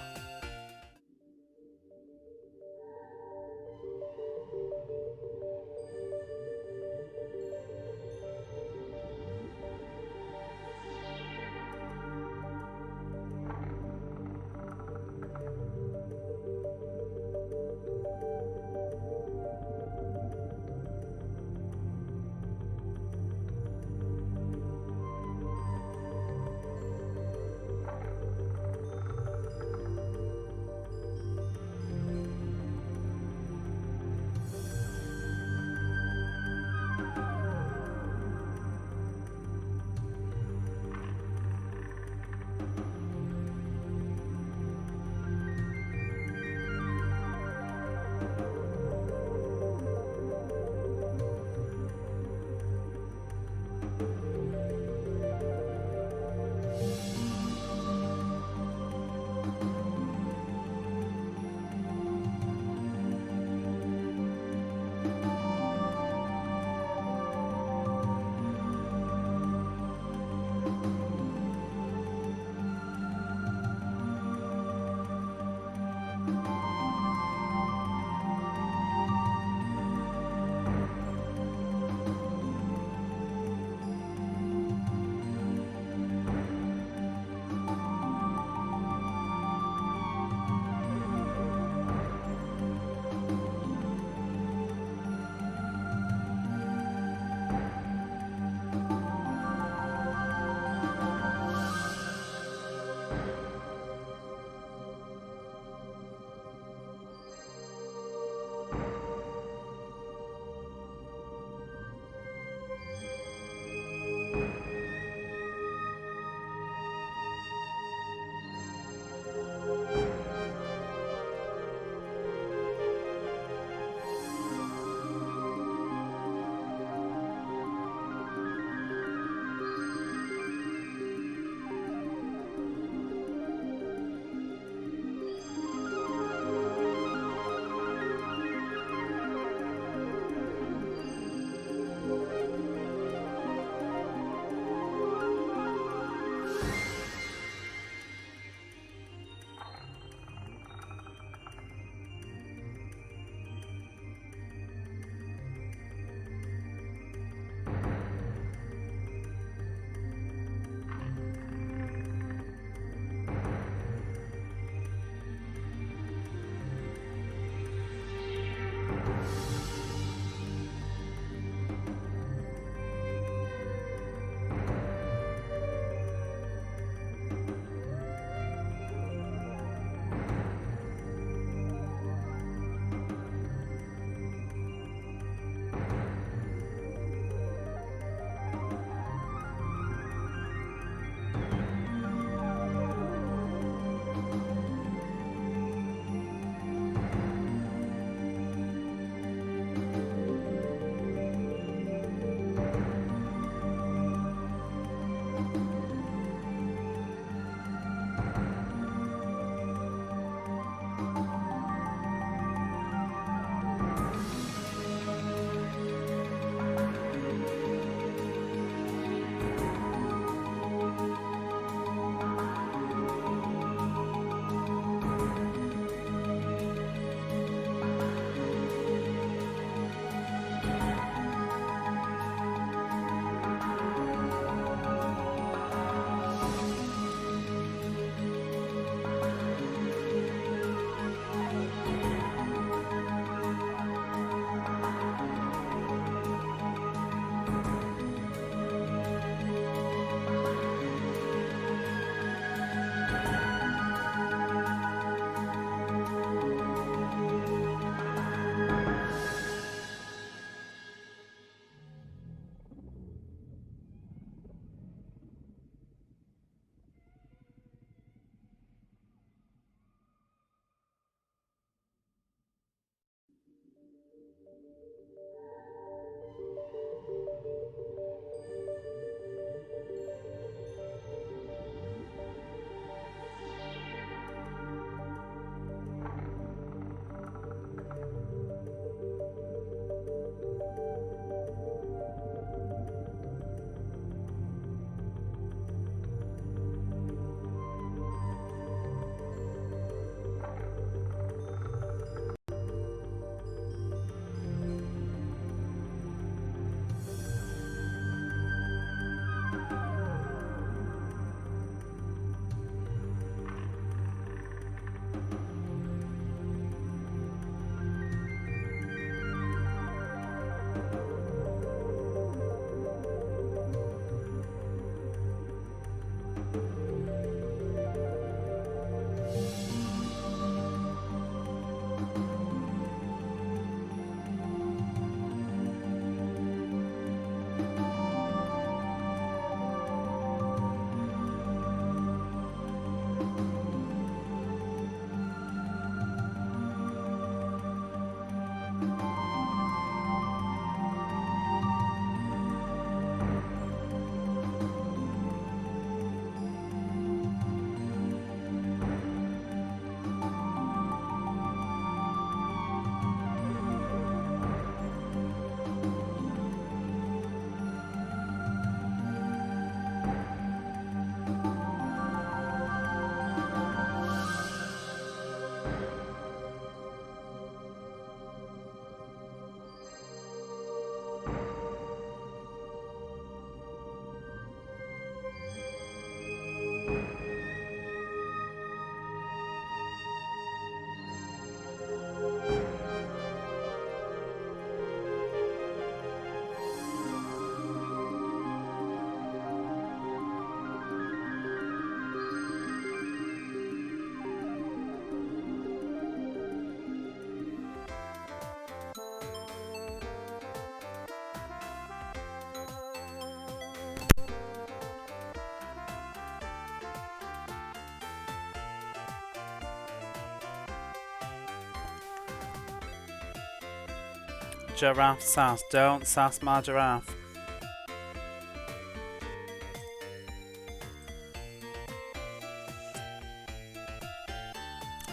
Giraffe sass. Don't sass my giraffe.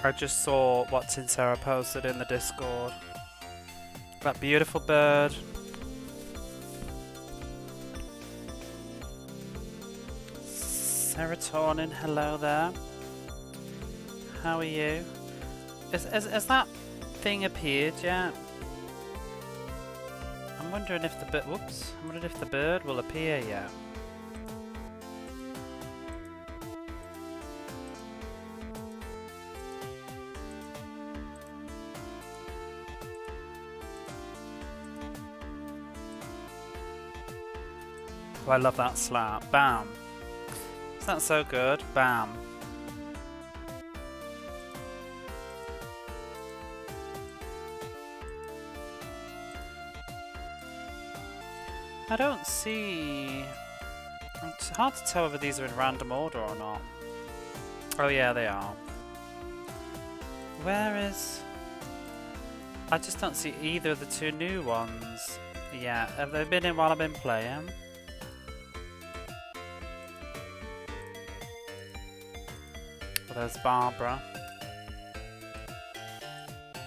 I just saw what Tinsera posted in the Discord. That beautiful bird. Serotonin, hello there. How are you? Has that thing appeared yet? I'm wondering if the bird. Whoops! I'm wondering if the bird will appear yet. Oh, I love that slap. Bam. Isn't that so good? Bam. I don't see... It's hard to tell whether these are in random order or not. Oh yeah, they are. Where is... I just don't see either of the two new ones. Yeah, have they been in while I've been playing? Well, there's Barbara.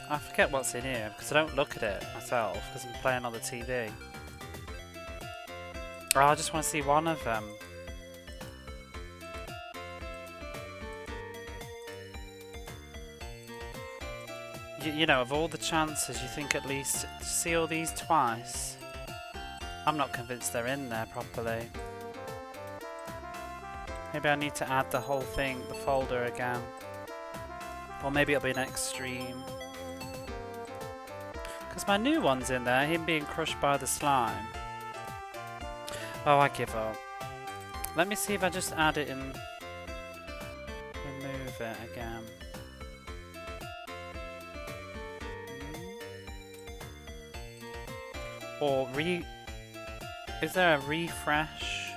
I forget what's in here because I don't look at it myself because I'm playing on the TV. Oh, I just want to see one of them. You know, of all the chances, you think at least to see all these twice. I'm not convinced they're in there properly. Maybe I need to add the whole thing, the folder again. Or maybe it'll be an extreme. Because my new one's in there, him being crushed by the slime. Oh, I give up. Let me see if I just add it and remove it again. Or is there a refresh?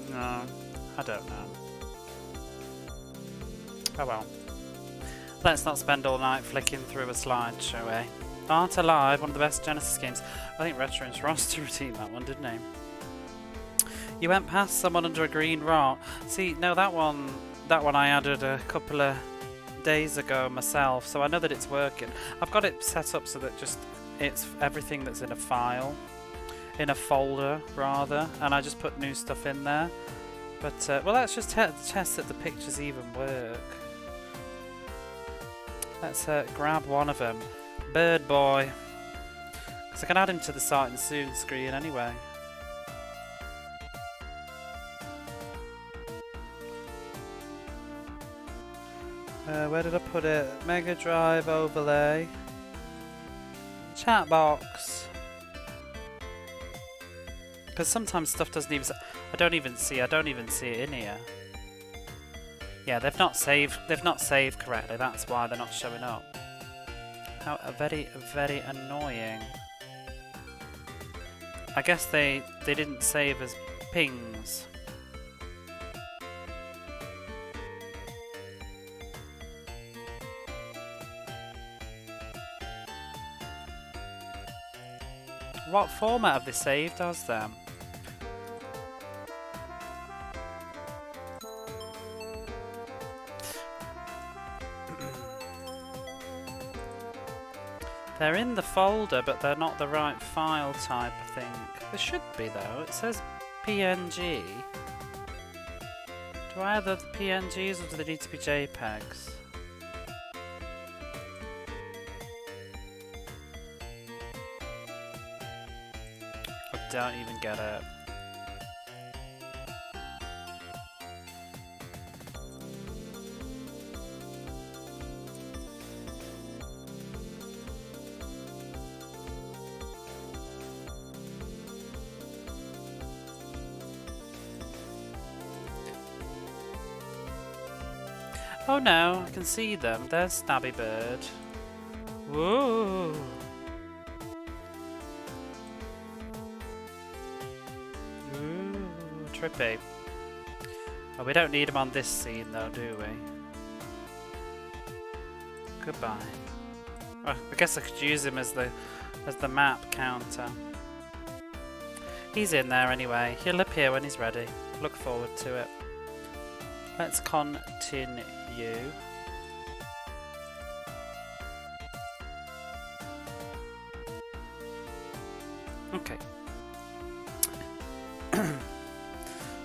No, I don't know. Oh well. Let's not spend all night flicking through a slideshow, eh? Art Alive, one of the best Genesis games. I think Retro Ross to redeem that one, didn't he? You went past someone under a green rock. See, no, that one I added a couple of days ago myself, so I know that it's working. I've got it set up so that just it's everything that's in a file, in a folder rather, and I just put new stuff in there. But well, let's just test that the pictures even work. Let's grab one of them, Bird Boy, because I can add him to the Sight and Soon screen anyway. Where did I put it? Mega Drive overlay. Chat box. Because sometimes stuff doesn't even... I don't even see it in here. Yeah, they've not saved correctly. That's why they're not showing up. How very, very annoying. I guess they didn't save as pings. What format have they saved as them? They're in the folder, but they're not the right file type, I think. They should be, though. It says PNG. Do I have the PNGs, or do they need to be JPEGs? I don't even get it. Oh no, I can see them. There's Stabby Bird. Whoa! Ooh, trippy. Oh, we don't need him on this scene though, do we? Goodbye. Oh, I guess I could use him as the map counter. He's in there anyway. He'll appear when he's ready. Look forward to it. Let's continue. Okay.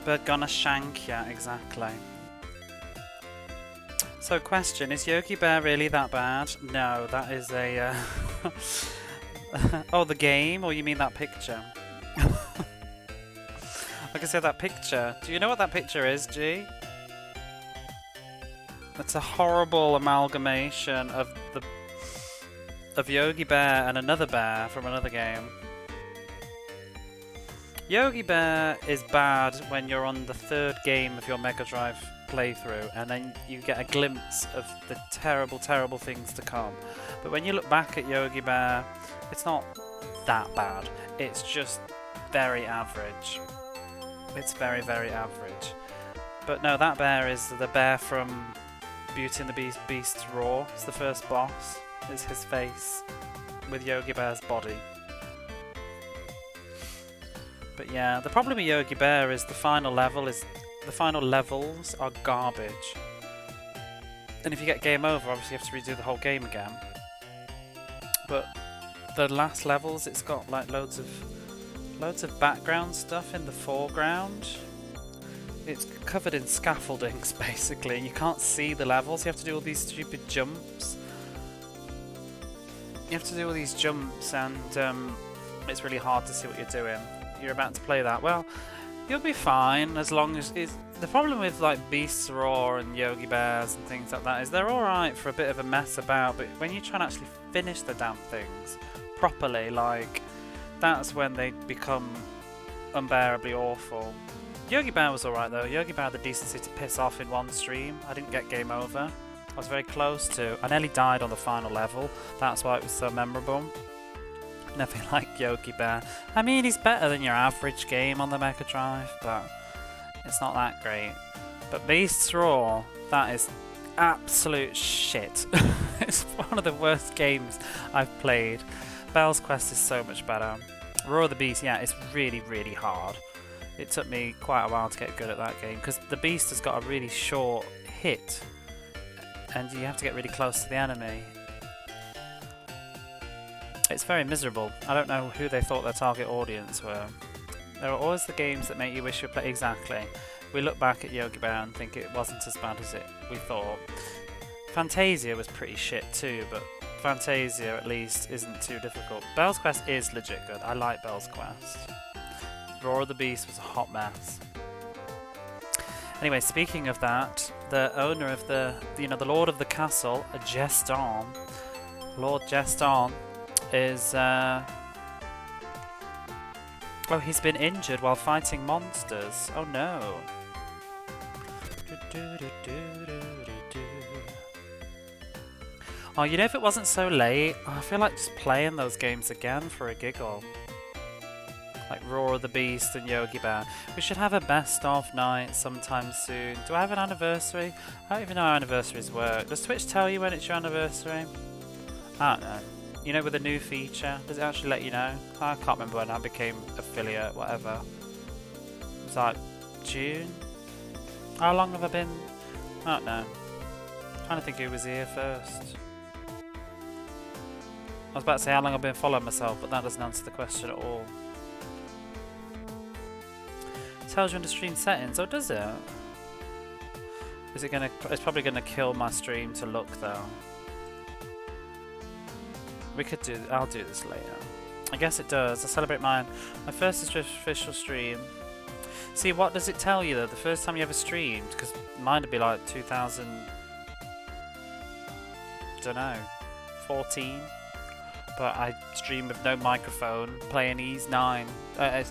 Bird gonna shank ya, exactly. So question, is Yogi Bear really that bad? No, that is a... oh, the game? Or you mean that picture? Like I said, that picture. Do you know what that picture is, G? It's a horrible amalgamation of Yogi Bear and another bear from another game. Yogi Bear is bad when you're on the third game of your Mega Drive playthrough and then you get a glimpse of the terrible, terrible things to come. But when you look back at Yogi Bear, it's not that bad. It's just very average. It's very, very average. But no, that bear is the bear from Beauty and the Beast's Roar. It's the first boss. It's his face with Yogi Bear's body. But yeah, the problem with Yogi Bear is the final levels are garbage. And if you get game over, obviously you have to redo the whole game again. But the last levels, it's got like loads of background stuff in the foreground. It's covered in scaffoldings basically. You can't see the levels. You have to do all these stupid jumps. You have to do all these jumps, and it's really hard to see what you're doing. You're about to play that. Well, you'll be fine as long as it's. The problem with like Beast's Roar and Yogi Bears and things like that is they're alright for a bit of a mess about, but when you try and actually finish the damn things properly, like, that's when they become unbearably awful. Yogi Bear was alright though. Yogi Bear had the decency to piss off in one stream. I didn't get game over. I was very close to. I nearly died on the final level. That's why it was so memorable. Nothing like Yogi Bear. I mean, he's better than your average game on the Mega Drive, but it's not that great. But Beast's Roar, that is absolute shit. It's one of the worst games I've played. Bell's Quest is so much better. Roar of the Beast, yeah, it's really, really hard. It took me quite a while to get good at that game, because the Beast has got a really short hit, and you have to get really close to the enemy. It's very miserable. I don't know who they thought their target audience were. There are always the games that make you wish you would play. Exactly. We look back at Yogi Bear and think it wasn't as bad as we thought. Fantasia was pretty shit too, but Fantasia at least isn't too difficult. Bell's Quest is legit good. I like Bell's Quest. Roar of the Beast was a hot mess. Anyway, speaking of that, the owner of the Lord of the Castle, Geston, Lord Geston, is well, he's been injured while fighting monsters. Oh no. Oh, you know, if it wasn't so late, I feel like just playing those games again for a giggle. Like Roar of the Beast and Yogi Bear. We should have a best of night sometime soon. Do I have an anniversary? I don't even know how anniversaries work. Does Twitch tell you when it's your anniversary? I don't know. You know, with a new feature, does it actually let you know? I can't remember when I became affiliate, whatever. It was like June? How long have I been? I don't know. I'm trying to think who was here first. I was about to say how long I've been following myself, but that doesn't answer the question at all. It tells you under stream settings, or does it? Is it gonna? It's probably gonna kill my stream to look though. We could do. I'll do this later. I guess it does. I celebrate my first official stream. See, what does it tell you though? The first time you ever streamed, because mine would be like 2000. Don't know, 14. But I streamed with no microphone, playing Ease 9,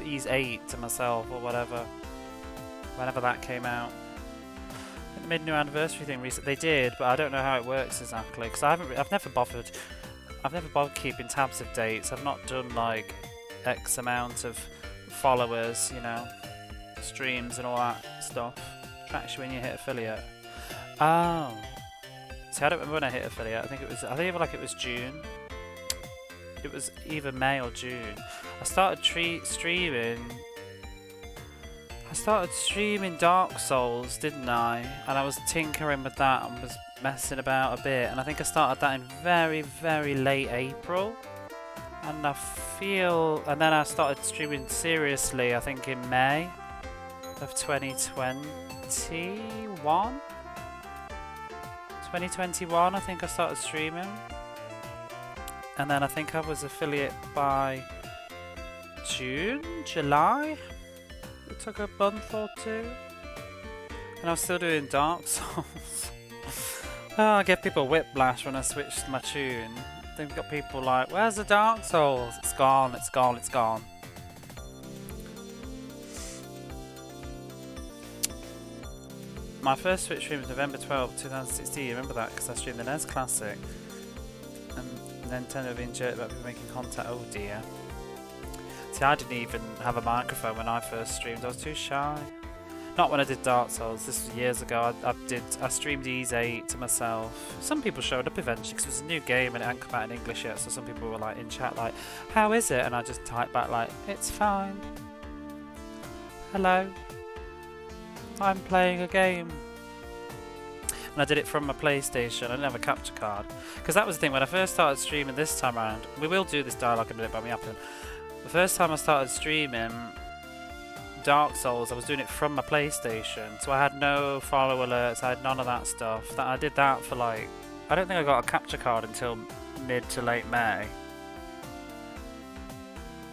Ease 8 to myself or whatever. Whenever that came out. I think they made a new anniversary thing recently. They did, but I don't know how it works exactly because I've never bothered keeping tabs of dates. I've not done like X amount of followers, you know, streams and all that stuff. Tracks you when you hit affiliate. Oh. See, I don't remember when I hit affiliate. I think it was June. It was either May or June. I started streaming Dark Souls, didn't I? And I was tinkering with that and was messing about a bit. And I think I started that in very, very late April. And and then I started streaming seriously, I think in May of 2021. 2021, I think I started streaming. And then I think I was affiliate by July? It took a month or two. And I was still doing Dark Souls. Oh, I give people whiplash when I switch my tune. They've got people like, where's the Dark Souls? It's gone, it's gone, it's gone. My first Switch stream was November 12, 2016. You remember that? Because I streamed the NES Classic. And Nintendo being jerked about people making contact. Oh dear. See, I didn't even have a microphone when I first streamed. I was too shy. Not when I did Dark Souls. This was years ago. I streamed Ys 8 to myself. Some people showed up eventually because it was a new game and it hadn't come out in English yet. So some people were like in chat like, how is it? And I just typed back like, it's fine. Hello. I'm playing a game. And I did it from my PlayStation. I didn't have a capture card. Because that was the thing, when I first started streaming this time around, we will do this dialogue in a minute, but me up. The first time I started streaming Dark Souls, I was doing it from my PlayStation. So I had no follow alerts, I had none of that stuff. I did that for like, I don't think I got a capture card until mid to late May.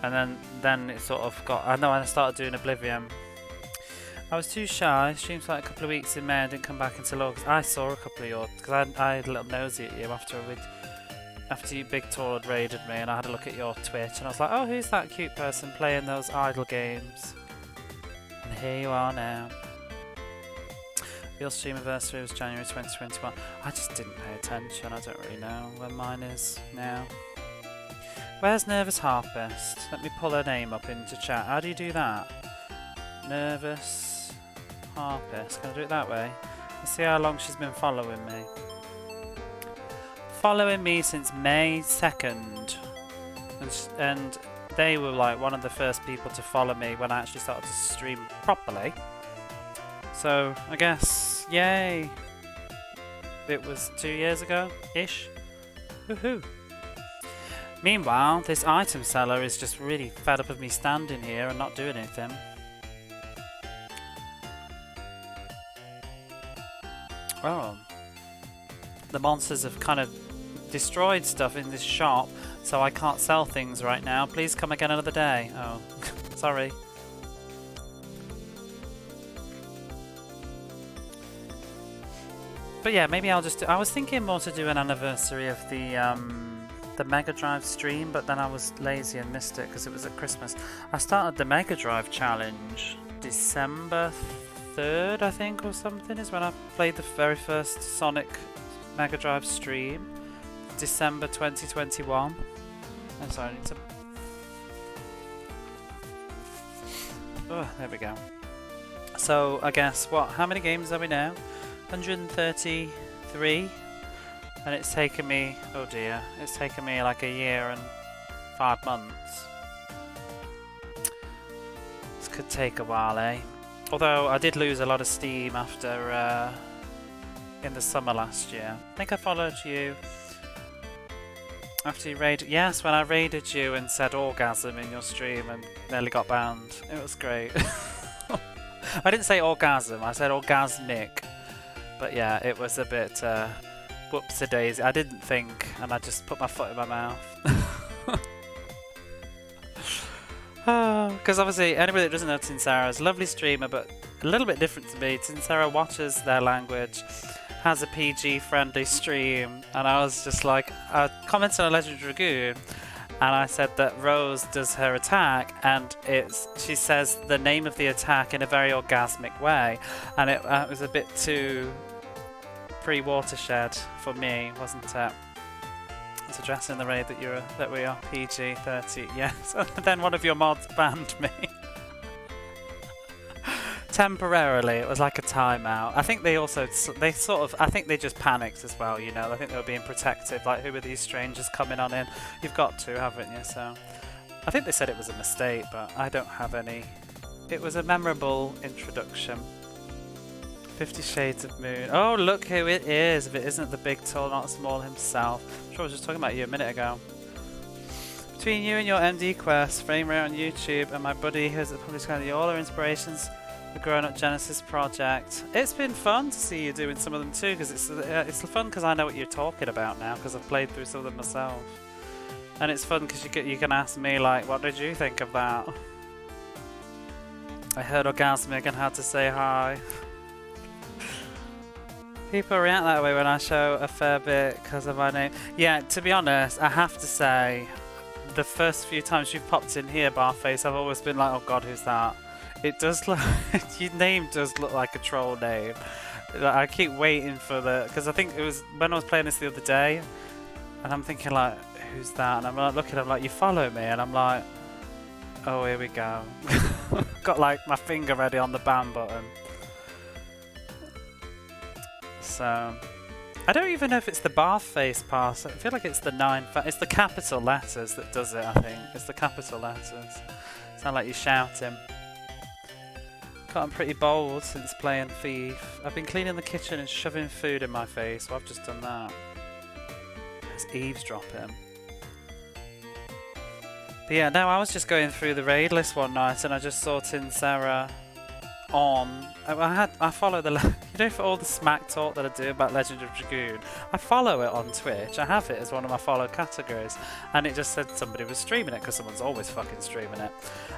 And then it sort of got, I know I started doing Oblivion. I was too shy. Streamed for like a couple of weeks in May and didn't come back until August. I saw a couple of yours because I had a little nosy at you after you Big Tour had raided me, and I had a look at your Twitch and I was like, oh, who's that cute person playing those idle games? And here you are now. Your stream anniversary was January 2021. I just didn't pay attention. I don't really know when mine is now. Where's Nervous Harpist? Let me pull her name up into chat. How do you do that? Nervous Harpist. Can I do it that way? Let's see how long she's been following me. Following me since May 2nd. And they were like one of the first people to follow me when I actually started to stream properly. So, I guess, yay! It was 2 years ago-ish. Woohoo! Meanwhile, this item seller is just really fed up of me standing here and not doing anything. Oh. The monsters have kind of destroyed stuff in this shop, so I can't sell things right now. Please come again another day. Oh, sorry. But yeah, maybe I'll just I was thinking more to do an anniversary of the Mega Drive stream, but then I was lazy and missed it because it was at Christmas. I started the Mega Drive challenge December 3rd, I think, or something, is when I played the very first Sonic Mega Drive stream. December 2021. I'm sorry, I need to... Oh, there we go. So, I guess, what, how many games are we now? 133, and it's taken me, oh dear, it's taken me like a year and 5 months. This could take a while, eh? Although I did lose a lot of steam after in the summer last year. I think I followed you after you raided. Yes, when I raided you and said orgasm in your stream and nearly got banned. It was great. I didn't say orgasm, I said orgasmic. But yeah, it was a bit whoops-a-daisy. I didn't think, and I just put my foot in my mouth. Because obviously, anybody that doesn't know Tinsara is a lovely streamer, but a little bit different to me. Tinsara watches their language, has a PG-friendly stream, and I was just like, I commented on Legend Dragoon, and I said that Rose does her attack, and she says the name of the attack in a very orgasmic way, and it was a bit too pre-watershed for me, wasn't it? It's addressing the raid that we are PG-13. Yes, and then one of your mods banned me. Temporarily, it was like a timeout. I think I think they just panicked as well, you know. I think they were being protective, like, who are these strangers coming on in? You've got to, haven't you? So, I think they said it was a mistake, but I don't have any. It was a memorable introduction. 50 Shades of Moon. Oh, look who it is. If it isn't the big, tall, not small himself. I'm sure I was just talking about you a minute ago. Between you and your MD quest, frame rate on YouTube, and my buddy who's at Public School, all are inspirations for Grown Up Genesis project. It's been fun to see you doing some of them too, because it's fun because I know what you're talking about now, because I've played through some of them myself. And it's fun because you can ask me, like, what did you think of that? I heard orgasmic and had to say hi. People react that way when I show a fair bit because of my name. Yeah, to be honest, I have to say, the first few times you've popped in here, Barface, I've always been like, oh god, who's that? It does look, your name does look like a troll name. Like, I keep waiting for the, because I think it was when I was playing this the other day, and I'm thinking like, who's that? And I'm like looking, I'm like, you follow me? And I'm like, oh, here we go. Got like my finger ready on the ban button. So, I don't even know if it's the Barface pass. I feel like it's the it's the capital letters that does it, I think. It's the capital letters. Sound like you're shouting. Gotten pretty bold since playing Thief. I've been cleaning the kitchen and shoving food in my face. Well, I've just done that. It's eavesdropping. But yeah, no, I was just going through the raid list one night and I just saw Tin Sarah on. I follow the you know, for all the smack talk that I do about Legend of Dragoon, I follow it on Twitch. I have it as one of my follow categories, and it just said somebody was streaming it because someone's always fucking streaming it,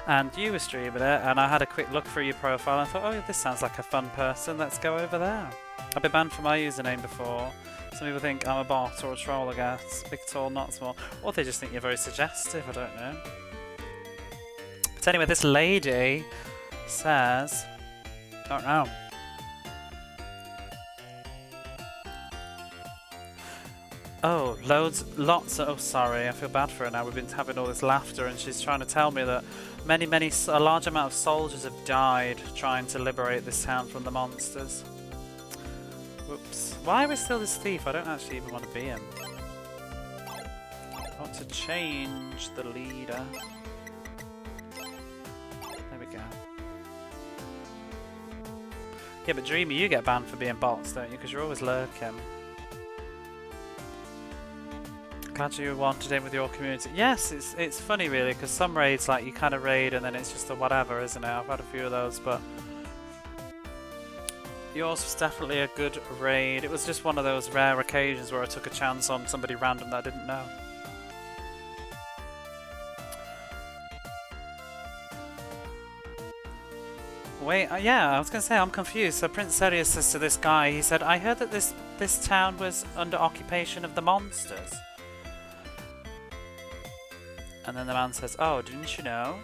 and you were streaming it, and I had a quick look through your profile and I thought, oh, this sounds like a fun person. Let's go over there. I've been banned for my username before. Some people think I'm a bot or a troll, I guess. Big, tall, not small, or they just think you're very suggestive. I don't know. But anyway, this lady says. Don't know. Oh, lots of, oh sorry, I feel bad for her now. We've been having all this laughter and she's trying to tell me that a large amount of soldiers have died trying to liberate this town from the monsters. Whoops. Why are we still this thief? I don't actually even want to be him. I want to change the leader. There we go. Yeah, but Dreamy, you get banned for being bots, don't you? Because you're always lurking. Glad you wanted in with your community. Yes, it's funny really, because some raids, like, you kind of raid and then it's just a whatever, isn't it? I've had a few of those, but yours was definitely a good raid. It was just one of those rare occasions where I took a chance on somebody random that I didn't know. Wait, yeah, I was going to say, I'm confused. So Prince Serious says to this guy, he said, I heard that this town was under occupation of the monsters. And then the man says, oh, didn't you know?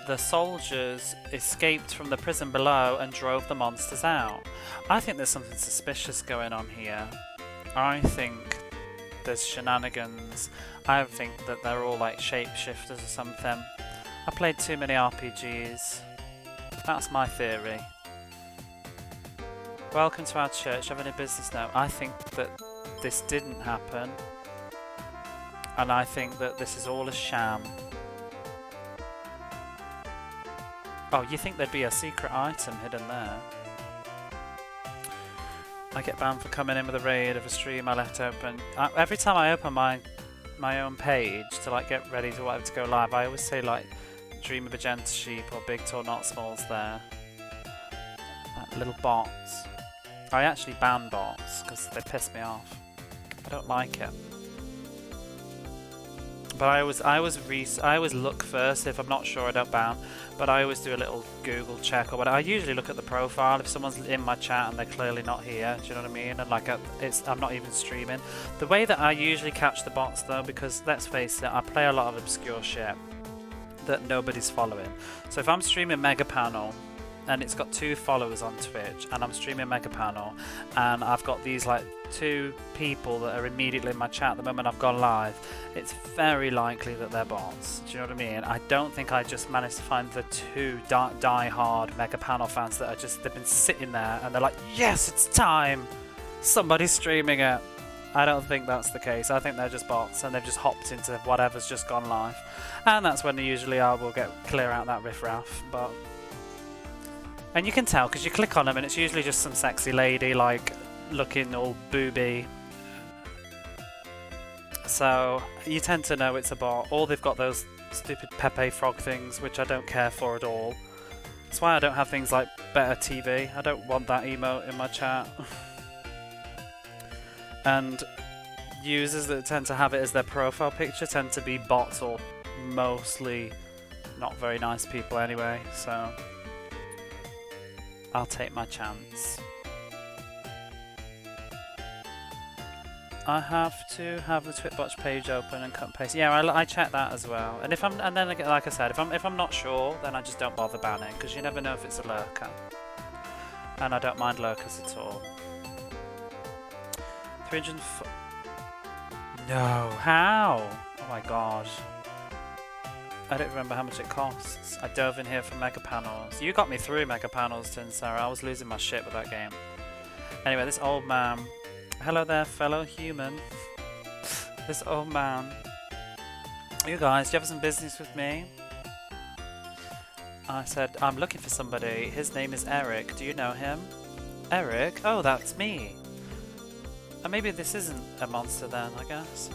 The soldiers escaped from the prison below and drove the monsters out. I think there's something suspicious going on here. I think there's shenanigans. I think that they're all like shapeshifters or something. I played too many RPGs. That's my theory. Welcome to our church. Have any business now? I think that this didn't happen. And I think that this is all a sham. Oh, you think there'd be a secret item hidden there? I get banned for coming in with a raid of a stream I left open. Every time I open my own page to like get ready to whatever to go live, I always say like Dream of a Gentle Sheep or Big Tall Not Smalls there. Little bots. I actually ban bots because they piss me off. I don't like it. But I always look first. If I'm not sure, I don't ban. But I always do a little Google check or whatever. I usually look at the profile if someone's in my chat and they're clearly not here. Do you know what I mean? And like I'm not even streaming. The way that I usually catch the bots though, because let's face it, I play a lot of obscure shit that nobody's following. So if I'm streaming Mega Panel and it's got 2 followers on Twitch and I'm streaming Mega Panel and I've got these like 2 people that are immediately in my chat the moment I've gone live, it's very likely that they're bots. Do you know what I mean? I don't think I just managed to find the 2 die-hard Mega Panel fans that are just, they've been sitting there and they're like, yes, it's time! Somebody's streaming it. I don't think that's the case. I think they're just bots and they've just hopped into whatever's just gone live. And that's when usually I will clear out that riffraff. But and you can tell because you click on them and it's usually just some sexy lady like looking all booby. So you tend to know it's a bot, or they've got those stupid Pepe Frog things which I don't care for at all. That's why I don't have things like Better TV. I don't want that emote in my chat. And users that tend to have it as their profile picture tend to be bots or mostly not very nice people anyway, so I'll take my chance. I have to have the Twitbotch page open and cut and paste. Yeah, I check that as well. And then again, like I said, if I'm not sure, then I just don't bother banning, because you never know if it's a lurker. And I don't mind lurkers at all. 304. No, how? Oh my god. I don't remember how much it costs. I dove in here for Mega Panels. You got me through Mega Panels, Tin Sarah. I was losing my shit with that game. Anyway, this old man. Hello there, fellow human. This old man. You guys, do you have some business with me? I said, I'm looking for somebody. His name is Eric. Do you know him? Eric? Oh, that's me. Maybe this isn't a monster then, I guess.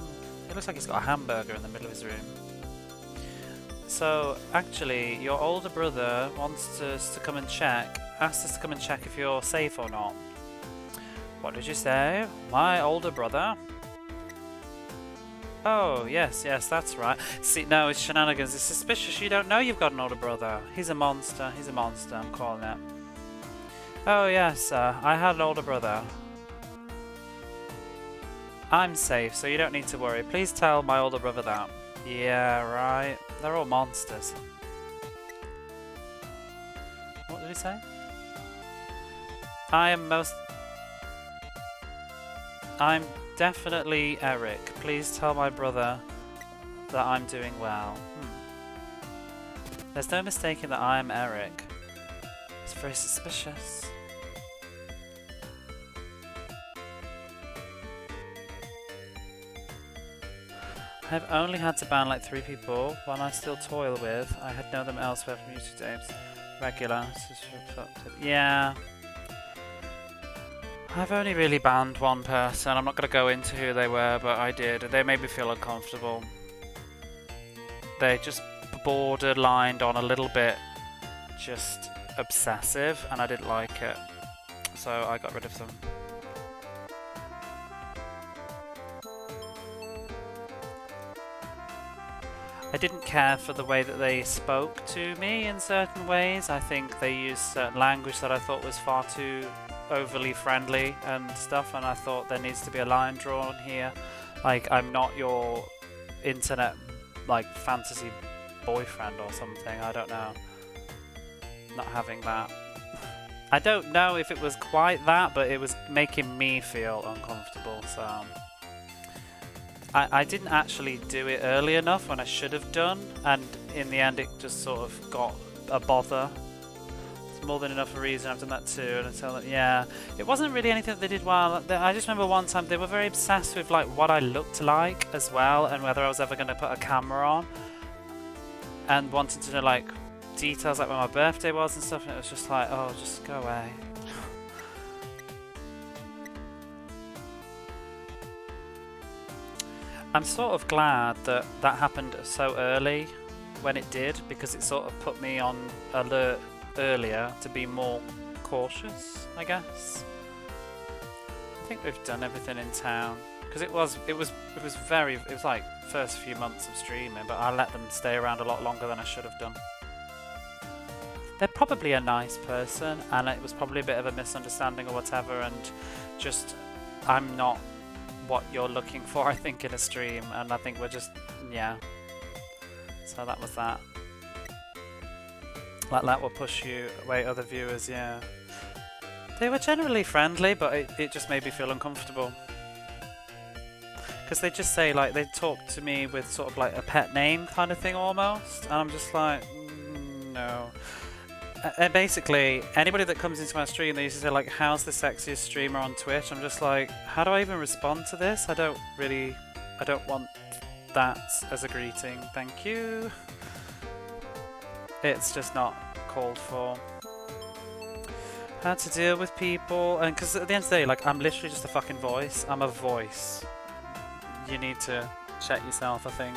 It looks like he's got a hamburger in the middle of his room. So, actually, your older brother wants us to come and check. Asked us to come and check if you're safe or not. What did you say? My older brother? Oh, yes, that's right. See, no, it's shenanigans. It's suspicious. You don't know you've got an older brother. He's a monster. He's a monster, I'm calling it. Oh, yes, I had an older brother. I'm safe, so you don't need to worry. Please tell my older brother that. Yeah, right. They're all monsters. What did he say? I'm definitely Eric. Please tell my brother that I'm doing well. There's no mistaking that I am Eric. It's very suspicious. I've only had to ban like 3 people, one I still toil with. I had known them elsewhere from YouTube days. Regular. Yeah. I've only really banned one person. I'm not going to go into who they were, but I did. They made me feel uncomfortable. They just borderlined on a little bit just obsessive, and I didn't like it. So I got rid of them. I didn't care for the way that they spoke to me in certain ways. I think they used certain language that I thought was far too overly friendly and stuff, and I thought there needs to be a line drawn here. Like, I'm not your internet, like, fantasy boyfriend or something. I don't know. Not having that. I don't know if it was quite that, but it was making me feel uncomfortable, so... I didn't actually do it early enough when I should have done, and in the end it just sort of got a bother. It's more than enough a reason. I've done that too, and until yeah, it wasn't really anything that they did well. I just remember one time they were very obsessed with like what I looked like as well, and whether I was ever going to put a camera on, and wanted to know like details like when my birthday was and stuff. And it was just like, oh, just go away. I'm sort of glad that that happened so early when it did, because it sort of put me on alert earlier to be more cautious, I guess. I think we've done everything in town, because it was like first few months of streaming, but I let them stay around a lot longer than I should have done. They're probably a nice person, and it was probably a bit of a misunderstanding or whatever, and just I'm not what you're looking for, I think, in a stream, and I think we're just, yeah. So that was that. Like that will push you away other viewers, yeah. They were generally friendly, but it just made me feel uncomfortable. Because they just say, like, they talk to me with sort of like a pet name kind of thing almost, and I'm just like, no. And basically, anybody that comes into my stream, they used to say, like, how's the sexiest streamer on Twitch? I'm just like, how do I even respond to this? I don't want that as a greeting. Thank you. It's just not called for. How to deal with people, and because at the end of the day, like, I'm literally just a fucking voice. I'm a voice. You need to check yourself, I think.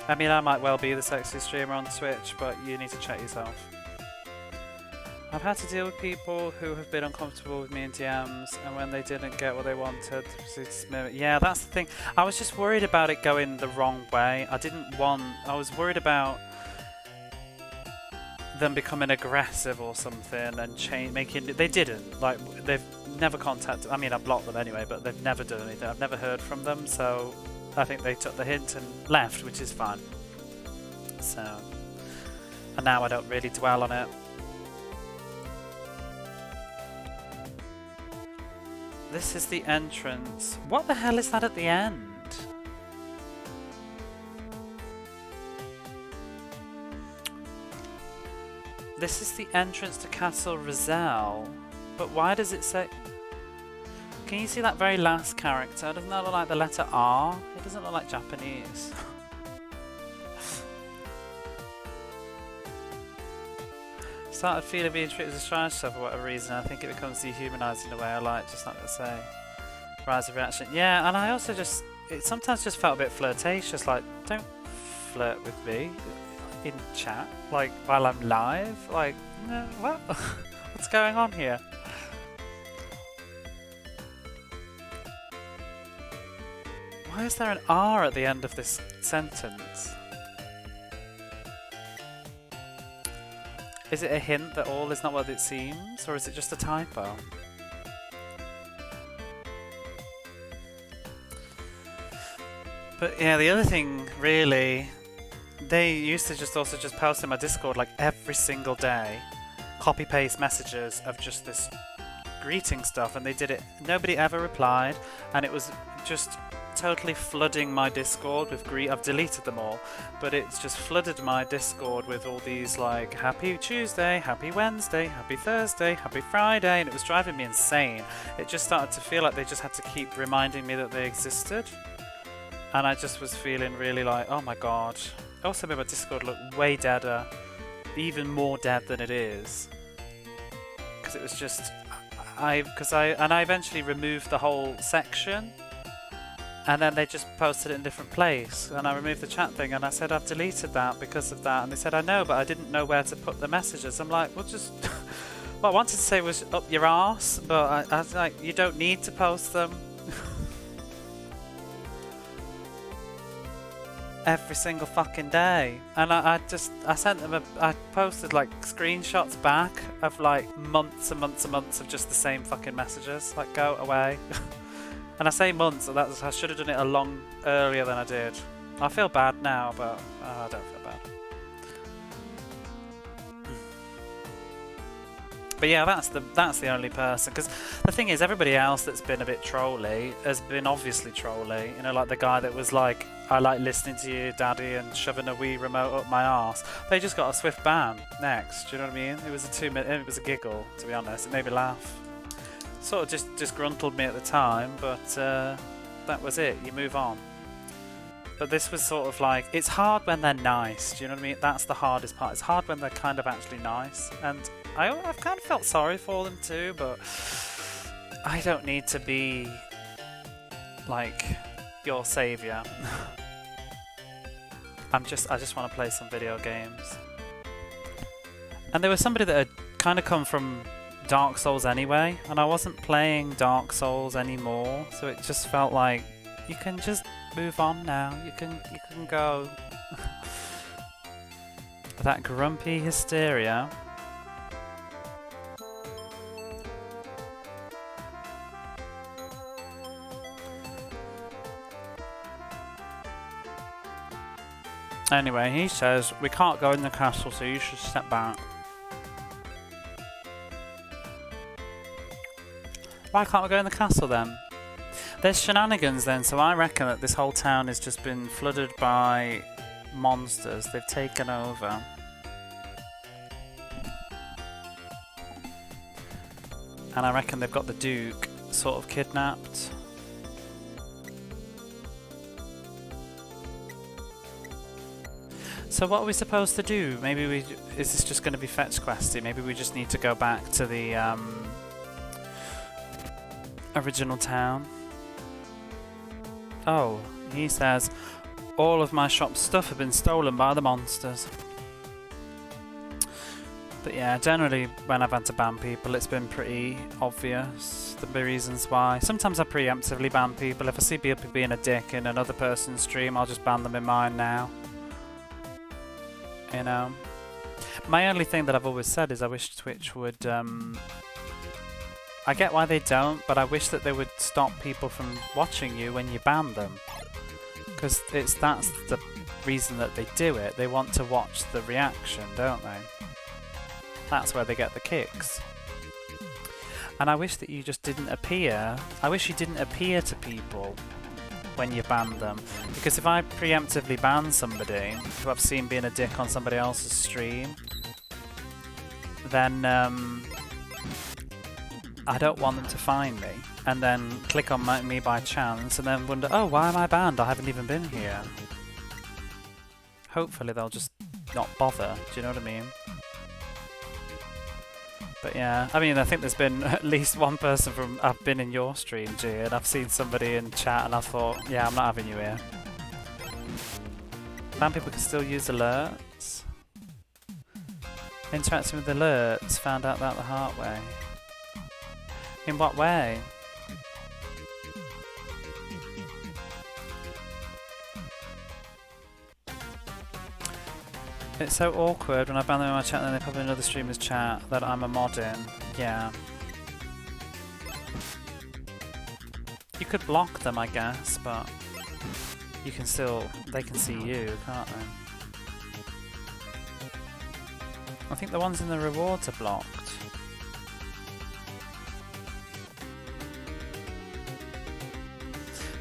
I mean, I might well be the sexiest streamer on Twitch, but you need to check yourself. I've had to deal with people who have been uncomfortable with me in DMs, and when they didn't get what they wanted, yeah, that's the thing. I was just worried about it going the wrong way. I was worried about them becoming aggressive or something and they didn't. Like, they've never contacted, I mean, I blocked them anyway, but they've never done anything. I've never heard from them, so I think they took the hint and left, which is fine. So, and now I don't really dwell on it. This is the entrance. What the hell is that at the end? This is the entrance to Castle Rizal. But why does it say... Can you see that very last character? Doesn't that look like the letter R? It doesn't look like Japanese. Started feeling being treated as a trash stuff for whatever reason. I think it becomes dehumanised in a way I like, just not gonna say. Rise of reaction. Yeah, and I also it sometimes just felt a bit flirtatious, like, don't flirt with me in chat, like, while I'm live. Like, no, what? What's going on here? Why is there an R at the end of this sentence? Is it a hint that all is not what it seems, or is it just a typo? But yeah, the other thing, really, they used to just post in my Discord like every single day, copy-paste messages of just this greeting stuff, and they did it. Nobody ever replied, and it was just totally flooding my Discord with I've deleted them all, but it's just flooded my Discord with all these like happy Tuesday, happy Wednesday, happy Thursday, happy Friday, and it was driving me insane. It just started to feel like they just had to keep reminding me that they existed, and I just was feeling really like, oh my god. It also made my Discord look way deader, even more dead than it is, because it was just I eventually removed the whole section. And then they just posted it in a different place, and I removed the chat thing, and I said I've deleted that because of that, and they said I know, but I didn't know where to put the messages. I'm like, well, just what I wanted to say was up your arse, but I was like, you don't need to post them every single fucking day. And I sent them I posted like screenshots back of like months and months and months of just the same fucking messages, like, go away. And I say months, so I should have done it a long earlier than I did. I feel bad now, but I don't feel bad. But yeah, that's the only person. Because the thing is, everybody else that's been a bit trolly has been obviously trolly. You know, like the guy that was like, I like listening to you, Daddy, and shoving a Wii remote up my arse. They just got a swift ban next. Do you know what I mean? It was it was a giggle, to be honest. It made me laugh. Sort of just disgruntled me at the time, but that was it. You move on. But this was sort of like, it's hard when they're nice. Do you know what I mean? That's the hardest part. It's hard when they're kind of actually nice, and I've kind of felt sorry for them too. But I don't need to be like your savior. I just want to play some video games. And there was somebody that had kind of come from Dark Souls anyway, and I wasn't playing Dark Souls anymore, so it just felt like you can just move on now. You can go. That grumpy hysteria. Anyway, he says we can't go in the castle, so you should step back. Why can't we go in the castle then? There's shenanigans then, so I reckon that this whole town has just been flooded by monsters. They've taken over. And I reckon they've got the Duke sort of kidnapped. So what are we supposed to do? Maybe is this just going to be fetch questy? Maybe we just need to go back to the original town. Oh, he says all of my shop's stuff have been stolen by the monsters. But yeah, generally when I've had to ban people, it's been pretty obvious the reasons why. Sometimes I preemptively ban people. If I see people being a dick in another person's stream, I'll just ban them in mine now. You know? My only thing that I've always said is I wish Twitch would... I get why they don't, but I wish that they would stop people from watching you when you ban them. Because that's the reason that they do it. They want to watch the reaction, don't they? That's where they get the kicks. And I wish that you just didn't appear. I wish you didn't appear to people when you ban them. Because if I preemptively ban somebody who I've seen being a dick on somebody else's stream, then I don't want them to find me. And then click on me by chance and then wonder, oh, why am I banned? I haven't even been here. Hopefully they'll just not bother. Do you know what I mean? But yeah, I mean, I think there's been at least one person from... I've been in your stream, G, and I've seen somebody in chat and I thought, yeah, I'm not having you here. Ban people can still use alerts. Interacting with alerts, found out that the hard way. In what way? It's so awkward when I ban them in my chat and then they pop in another streamer's chat that I'm a mod in. Yeah. You could block them, I guess, but you can still... they can see you, can't they? I think the ones in the rewards are blocked.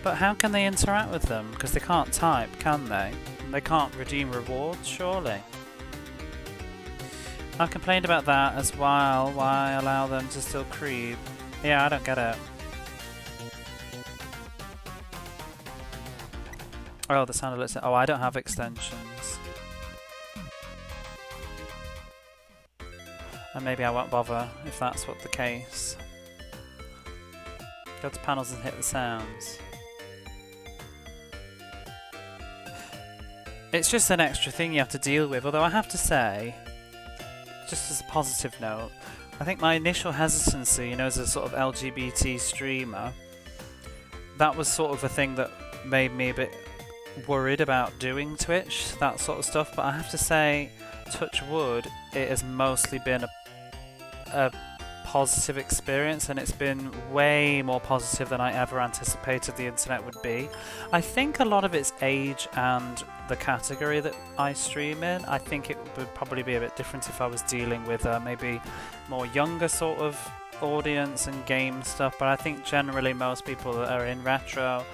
But how can they interact with them? Because they can't type, can they? They can't redeem rewards, surely. I complained about that as well. Why allow them to still creep? Yeah, I don't get it. Oh, the sound alerts. Oh, I don't have extensions. And maybe I won't bother if that's what the case. Go to panels and hit the sounds. It's just an extra thing you have to deal with, although I have to say, just as a positive note, I think my initial hesitancy, you know, as a sort of LGBT streamer, that was sort of a thing that made me a bit worried about doing Twitch, that sort of stuff, but I have to say, touch wood, it has mostly been a positive experience, and it's been way more positive than I ever anticipated the internet would be. I think a lot of it's age and the category that I stream in. I think it would probably be a bit different if I was dealing with maybe more younger sort of audience and game stuff, but I think generally most people that are in retro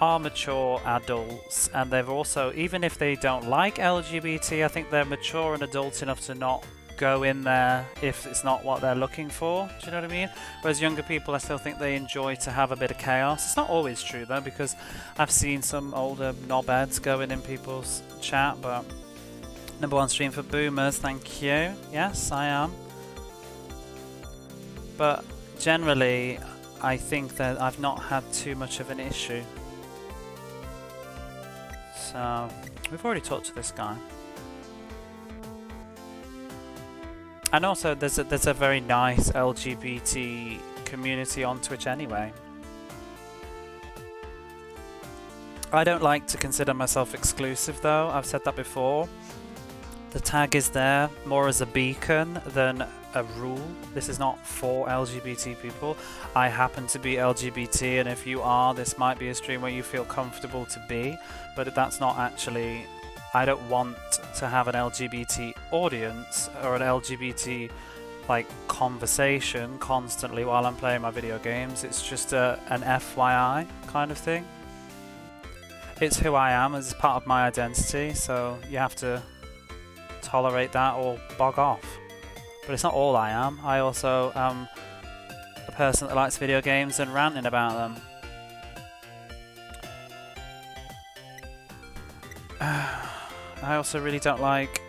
are mature adults, and they've also, even if they don't like LGBT, I think they're mature and adult enough to not go in there if it's not what they're looking for. Do you know what I mean? Whereas younger people, I still think they enjoy to have a bit of chaos. It's not always true though, because I've seen some older knobheads going in people's chat. But #1 stream for boomers, thank you. Yes, I am. But generally, I think that I've not had too much of an issue. So we've already talked to this guy. And also, there's a very nice LGBT community on Twitch anyway. I don't like to consider myself exclusive though, I've said that before. The tag is there more as a beacon than a rule. This is not for LGBT people. I happen to be LGBT, and if you are, this might be a stream where you feel comfortable to be, but that's not actually... I don't want to have an LGBT audience or an LGBT like conversation constantly while I'm playing my video games. It's just an FYI kind of thing. It's who I am as part of my identity, so you have to tolerate that or bog off. But it's not all I am. I also am a person that likes video games and ranting about them. I also really don't like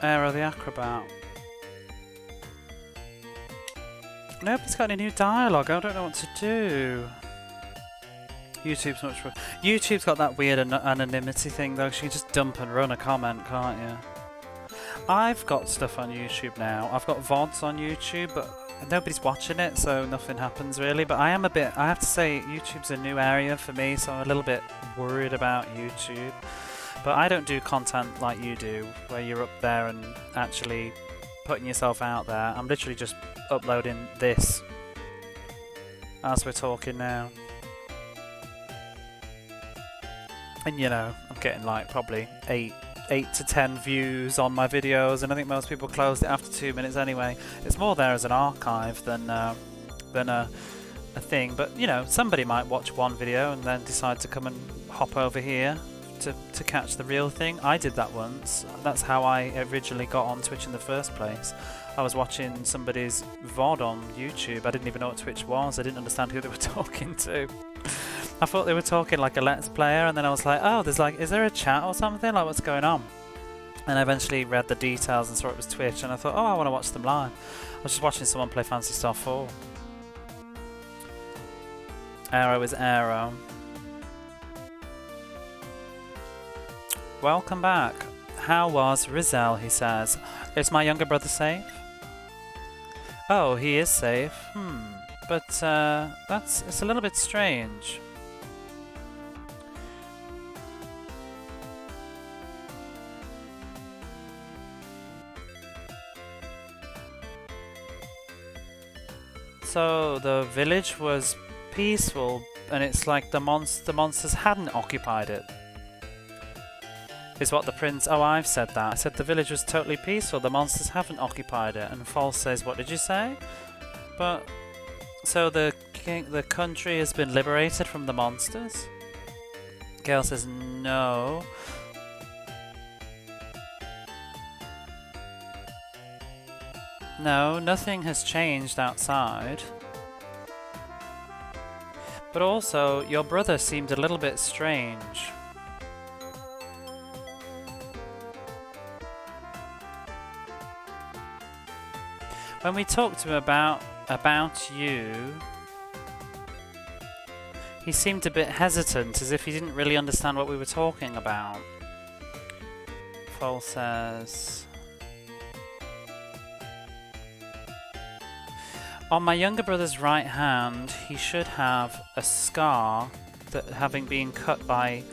Aero the Acrobat. Nobody's got any new dialogue. I don't know what to do. YouTube's much YouTube's got that weird anonymity thing though. You can just dump and run a comment, can't you? I've got stuff on YouTube now. I've got VODs on YouTube, but nobody's watching it, so nothing happens really. But I have to say, YouTube's a new area for me, so I'm a little bit worried about YouTube. But I don't do content like you do, where you're up there and actually putting yourself out there. I'm literally just uploading this as we're talking now. And you know, I'm getting like probably 8 to 10 views on my videos, and I think most people closed it after 2 minutes anyway. It's more there as an archive than a thing. But you know, somebody might watch one video and then decide to come and hop over here to catch the real thing. I did that once. That's how I originally got on Twitch in the first place. I was watching somebody's VOD on YouTube. I didn't even know what Twitch was. I didn't understand who they were talking to. I thought they were talking like a Let's Player, and then I was like, oh, there's like, is there a chat or something? Like, what's going on? And I eventually read the details and saw it was Twitch, and I thought, oh, I want to watch them live. I was just watching someone play Phantasy Star 4. Arrow is Arrow. Welcome back. How was Rizal, he says. Is my younger brother safe? Oh, he is safe. But it's a little bit strange. So the village was peaceful, and it's like the monsters hadn't occupied it. Is what the prince... Oh, I've said that. I said the village was totally peaceful, the monsters haven't occupied it. And False says, what did you say? But... So the country has been liberated from the monsters? Gale says, no. No, nothing has changed outside. But also, your brother seemed a little bit strange. When we talked to him about you, he seemed a bit hesitant, as if he didn't really understand what we were talking about. Foal says... On my younger brother's right hand, he should have a scar that having been cut by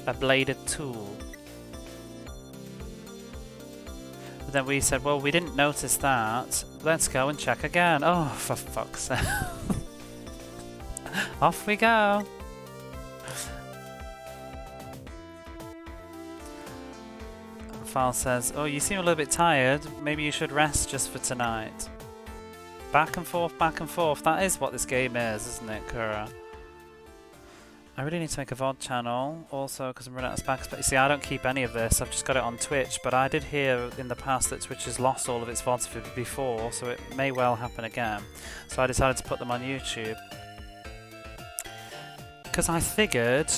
a bladed tool. But then we said, well, we didn't notice that. Let's go and check again. Oh, for fuck's sake. Off we go. File says, oh, you seem a little bit tired. Maybe you should rest just for tonight. Back and forth, back and forth. That is what this game is, isn't it, Kura? I really need to make a VOD channel, also because I'm running out of space. But you see, I don't keep any of this. I've just got it on Twitch. But I did hear in the past that Twitch has lost all of its VODs before, so it may well happen again. So I decided to put them on YouTube. Because I figured,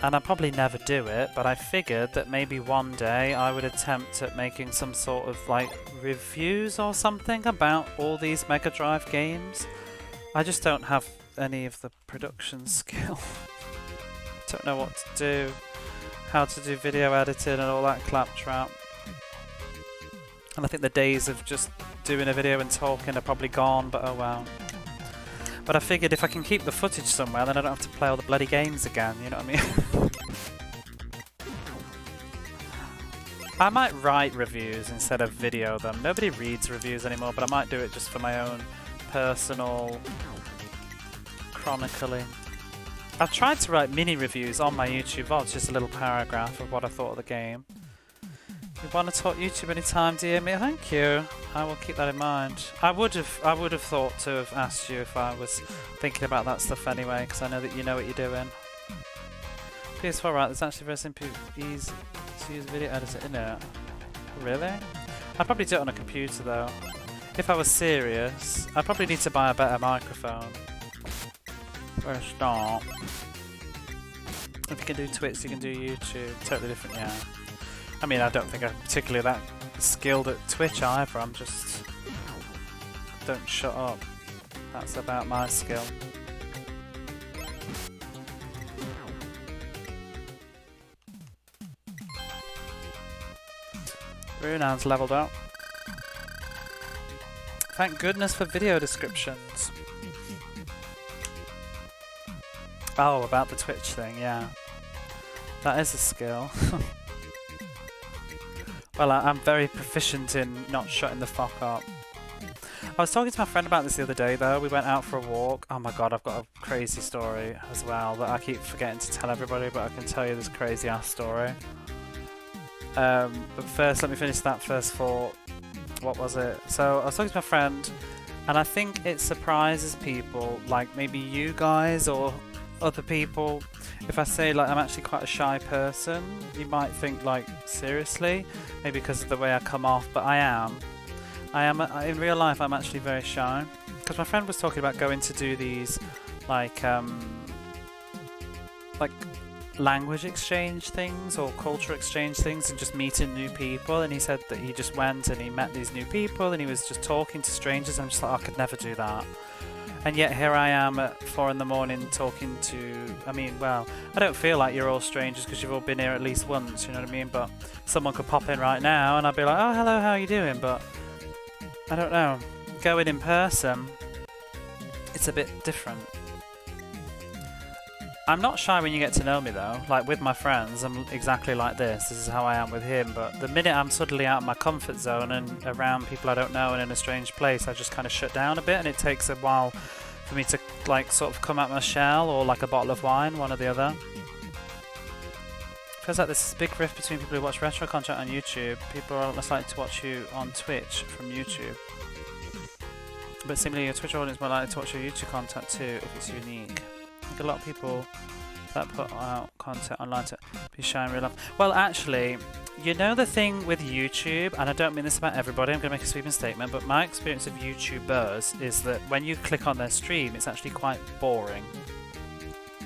and I probably never do it, but I figured that maybe one day I would attempt at making some sort of like reviews or something about all these Mega Drive games. I just don't have any of the production skill. Don't know what to do, how to do video editing and all that claptrap. And I think the days of just doing a video and talking are probably gone, but oh well. But I figured if I can keep the footage somewhere, then I don't have to play all the bloody games again, you know what I mean? I might write reviews instead of video them. Nobody reads reviews anymore, but I might do it just for my own personal chronicling. I've tried to write mini reviews on my YouTube VODs, just a little paragraph of what I thought of the game. You want to talk YouTube anytime, dear me? Thank you. I will keep that in mind. I would have thought to have asked you if I was thinking about that stuff anyway, because I know that you know what you're doing. PS4, right? There's actually very simple, easy to use video editor in it. Really? I'd probably do it on a computer though. If I was serious, I'd probably need to buy a better microphone. For a start. If you can do Twitch, you can do YouTube. Totally different, yeah. I mean, I don't think I'm particularly that skilled at Twitch either. I'm just... Don't shut up. That's about my skill. Runan's leveled up. Thank goodness for video descriptions. Oh, about the Twitch thing, yeah. That is a skill. Well, I'm very proficient in not shutting the fuck up. I was talking to my friend about this the other day though. We went out for a walk. Oh my god, I've got a crazy story as well that I keep forgetting to tell everybody, but I can tell you this crazy ass story. But first, let me finish that first thought. What was it? So I was talking to my friend, and I think it surprises people, like maybe you guys or other people, if I say like I'm actually quite a shy person. You might think like, seriously? Maybe because of the way I come off, but I am. In real life, I'm actually very shy. Because my friend was talking about going to do these, like language exchange things or culture exchange things and just meeting new people. And he said that he just went and he met these new people and he was just talking to strangers. I'm just like, I could never do that. And yet here I am at 4 in the morning talking to, I mean, well, I don't feel like you're all strangers because you've all been here at least once, you know what I mean? But someone could pop in right now and I'd be like, oh, hello, how are you doing? But I don't know. Going in person, it's a bit different. I'm not shy when you get to know me though. Like with my friends, I'm exactly like this. This is how I am with him. But the minute I'm suddenly out of my comfort zone and around people I don't know and in a strange place, I just kind of shut down a bit, and it takes a while for me to like sort of come out my shell, or like a bottle of wine, one or the other. Feels like there's this big rift between people who watch retro content on YouTube. People are less likely to watch you on Twitch from YouTube. But similarly, your Twitch audience is more likely to watch your YouTube content too if it's unique. I think a lot of people that put out content online to be shy in real life. Well, actually, you know the thing with YouTube, and I don't mean this about everybody, I'm going to make a sweeping statement, but my experience of YouTubers is that when you click on their stream, it's actually quite boring.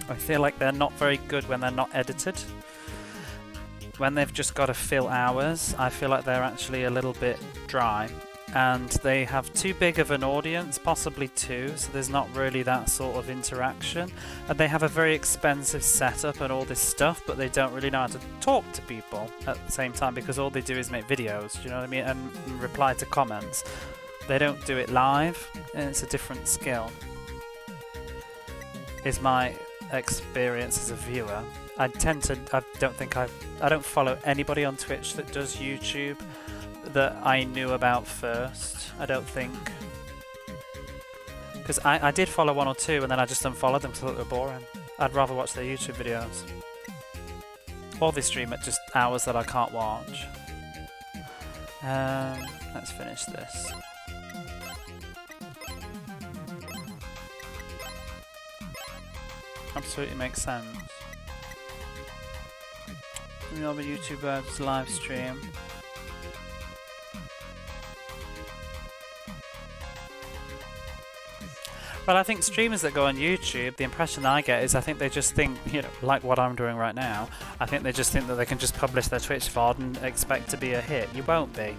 I feel like they're not very good when they're not edited. When they've just got to fill hours, I feel like they're actually a little bit dry. And they have too big of an audience, possibly two, so there's not really that sort of interaction. And they have a very expensive setup and all this stuff, but they don't really know how to talk to people at the same time, because all they do is make videos, do you know what I mean, and reply to comments. They don't do it live, and it's a different skill. Is my experience as a viewer. I don't follow anybody on Twitch that does YouTube that I knew about first, I don't think. Because I did follow one or two and then I just unfollowed them because I thought they were boring. I'd rather watch their YouTube videos. Or they stream at just hours that I can't watch. Let's finish this. Absolutely makes sense. Another YouTuber's live stream. Well, I think streamers that go on YouTube, the impression that I get is I think they just think, you know, like what I'm doing right now, I think they just think that they can just publish their Twitch VOD and expect to be a hit. You won't be.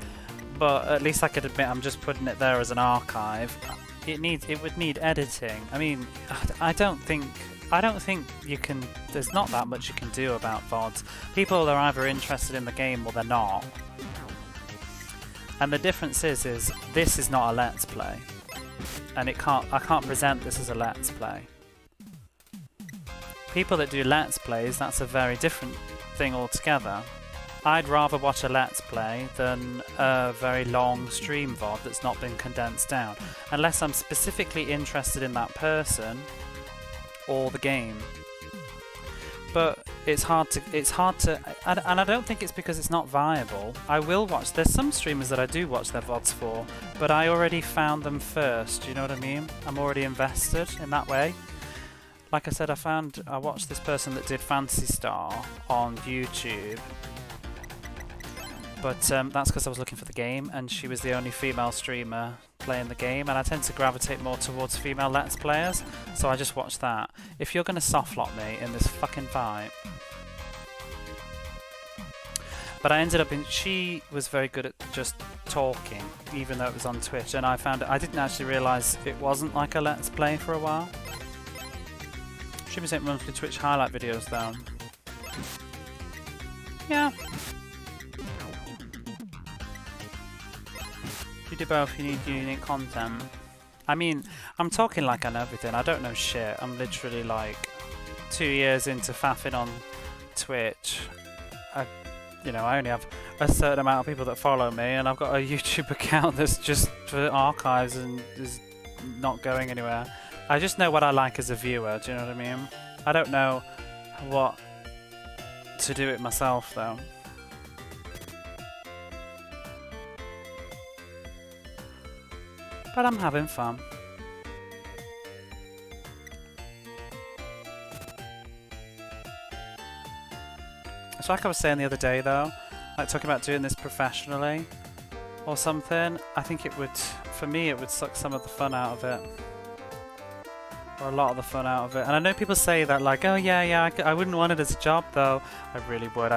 But at least I could admit I'm just putting it there as an archive. It would need editing. I mean, I don't think you can, there's not that much you can do about VODs. People are either interested in the game or they're not. And the difference is this is not a Let's Play. And I can't present this as a Let's Play. People that do Let's Plays, that's a very different thing altogether. I'd rather watch a Let's Play than a very long stream VOD that's not been condensed down. Unless I'm specifically interested in that person or the game. But it's hard to, and I don't think it's because it's not viable. I will watch, there's some streamers that I do watch their VODs for, but I already found them first, you know what I mean? I'm already invested in that way. Like I said, I watched this person that did Phantasy Star on YouTube, but that's because I was looking for the game, and she was the only female streamer playing the game, and I tend to gravitate more towards female Let's Players, so I just watched that. If you're going to softlock me in this fucking fight... But I ended up she was very good at just talking, even though it was on Twitch, and I didn't actually realise it wasn't like a Let's Play for a while. Streamers make monthly Twitch highlight videos though. Yeah. you do both, you need unique content. I mean, I'm talking like I know everything. I don't know shit. I'm literally like 2 years into faffing on Twitch. I only have a certain amount of people that follow me, and I've got a YouTube account that's just for archives and is not going anywhere. I just know what I like as a viewer, do you know what I mean? I don't know what to do it myself though. But I'm having fun. It's like I was saying the other day though, like talking about doing this professionally or something, I think it would, for me, it would suck some of the fun out of it. Or a lot of the fun out of it. And I know people say that like, oh yeah, I wouldn't want it as a job though. I really would.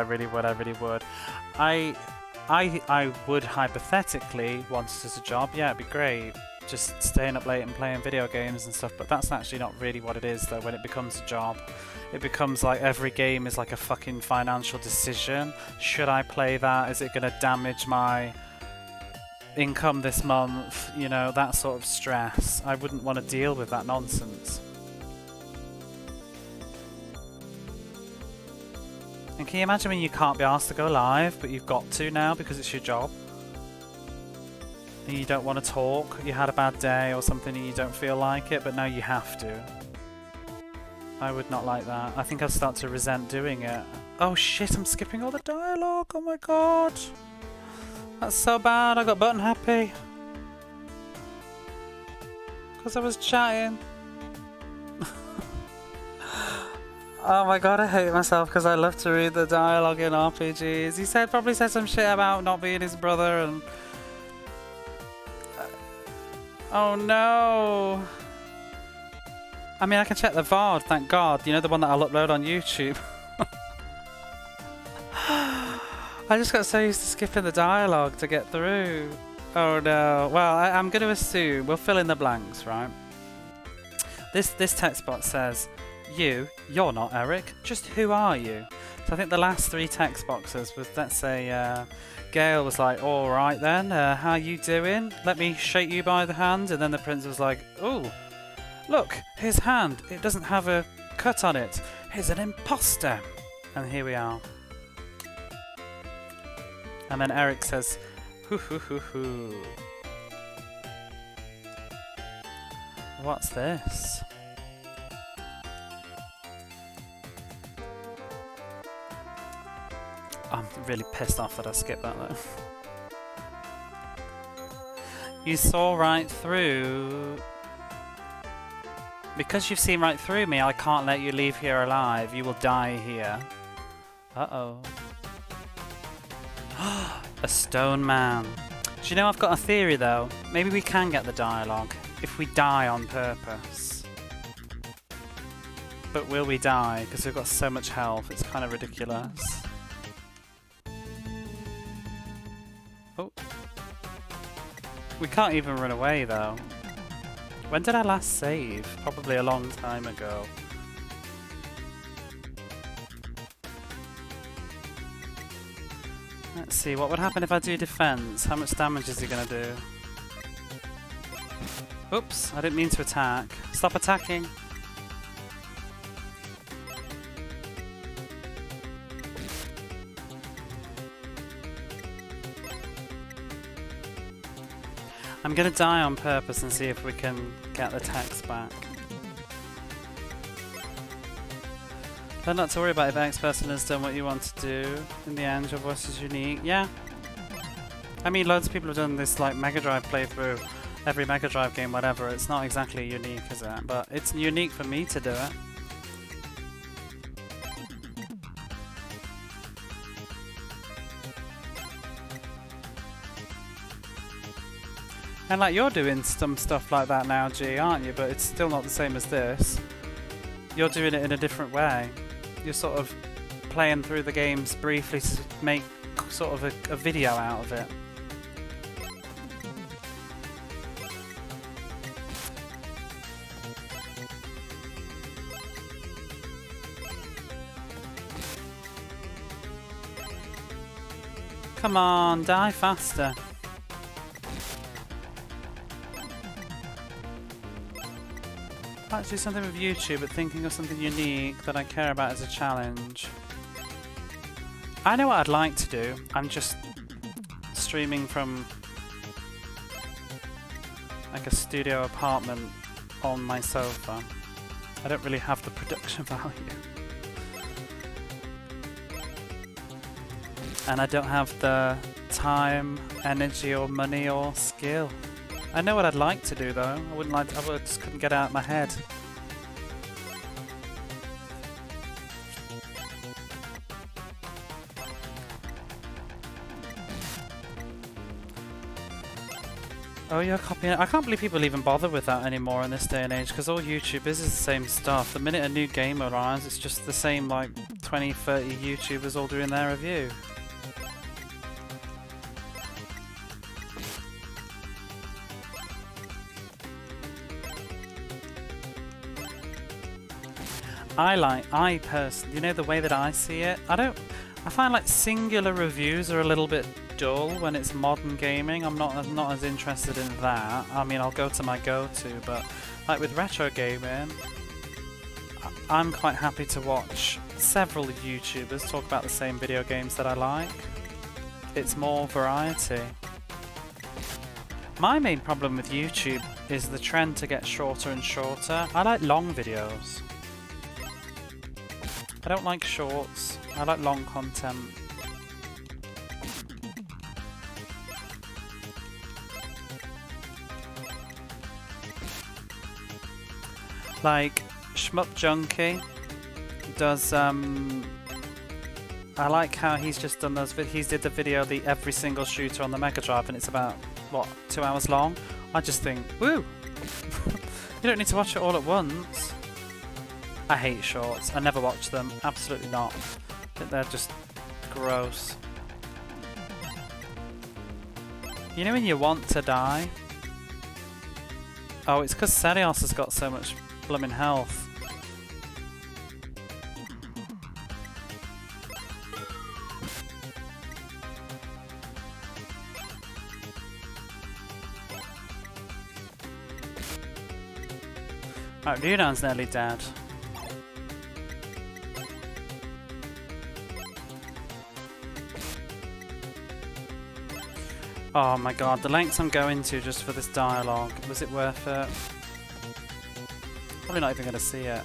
I would hypothetically want it as a job. Yeah, it'd be great. Just staying up late and playing video games and stuff, but that's actually not really what it is though. When it becomes a job, it becomes like every game is like a fucking financial decision. Should I play that? Is it going to damage my income this month? You know, that sort of stress. I wouldn't want to deal with that nonsense. And can you imagine when you can't be asked to go live, but you've got to now because it's your job? And you don't want to talk, you had a bad day or something and you don't feel like it, but now you have to. I would not like that. I think I'd start to resent doing it. Oh shit, I'm skipping all the dialogue, oh my god. That's so bad, I got button happy. Because I was chatting. Oh my god, I hate myself because I love to read the dialogue in RPGs. He probably said some shit about not being his brother and... Oh no! I mean, I can check the VOD, thank god. You know, the one that I'll upload on YouTube. I just got so used to skipping the dialogue to get through. Oh no. Well, I'm going to assume we'll fill in the blanks, right? This text box says, you're not Eric, just who are you? So I think the last 3 text boxes was, let's say, Gail was like, alright then, how you doing? Let me shake you by the hand. And then the prince was like, oh, look, his hand, it doesn't have a cut on it. He's an imposter. And here we are. And then Eric says, hoo hoo hoo hoo. What's this? I'm really pissed off that I skipped that though. You saw right through... Because you've seen right through me, I can't let you leave here alive. You will die here. Uh-oh. A stone man. Do you know, I've got a theory though. Maybe we can get the dialogue if we die on purpose. But will we die? Because we've got so much health. It's kind of ridiculous. Oh. We can't even run away though. When did I last save? Probably a long time ago. Let's see, what would happen if I do defense? How much damage is he gonna do? Oops, I didn't mean to attack. Stop attacking! I'm gonna die on purpose and see if we can get the text back. But not to worry about if X person has done what you want to do. In the end, your voice is unique. Yeah. I mean, loads of people have done this like Mega Drive playthrough, every Mega Drive game, whatever. It's not exactly unique, is it? But it's unique for me to do it. And like, you're doing some stuff like that now, G, aren't you? But it's still not the same as this. You're doing it in a different way. You're sort of playing through the games briefly to make sort of a video out of it. Come on, die faster. I'd like to do something with YouTube, but thinking of something unique that I care about as a challenge. I know what I'd like to do. I'm just streaming from like a studio apartment on my sofa. I don't really have the production value. And I don't have the time, energy or money or skill. I know what I'd like to do though. I just couldn't get it out of my head. Oh, you're copying it. I can't believe people even bother with that anymore in this day and age, because all YouTube is the same stuff. The minute a new game arrives, it's just the same like 20, 30 YouTubers all doing their review. I personally, you know, the way that I see it, I find like singular reviews are a little bit dull when it's modern gaming. I'm not as interested in that. I mean, I'll go to my go-to, but like with retro gaming, I'm quite happy to watch several YouTubers talk about the same video games that I like. It's more variety. My main problem with YouTube is the trend to get shorter and shorter. I like long videos. I don't like shorts. I like long content. Like Shmup Junkie does. I like how he's just done those. He's did the video, the every single shooter on the Mega Drive, and it's about what, 2 hours long. I just think, woo! You don't need to watch it all at once. I hate shorts. I never watch them. Absolutely not. I think they're just gross. You know when you want to die? Oh, it's because Serios has got so much blooming health. Right, Ryudan's nearly dead. Oh my god, the lengths I'm going to just for this dialogue. Was it worth it? Probably not even going to see it.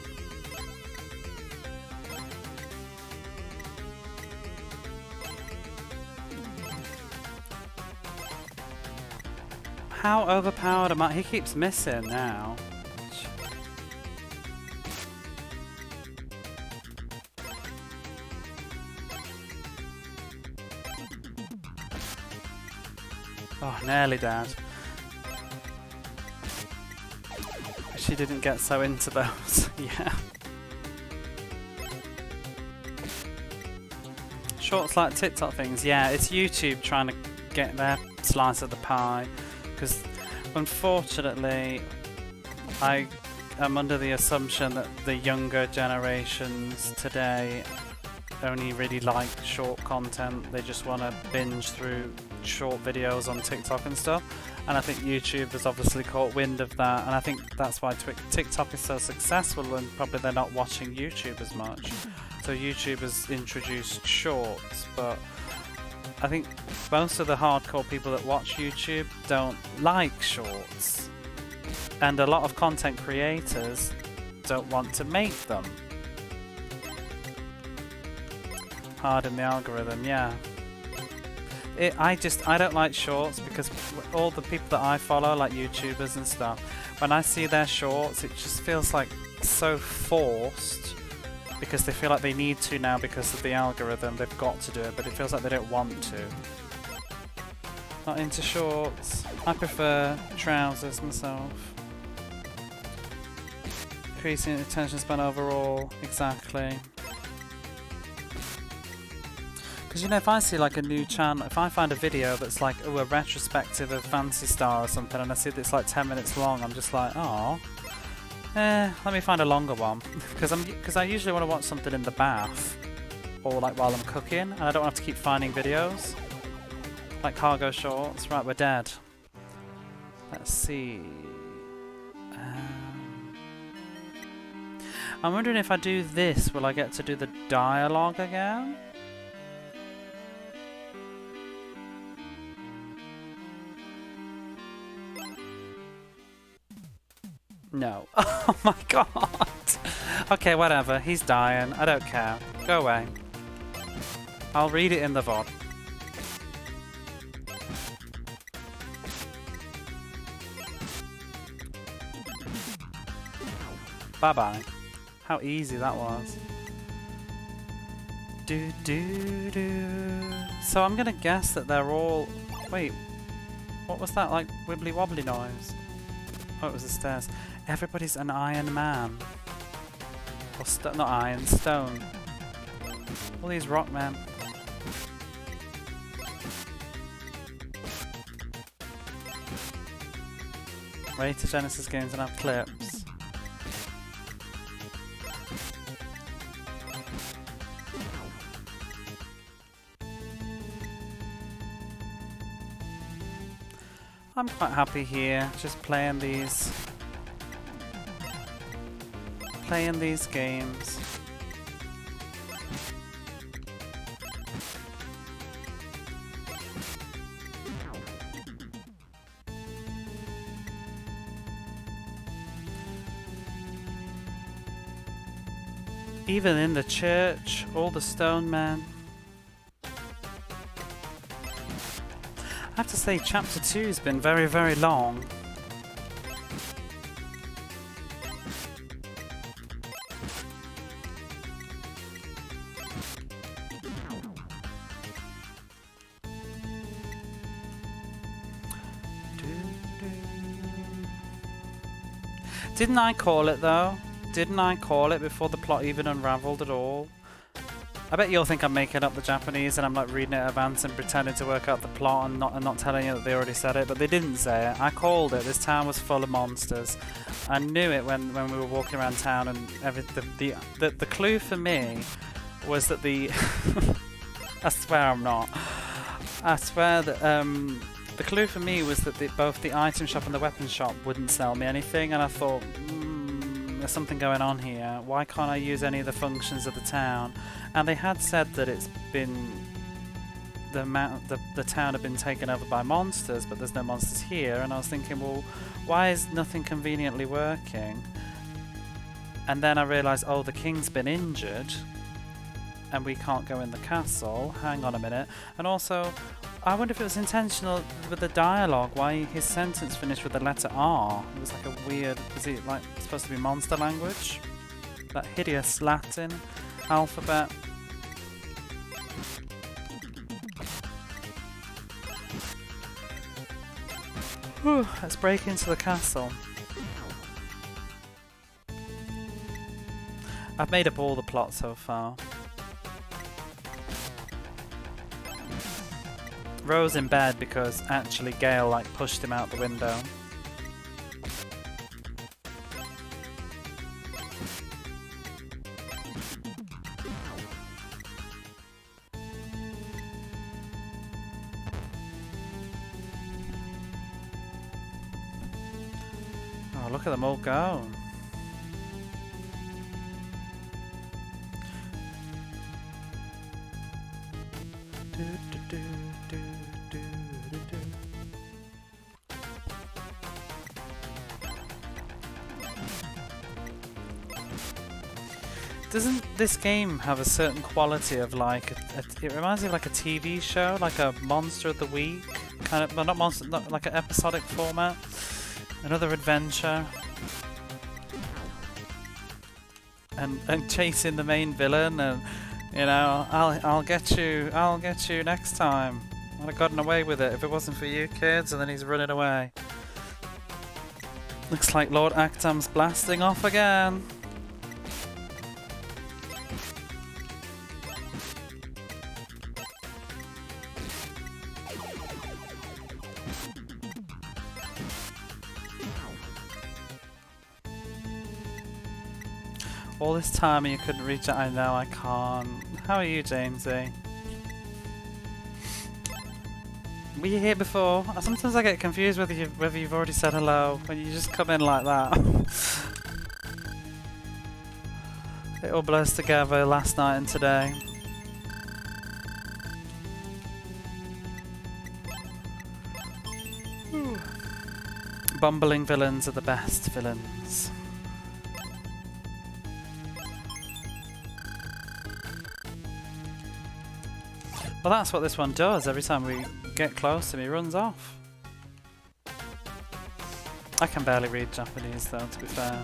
How overpowered am I? He keeps missing now. Oh, nearly dead. She didn't get so into those. Yeah. Shorts like TikTok things. Yeah, it's YouTube trying to get their slice of the pie. Because unfortunately, I am under the assumption that the younger generations today only really like short content. They just want to binge through short videos on TikTok and stuff, and I think YouTube has obviously caught wind of that, and I think that's why TikTok is so successful, and probably they're not watching YouTube as much. So YouTube has introduced shorts, but I think most of the hardcore people that watch YouTube don't like shorts, and a lot of content creators don't want to make them. Harden the algorithm, yeah. I don't like shorts because all the people that I follow, like YouTubers and stuff, when I see their shorts, it just feels like so forced because they feel like they need to now because of the algorithm. They've got to do it, but it feels like they don't want to. Not into shorts. I prefer trousers myself. Increasing attention span overall, exactly. Because, you know, if I see like a new channel, if I find a video that's like, oh, a retrospective of Phantasy Star or something, and I see that it's like 10 minutes long, I'm just like, oh, let me find a longer one. Because I usually want to watch something in the bath, or like while I'm cooking, and I don't have to keep finding videos. Like cargo shorts. Right, we're dead. Let's see. I'm wondering if I do this, will I get to do the dialogue again? No. Oh my god! Okay, whatever. He's dying. I don't care. Go away. I'll read it in the VOD. Bye-bye. How easy that was. Do do do. So I'm gonna guess that they're all... Wait. What was that, like, wibbly wobbly noise? Oh, it was the stairs. Everybody's an Iron Man. Or not iron, stone. All these rock men. Way to Genesis games and have clips. I'm quite happy here, just playing these games. Even in the church, all the stone men. I have to say, chapter 2 has been very, very long. Didn't I call it though? Didn't I call it before the plot even unraveled at all? I bet you'll think I'm making up the Japanese and I'm like reading it in advance and pretending to work out the plot and not telling you that they already said it, but they didn't say it. I called it. This town was full of monsters. I knew it when we were walking around town, and the clue for me was that the I swear I'm not. I swear that the clue for me was that both the item shop and the weapon shop wouldn't sell me anything, and I thought, there's something going on here. Why can't I use any of the functions of the town? And they had said that it's been the town had been taken over by monsters, but there's no monsters here. And I was thinking, well, why is nothing conveniently working? And then I realised, oh, the king's been injured, and we can't go in the castle. Hang on a minute. And also, I wonder if it was intentional with the dialogue, why his sentence finished with the letter R. It was like a weird... Is it like supposed to be monster language? That hideous Latin alphabet. Whew, let's break into the castle. I've made up all the plots so far. Rose in bed because actually Gale like pushed him out the window. Oh, look at them all go. Doesn't this game have a certain quality of like it reminds me of like a TV show, like a Monster of the Week kind of, well, not monster, not like an episodic format, another adventure, and chasing the main villain, and you know, I'll get you next time. I'd have gotten away with it if it wasn't for you kids, and then he's running away. Looks like Lord Actam's blasting off again. All this time and you couldn't reach it. I know, I can't. How are you, Jamesy? Were you here before? Sometimes I get confused whether you've already said hello when you just come in like that. It all blurs together last night and today. Bumbling villains are the best villains. Well, that's what this one does. Every time we get close to him, he runs off. I can barely read Japanese though, to be fair.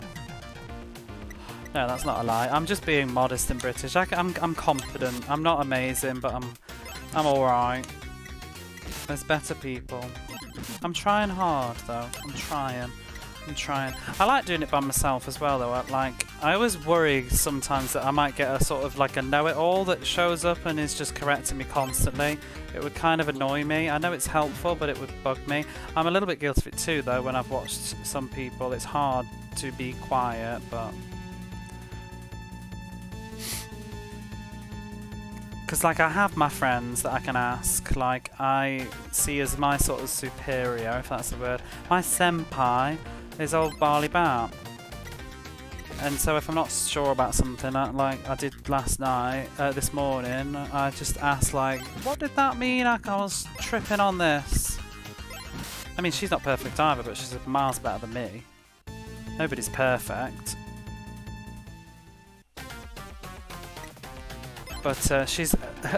No, that's not a lie. I'm just being modest and British. I'm confident. I'm not amazing, but I'm alright. There's better people. I'm trying hard though. I'm trying. I like doing it by myself as well though. I always worry sometimes that I might get a sort of like a know-it-all that shows up and is just correcting me constantly. It would kind of annoy me. I know it's helpful, but it would bug me. I'm a little bit guilty of it too though. When I've watched some people, it's hard to be quiet, but because like I have my friends that I can ask, like I see as my sort of superior, if that's the word. My senpai is old Barley Bat. And so if I'm not sure about something, like I did last night, this morning, I just asked like, what did that mean? I was tripping on this. I mean, she's not perfect either, but she's miles better than me. Nobody's perfect. But she's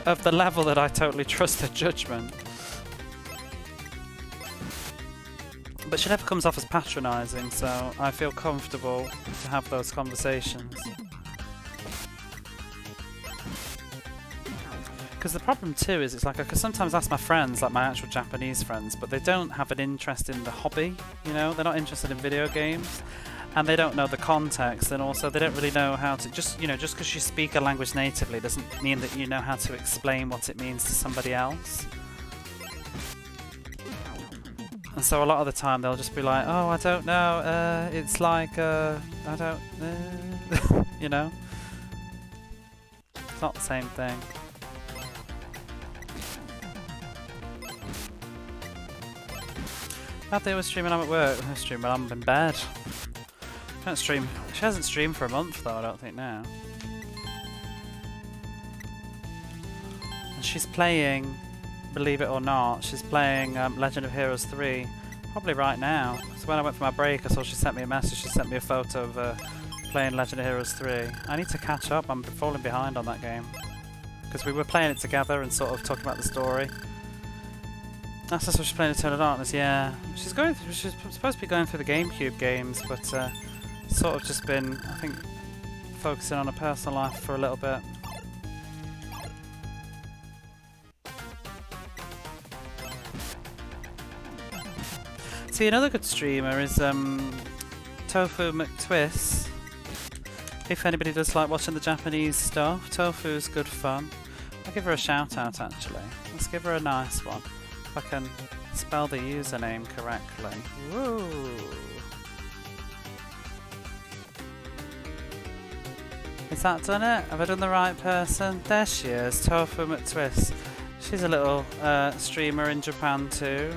of the level that I totally trust her judgment. But she never comes off as patronising, so I feel comfortable to have those conversations. Because the problem too is, it's like I could sometimes ask my friends, like my actual Japanese friends, but they don't have an interest in the hobby, you know? They're not interested in video games. And they don't know the context, and also they don't really know how to just because you speak a language natively doesn't mean that you know how to explain what it means to somebody else. And so a lot of the time they'll just be like, oh, I don't know, it's like, I don't, you know? It's not the same thing. How they were streaming, I'm at work. I'm streaming, I'm in bed. She hasn't streamed for a month though, I don't think now. And she's playing, believe it or not, she's playing Legend of Heroes 3, probably right now. So when I went for my break, I saw she sent me a message, she sent me a photo of playing Legend of Heroes 3. I need to catch up, I'm falling behind on that game. Because we were playing it together and sort of talking about the story. That's just what she's playing Eternal Darkness, yeah. She's supposed to be going through the GameCube games, but sort of just been, I think, focusing on her personal life for a little bit. See, another good streamer is Tofu McTwist. If anybody does like watching the Japanese stuff, Tofu's good fun. I'll give her a shout out actually. Let's give her a nice one. If I can spell the username correctly. Woo! Is that done it? Have I done the right person? There she is, Tofu McTwist. She's a little streamer in Japan too.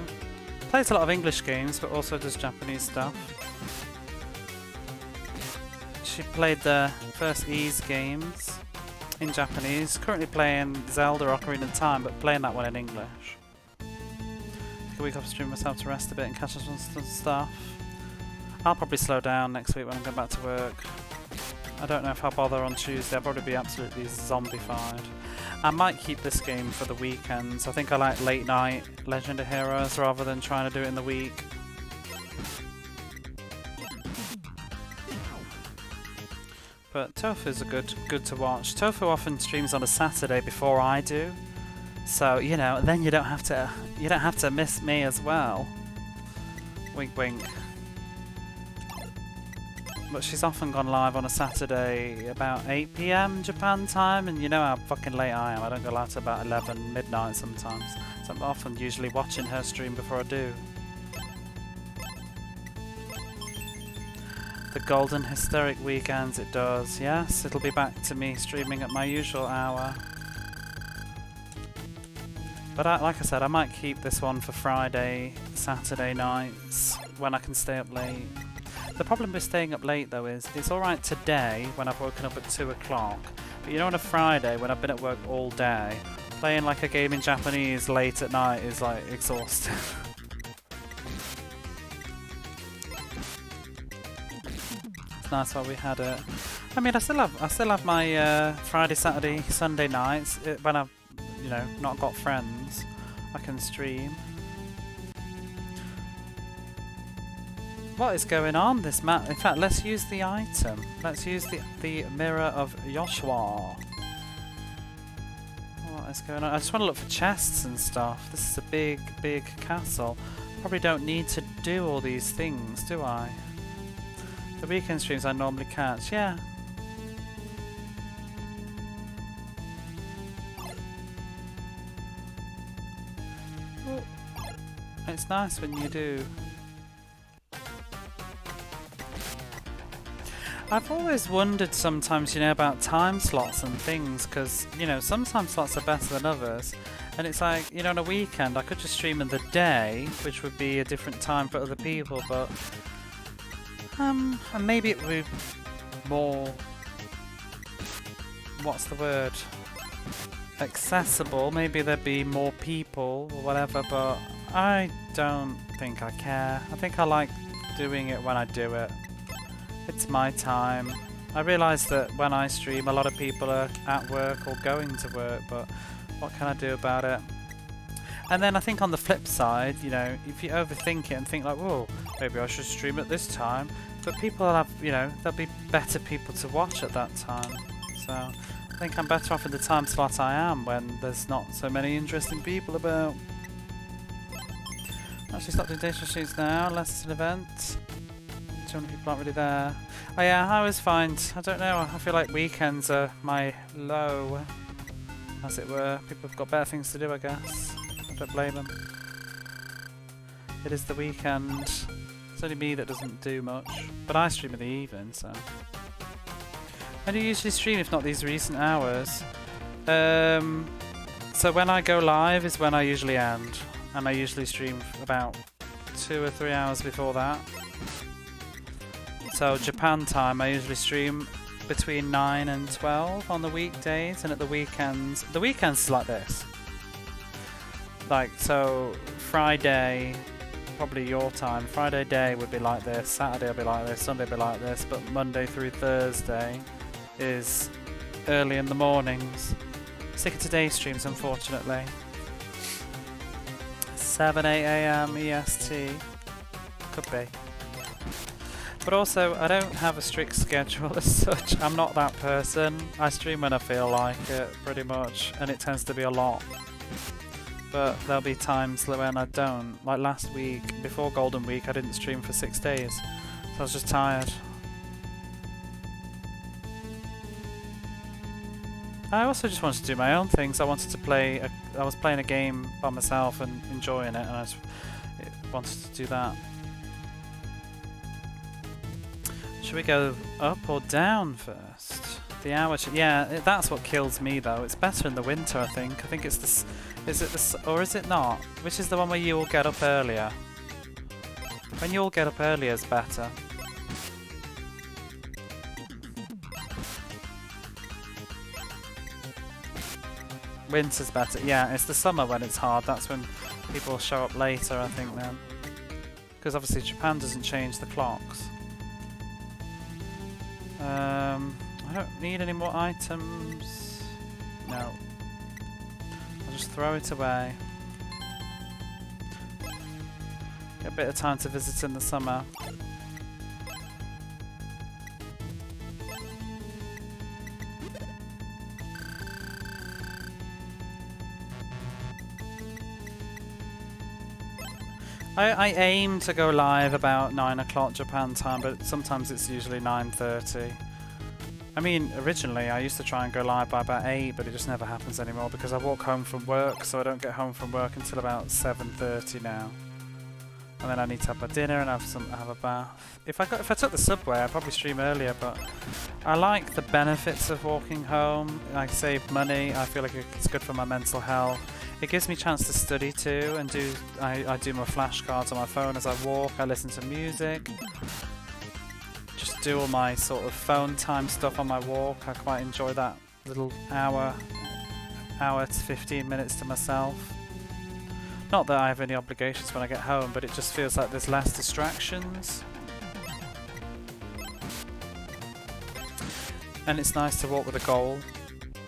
Plays a lot of English games, but also does Japanese stuff. She played the first Ys games in Japanese. Currently playing Zelda Ocarina of Time, but playing that one in English. Take a week off stream myself to rest a bit and catch up on some stuff. I'll probably slow down next week when I go back to work. I don't know if I'll bother on Tuesday, I'll probably be absolutely zombified. I might keep this game for the weekends. I think I like late night Legend of Heroes rather than trying to do it in the week. But Tofu's a good to watch. Tofu often streams on a Saturday before I do. So, you know, then you don't have to miss me as well. Wink wink. But she's often gone live on a Saturday about 8 PM Japan time, and you know how fucking late I am. I don't go live till about 11, midnight sometimes. So I'm often usually watching her stream before I do. The golden hysteric weekends, it does. Yes, it'll be back to me streaming at my usual hour. But like I said, I might keep this one for Friday, Saturday nights when I can stay up late. The problem with staying up late though is it's alright today when I've woken up at 2 o'clock, but you know on a Friday when I've been at work all day, playing like a game in Japanese late at night is like exhausting. It's nice while we had it. I mean, I still have my Friday, Saturday, Sunday nights when I've, you know, not got friends. I can stream. What is going on this map? In fact, let's use the item. Let's use the mirror of Joshua. What is going on? I just want to look for chests and stuff. This is a big, big castle. Probably don't need to do all these things, do I? The weekend streams I normally catch, yeah. It's nice when you do. I've always wondered sometimes, you know, about time slots and things, because, you know, some time slots are better than others. And it's like, you know, on a weekend I could just stream in the day, which would be a different time for other people, but and maybe it would be more, what's the word, accessible. Maybe there'd be more people or whatever, but I don't think I care. I think I like doing it when I do it. It's my time. I realise that when I stream a lot of people are at work or going to work, but what can I do about it? And then I think on the flip side, you know, if you overthink it and think like, whoa, maybe I should stream at this time, but people will have, you know, there'll be better people to watch at that time. So I think I'm better off in the time slot I am when there's not so many interesting people about. Actually, stop doing data streams now, unless it's an event. 200 people aren't really there. Oh yeah, I always find, I don't know, I feel like weekends are my low, as it were. People have got better things to do, I guess. I don't blame them. It is the weekend. It's only me that doesn't do much. But I stream in the evening, so. When do you usually stream, if not these recent hours? So when I go live is when I usually end. And I usually stream about 2 or 3 hours before that. So Japan time, I usually stream between 9 and 12 on the weekdays, and at the weekends is like this. Like, so Friday, probably your time, Friday day would be like this, Saturday will be like this, Sunday will be like this, but Monday through Thursday is early in the mornings. Sick of today's streams, unfortunately. 7, 8 AM EST. Could be. But also, I don't have a strict schedule as such. I'm not that person. I stream when I feel like it, pretty much, and it tends to be a lot. But there'll be times when I don't. Like last week, before Golden Week, I didn't stream for 6 days. So I was just tired. I also just wanted to do my own things. I wanted to play, I was playing a game by myself and enjoying it, and I just wanted to do that. Should we go up or down first? The hour, yeah, that's what kills me though. It's better in the winter, I think. I think it's this, is it this, or is it not? Which is the one where you all get up earlier? When you all get up earlier is better. Winter's better, yeah, it's the summer when it's hard. That's when people show up later, I think, then. Because obviously Japan doesn't change the clocks. I don't need any more items. No. I'll just throw it away. Get a bit of time to visit in the summer. I aim to go live about 9 o'clock Japan time, but sometimes it's usually 9:30. I mean, originally I used to try and go live by about 8, but it just never happens anymore because I walk home from work, so I don't get home from work until about 7:30 now. And then I need to have my dinner and have a bath. If I took the subway, I'd probably stream earlier, but I like the benefits of walking home. I save money. I feel like it's good for my mental health. It gives me a chance to study too, and I do my flashcards on my phone as I walk. I listen to music. just do all my sort of phone time stuff on my walk. I quite enjoy that little hour to 15 minutes to myself. Not that I have any obligations when I get home, but it just feels like there's less distractions. And it's nice to walk with a goal.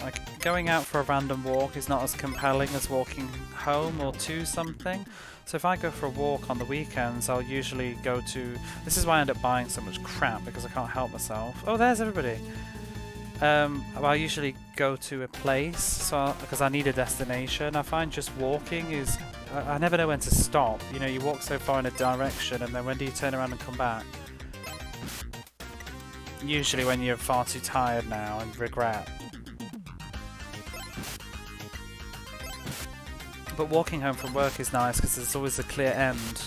Like, going out for a random walk is not as compelling as walking home or to something. So if I go for a walk on the weekends, I'll usually go to... This is why I end up buying so much crap, because I can't help myself. Oh, there's everybody! I usually go to a place, because I need a destination. I find just walking is... I never know when to stop. You know, you walk so far in a direction, and then when do you turn around and come back? Usually when you're far too tired now and regret. But walking home from work is nice because there's always a clear end.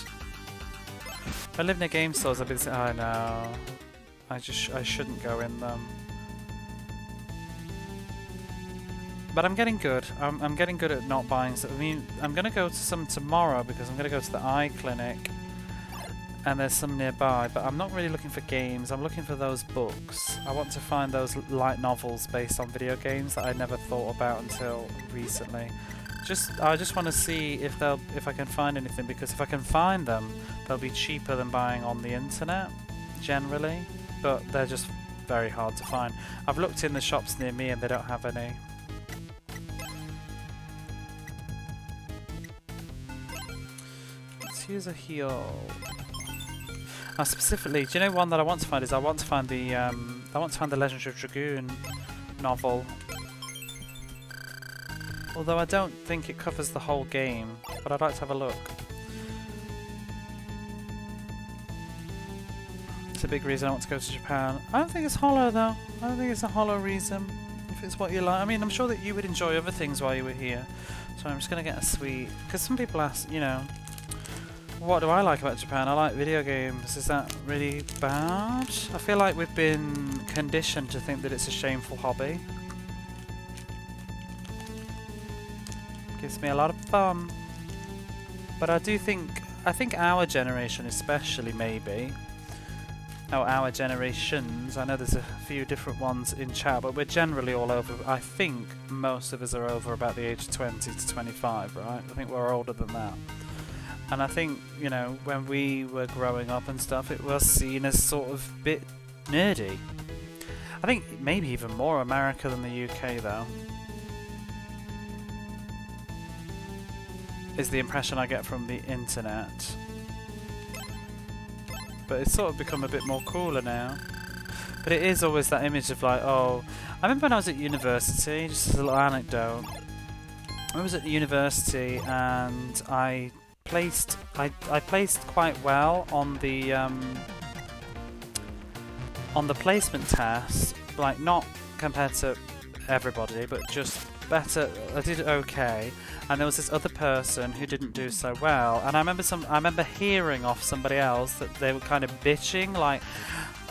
If I live near game stores, I've been saying, oh no, I shouldn't go in them. But I'm getting good. I'm getting good at not buying stuff. I mean, I'm going to go to some tomorrow because I'm going to go to the eye clinic. And there's some nearby, but I'm not really looking for games. I'm looking for those books. I want to find those light novels based on video games that I never thought about until recently. I just want to see if I can find anything, because if I can find them, they'll be cheaper than buying on the internet, generally. But they're just very hard to find. I've looked in the shops near me and they don't have any. Let's use a heal. Specifically, do you know one that I want to find is I want to find the Legendary Dragoon novel. Although I don't think it covers the whole game, but I'd like to have a look. It's a big reason I want to go to Japan. I don't think it's hollow though. I don't think it's a hollow reason. If it's what you like. I mean, I'm sure that you would enjoy other things while you were here. So I'm just going to get a sweet. Because some people ask, you know, what do I like about Japan? I like video games. Is that really bad? I feel like we've been conditioned to think that it's a shameful hobby. Gives me a lot of fun. But I think our generation especially, maybe. Oh, our generations. I know there's a few different ones in chat, but we're generally all over. I think most of us are over about the age of 20 to 25, right? I think we're older than that. And I think, you know, when we were growing up and stuff, it was seen as sort of a bit nerdy. I think maybe even more America than the UK, though. Is the impression I get from the internet. But it's sort of become a bit more cooler now. But it is always that image of like, oh... I remember when I was at university, just a little anecdote. I was at university and I placed quite well on the placement test, like not compared to everybody, but just better. I did okay, and there was this other person who didn't do so well, and I remember hearing off somebody else that they were kind of bitching, like,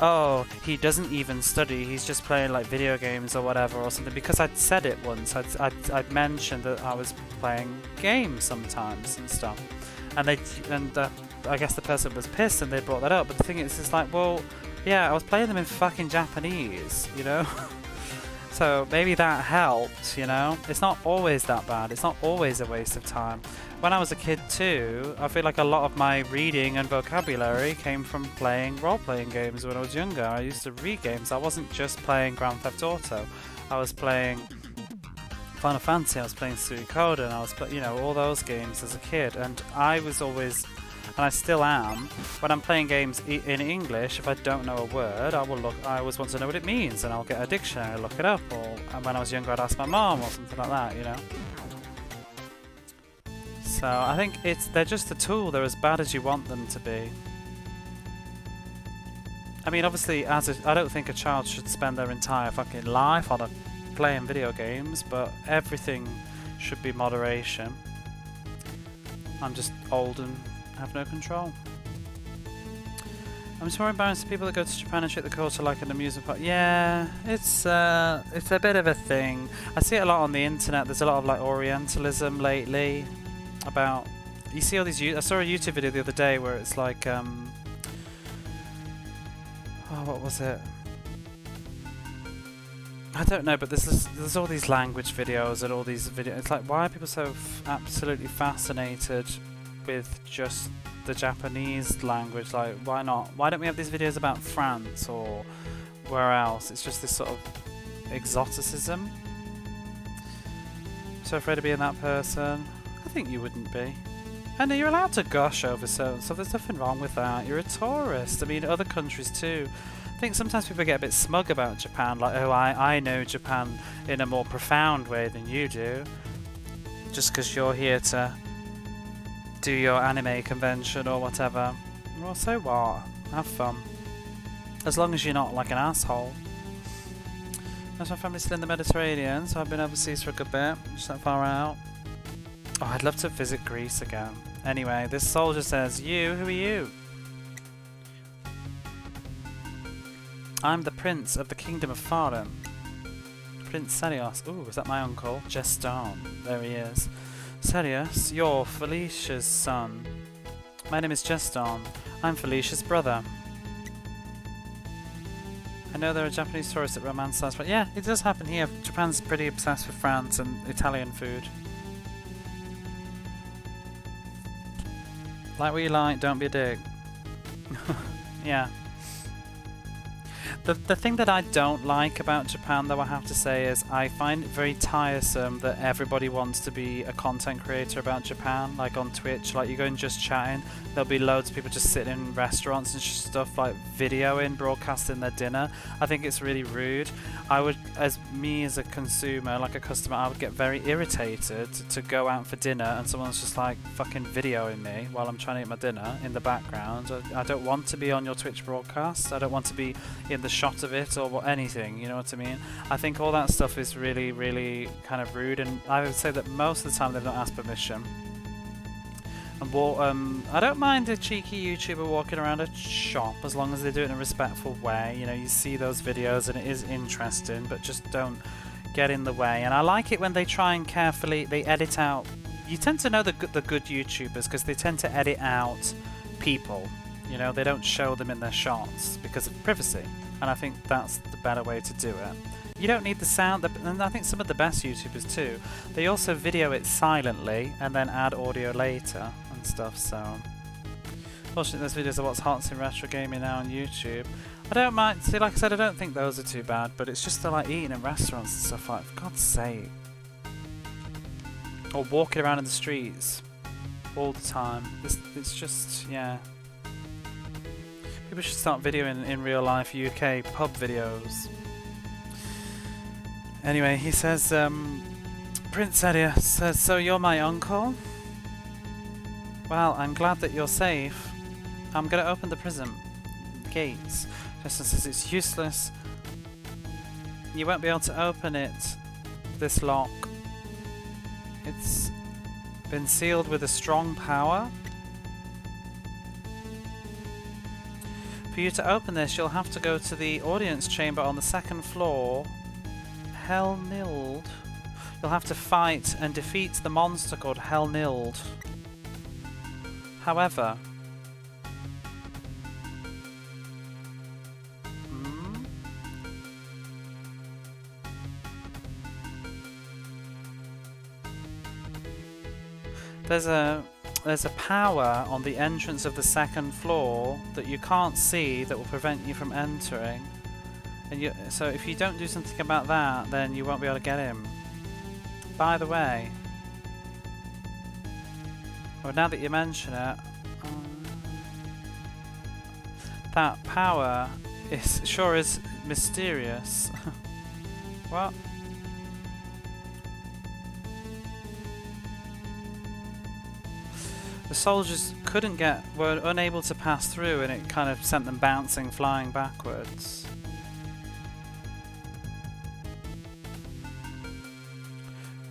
oh, he doesn't even study, he's just playing like video games or whatever or something, because I'd said it once. I'd mentioned that I was playing games sometimes and stuff. And I guess the person was pissed and they brought that up. But the thing is, it's like, well, yeah, I was playing them in fucking Japanese, you know? So maybe that helped, you know? It's not always that bad. It's not always a waste of time. When I was a kid too, I feel like a lot of my reading and vocabulary came from playing role-playing games when I was younger. I used to read games. I wasn't just playing Grand Theft Auto. I was playing Final Fantasy, I was playing Suikoden, I was you know, all those games as a kid, and I was always, and I still am, when I'm playing games in English, if I don't know a word, I always want to know what it means, and I'll get a dictionary, look it up, and when I was younger I'd ask my mom or something like that, you know. So I think they're just a tool. They're as bad as you want them to be. I mean, obviously, I don't think a child should spend their entire fucking life on playing video games, but everything should be moderation. I'm just old and have no control. I'm just more embarrassed to people that go to Japan and treat the culture like an amusement park. Yeah, it's a bit of a thing. I see it a lot on the internet. There's a lot of like Orientalism lately. About, you see all these. I saw a YouTube video the other day where it's like Oh, what was it? I don't know, but there's all these language videos and all these videos. It's like, why are people so absolutely fascinated with just the Japanese language? Like, why not? Why don't we have these videos about France or where else? It's just this sort of exoticism. So afraid of being that person. I think you wouldn't be. And you're allowed to gush over certain stuff. There's nothing wrong with that. You're a tourist. I mean, other countries too. I think sometimes people get a bit smug about Japan, like, oh, I know Japan in a more profound way than you do, just because you're here to do your anime convention or whatever. Well, so what? Have fun. As long as you're not like an asshole. Most of my family's still in the Mediterranean, so I've been overseas for a good bit, just that far out. Oh, I'd love to visit Greece again. Anyway, this soldier says, who are you? I'm the prince of the kingdom of Farum. Prince Serios. Ooh, is that my uncle? Geston. There he is. Serios, you're Felicia's son. My name is Geston. I'm Felicia's brother. I know there are Japanese tourists that romanticize, but yeah, it does happen here. Japan's pretty obsessed with France and Italian food. Like what you like, don't be a dick. Yeah. The thing that I don't like about Japan, though, I have to say, is I find it very tiresome that everybody wants to be a content creator about Japan, like on Twitch. Like, you go and just chatting, there'll be loads of people just sitting in restaurants and stuff, like videoing, broadcasting their dinner. I think it's really rude. I would, as a consumer, like a customer, I would get very irritated to go out for dinner and someone's just like fucking videoing me while I'm trying to eat my dinner in the background. I don't want to be on your Twitch broadcast. I don't want to be in the shot of it or anything, you know what I mean? I think all that stuff is really, really kind of rude, and I would say that most of the time they've not asked permission. And I don't mind a cheeky YouTuber walking around a shop as long as they do it in a respectful way. You know, you see those videos and it is interesting, but just don't get in the way. And I like it when they try and carefully, they edit out. You tend to know the good YouTubers because they tend to edit out people. You know, they don't show them in their shots because of privacy. And I think that's the better way to do it. You don't need the sound, and I think some of the best YouTubers too, they also video it silently and then add audio later and stuff, so... Fortunately, there's videos of what's hot in retro gaming now on YouTube. I don't mind, see, like I said, I don't think those are too bad, but it's just the, like, eating in restaurants and stuff like, for God's sake. Or walking around in the streets all the time. It's just, yeah. People should start videoing in real life UK pub videos. Anyway, he says, Prince Edia says, so you're my uncle? Well, I'm glad that you're safe. I'm going to open the prison gates. Justin says it's useless. You won't be able to open it, this lock. It's been sealed with a strong power. For you to open this, you'll have to go to the audience chamber on the second floor. Helnild. You'll have to fight and defeat the monster called Helnild. However... There's a power on the entrance of the second floor that you can't see that will prevent you from entering. And so if you don't do something about that, then you won't be able to get him. By the way, well, now that you mention it, that power sure is mysterious. What? The soldiers were unable to pass through, and it kind of sent them bouncing, flying backwards.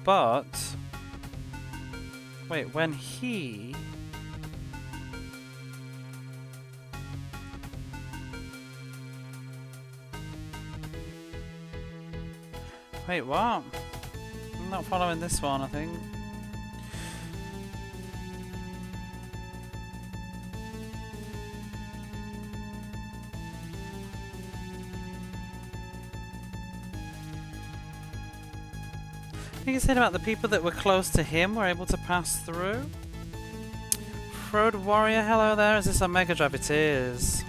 But wait, when he wait, what? I'm not following this one, I think. think he said about the people that were close to him were able to pass through. Road Warrior, hello there. Is this on Mega Drive? It is.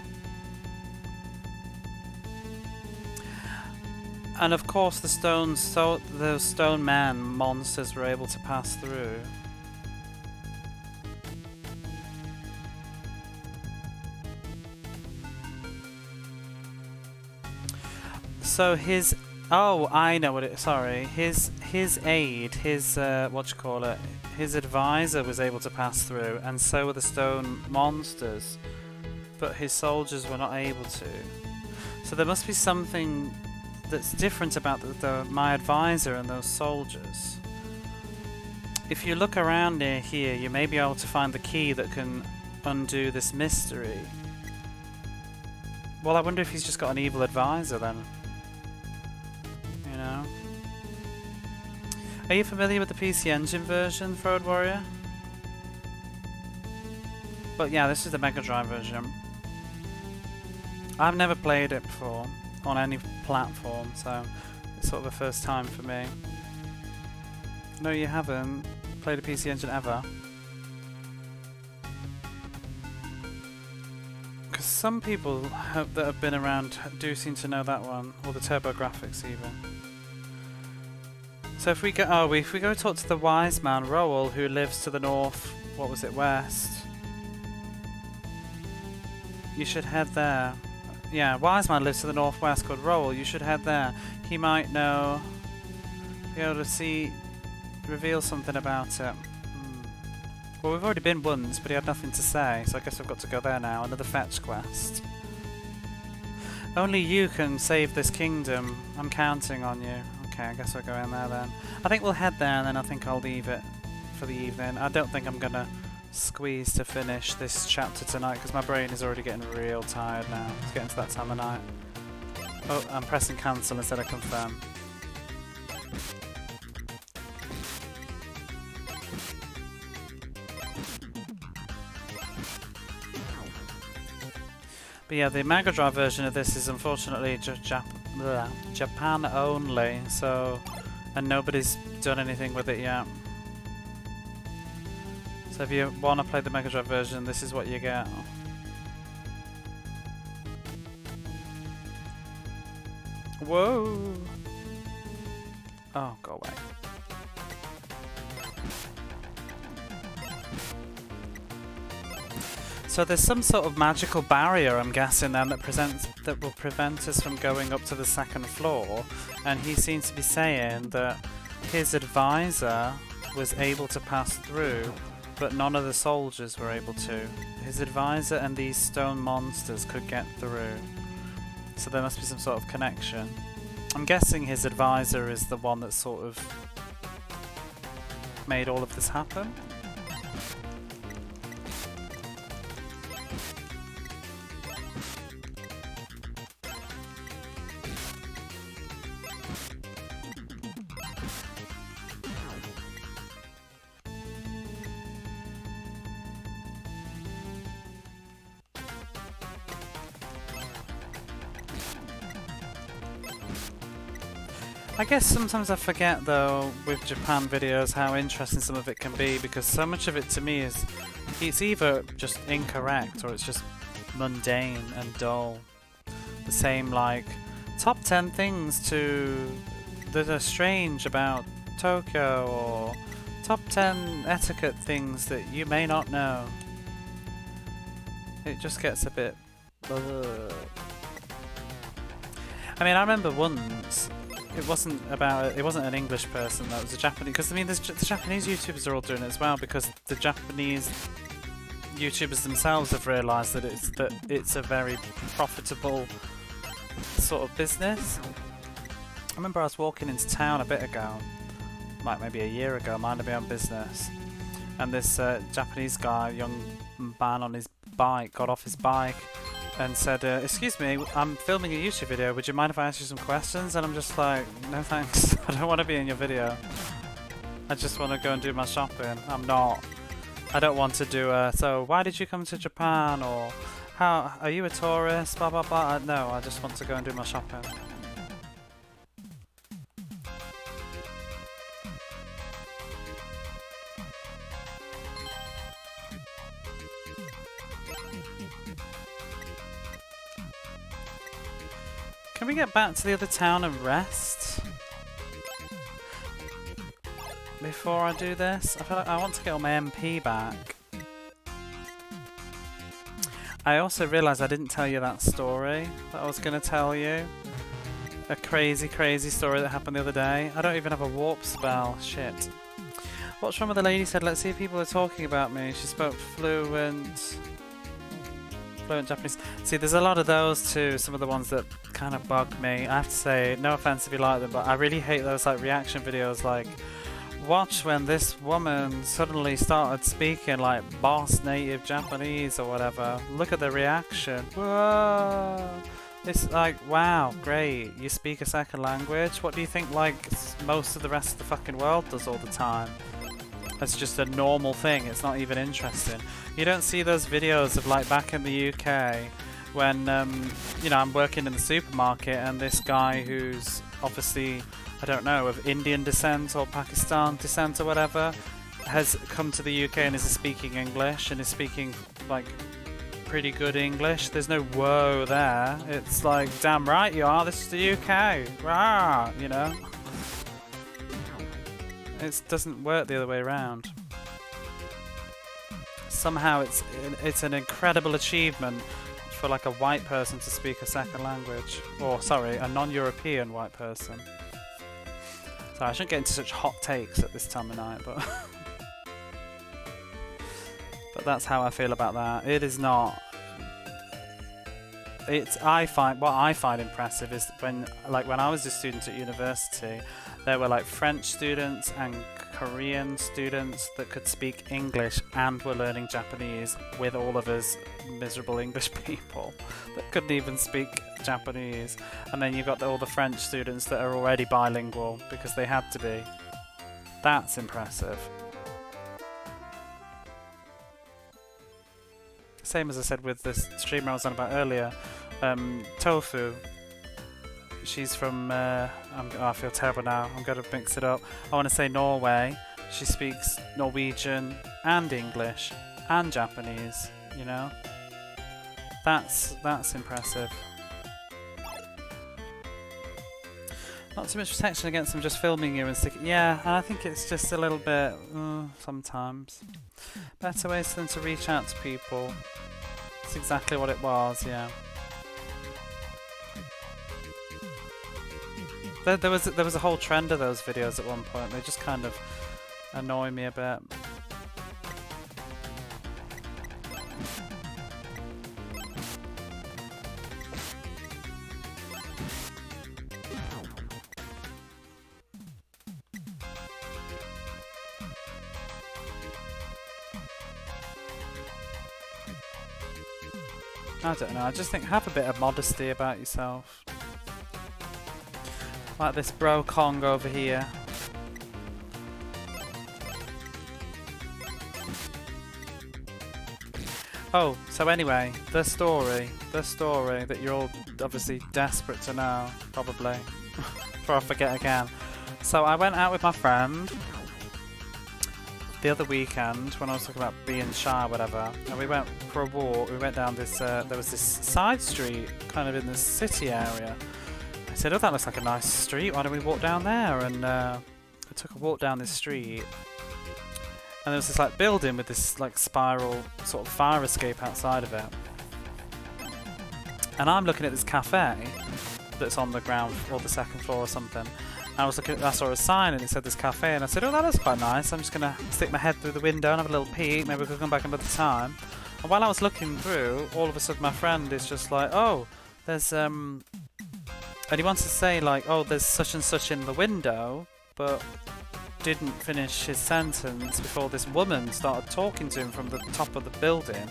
And of course, the those stone man monsters were able to pass through. So his I know what it. Sorry, his aide, his his advisor was able to pass through, and so were the stone monsters, but his soldiers were not able to. So there must be something that's different about my advisor and those soldiers. If you look around near here, you may be able to find the key that can undo this mystery. Well, I wonder if he's just got an evil advisor then. You know? Are you familiar with the PC Engine version, Road Warrior? But yeah, this is the Mega Drive version. I've never played it before on any platform, so it's sort of a first time for me. No, you haven't played a PC Engine ever? Because some people that have been around do seem to know that one, or the TurboGrafx even. So if we go, if we go talk to the wise man Roel, who lives to the north, what was it, west? You should head there. Yeah, wise man lives to the northwest called Roel. You should head there. He might know, be able to reveal something about it. Well, we've already been once, but he had nothing to say, so I guess we've got to go there now. Another fetch quest. Only you can save this kingdom. I'm counting on you. Okay, I guess we're going there then. I think we'll head there, and then I think I'll leave it for the evening. I don't think I'm gonna squeeze to finish this chapter tonight because my brain is already getting real tired now. It's getting to that time of night. Oh, I'm pressing cancel instead of confirm. But yeah, the Mega Drive version of this is unfortunately just Japan only, so, and nobody's done anything with it yet. So if you want to play the Mega Drive version, this is what you get. Whoa! Oh, go away. So there's some sort of magical barrier, I'm guessing, then that will prevent us from going up to the second floor. And he seems to be saying that his advisor was able to pass through, but none of the soldiers were able to. His advisor and these stone monsters could get through. So there must be some sort of connection. I'm guessing his advisor is the one that sort of made all of this happen. I guess sometimes I forget though with Japan videos how interesting some of it can be, because so much of it to me is it's either just incorrect or it's just mundane and dull. The same like top 10 things that are strange about Tokyo, or top 10 etiquette things that you may not know. It just gets a bit I mean, I remember once it wasn't an English person, that was a Japanese, because I mean the Japanese YouTubers are all doing it as well, because the Japanese YouTubers themselves have realised that it's a very profitable sort of business. I remember I was walking into town a bit ago, like maybe a year ago, minding my own business, and this Japanese guy, young man on his bike, got off his bike and said, excuse me, I'm filming a YouTube video, would you mind if I ask you some questions? And I'm just like, no thanks, I don't want to be in your video. I just want to go and do my shopping. I don't want to do so why did you come to Japan, or how, are you a tourist, blah blah blah. No, I just want to go and do my shopping. Can we get back to the other town and rest? Before I do this? I feel like I want to get all my MP back. I also realised I didn't tell you that story that I was going to tell you. A crazy, crazy story that happened the other day. I don't even have a warp spell. Shit. What's wrong with the lady said, let's see if people are talking about me. She spoke fluent Japanese. See, there's a lot of those too, some of the ones that kind of bug me. I have to say, no offense if you like them, but I really hate those like reaction videos like, watch when this woman suddenly started speaking like boss native Japanese or whatever. Look at the reaction. Whoa! It's like, wow, great, you speak a second language? What do you think like most of the rest of the fucking world does all the time? It's just a normal thing, it's not even interesting. You don't see those videos of like back in the UK when, you know, I'm working in the supermarket and this guy who's obviously, I don't know, of Indian descent or Pakistan descent or whatever, has come to the UK and is speaking English and is speaking like pretty good English. There's no whoa there. It's like, damn right you are, this is the UK. Rah, you know? It doesn't work the other way around. Somehow it's an incredible achievement for like a white person to speak a second language. Or, sorry, a non-European white person. Sorry, I shouldn't get into such hot takes at this time of night, but... but that's how I feel about that. It is not... What I find impressive is when I was a student at university, there were like French students and Korean students that could speak English and were learning Japanese with all of us miserable English people that couldn't even speak Japanese. And then you've got all the French students that are already bilingual because they had to be. That's impressive. Same as I said with the streamer I was on about earlier, Tofu. She's from, I feel terrible now, I'm going to mix it up. I want to say Norway. She speaks Norwegian and English and Japanese, you know? That's impressive. Not too much protection against them just filming you and sticking... Yeah, and I think it's just a little bit... sometimes. Better ways for them to reach out to people. That's exactly what it was, yeah. There was a whole trend of those videos at one point. They just kind of annoy me a bit. I don't know, I just think have a bit of modesty about yourself. Like this bro Kong over here. Oh, so anyway, the story that you're all obviously desperate to know, probably, before I forget again. So I went out with my friend the other weekend when I was talking about being shy or whatever, and we went for a walk. We went down this, there was this side street kind of in the city area. I said, oh, that looks like a nice street, why don't we walk down there? And I took a walk down this street, and there was this like building with this like spiral sort of fire escape outside of it. And I'm looking at this cafe that's on the ground or the second floor or something. And I was looking, I saw a sign and it said this cafe, and I said, oh, that looks quite nice. I'm just gonna stick my head through the window and have a little peek. Maybe we could come back another time. And while I was looking through, all of a sudden my friend is just like, oh, there's and he wants to say like, oh, there's such and such in the window, but didn't finish his sentence before this woman started talking to him from the top of the building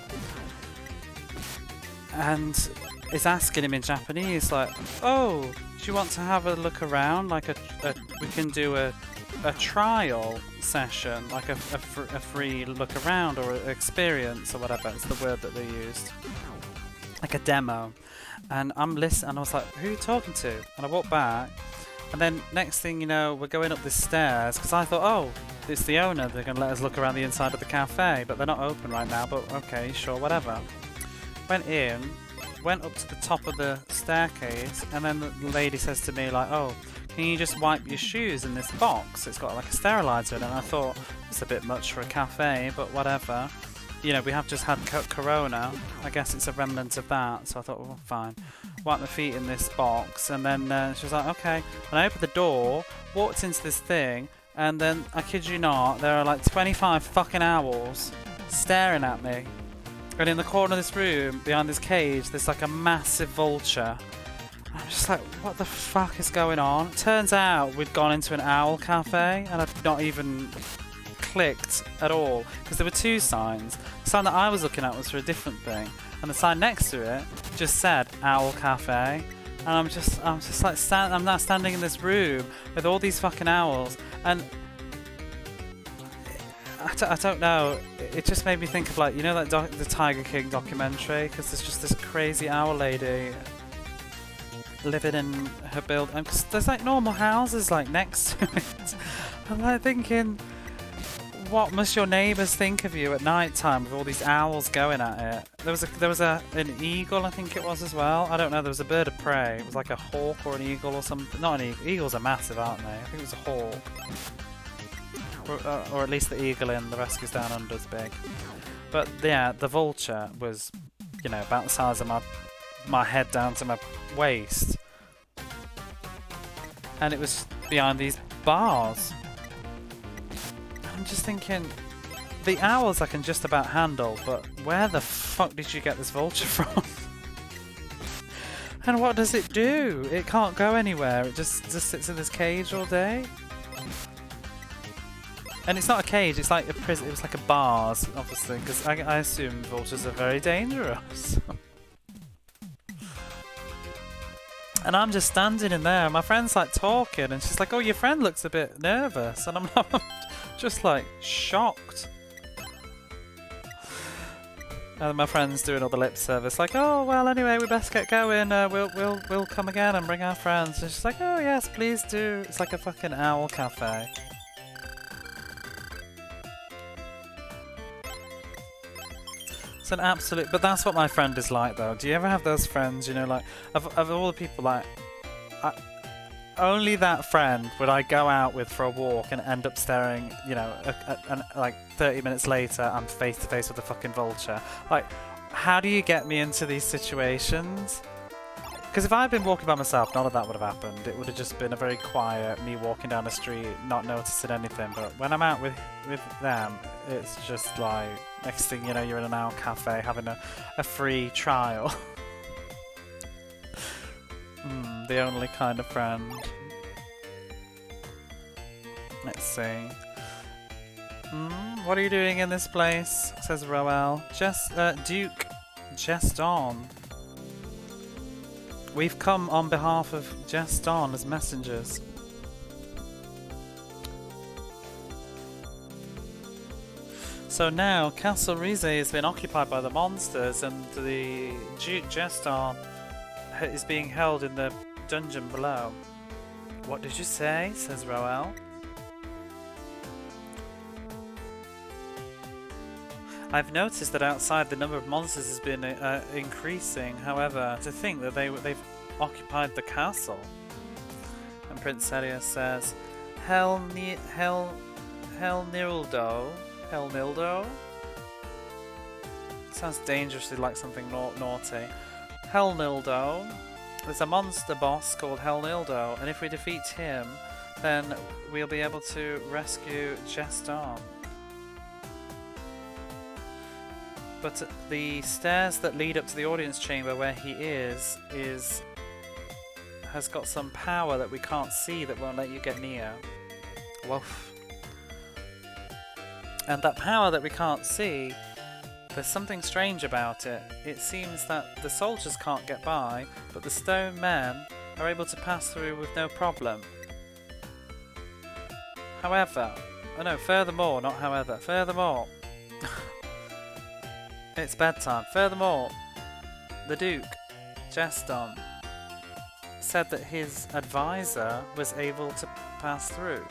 and is asking him in Japanese like, oh, do you want to have a look around, like we can do a trial session, like a free look around or experience or whatever, it's the word that they used, like a demo. And I'm listening, and I was like, who are you talking to? And I walked back, and then next thing you know, we're going up the stairs, because I thought, oh, it's the owner, they're going to let us look around the inside of the cafe, but they're not open right now, but okay, sure, whatever. Went in, went up to the top of the staircase, and then the lady says to me like, "Oh, can you just wipe your shoes in this box? It's got like a sterilizer in it." And I thought, it's a bit much for a cafe, but whatever. You know, we have just had Corona. I guess it's a remnant of that, so I thought, well, fine. Wipe my feet in this box, and then she was like, okay. And I opened the door, walked into this thing, and then, I kid you not, there are like 25 fucking owls staring at me. And in the corner of this room, behind this cage, there's like a massive vulture. I'm just like, what the fuck is going on? Turns out we'd gone into an owl cafe, and I'd not even clicked at all, because there were two signs. The sign that I was looking at was for a different thing, and the sign next to it just said Owl Cafe. And I'm just like, I'm now standing in this room with all these fucking owls, and I don't know. It just made me think of, like, you know, like the Tiger King documentary, because there's just this crazy owl lady living in her building, because there's like normal houses like next to it. I'm like thinking, what must your neighbours think of you at night time with all these owls going at it? There was an eagle, I think it was, as well. I don't know. There was a bird of prey. It was like a hawk or an eagle or something. Not an eagle. Eagles are massive, aren't they? I think it was a hawk. Or at least the eagle in The Rescues Down Under is big. But yeah, the vulture was, you know, about the size of my head down to my waist. And it was behind these bars. I'm just thinking, the owls I can just about handle, but where the fuck did you get this vulture from? And what does it do? It can't go anywhere. It just sits in this cage all day. And it's not a cage, it's like a prison. It was like a bars, obviously, because I assume vultures are very dangerous. And I'm just standing in there, and my friend's like talking, and she's like, "Oh, your friend looks a bit nervous," and I'm just like shocked. And my friend's doing all the lip service, like, "Oh, well, anyway, we best get going. We'll come again and bring our friends." And she's like, "Oh yes, please do." It's like a fucking owl cafe. It's an absolute, but that's what my friend is like, though. Do you ever have those friends, you know, like, of all the people, like, only that friend would I go out with for a walk and end up staring, you know, and like 30 minutes later, I'm face to face with a fucking vulture. Like, how do you get me into these situations? Because if I had been walking by myself, none of that would have happened. It would have just been a very quiet, me walking down the street, not noticing anything. But when I'm out with them, it's just like, next thing you know, you're in an owl cafe having a free trial. The only kind of friend. Let's see. What are you doing in this place? Says Roel. Duke, just on. We've come on behalf of Jeston as messengers. So now Castle Rize has been occupied by the monsters, and the Duke Jeston is being held in the dungeon below. What did you say? Says Roel. I've noticed that outside the number of monsters has been increasing. However, to think that they've occupied the castle. And Prince Celia says, Helnildo. Sounds dangerously like something naughty. Helnildo. There's a monster boss called Helnildo, and if we defeat him, then we'll be able to rescue Jeston. But the stairs that lead up to the audience chamber where he has got some power that we can't see that won't let you get near. Woof. And that power that we can't see, there's something strange about it. It seems that the soldiers can't get by, but the stone men are able to pass through with no problem. However, furthermore, not however, furthermore, it's bedtime. Furthermore, the Duke, Jeston, said that his advisor was able to pass through.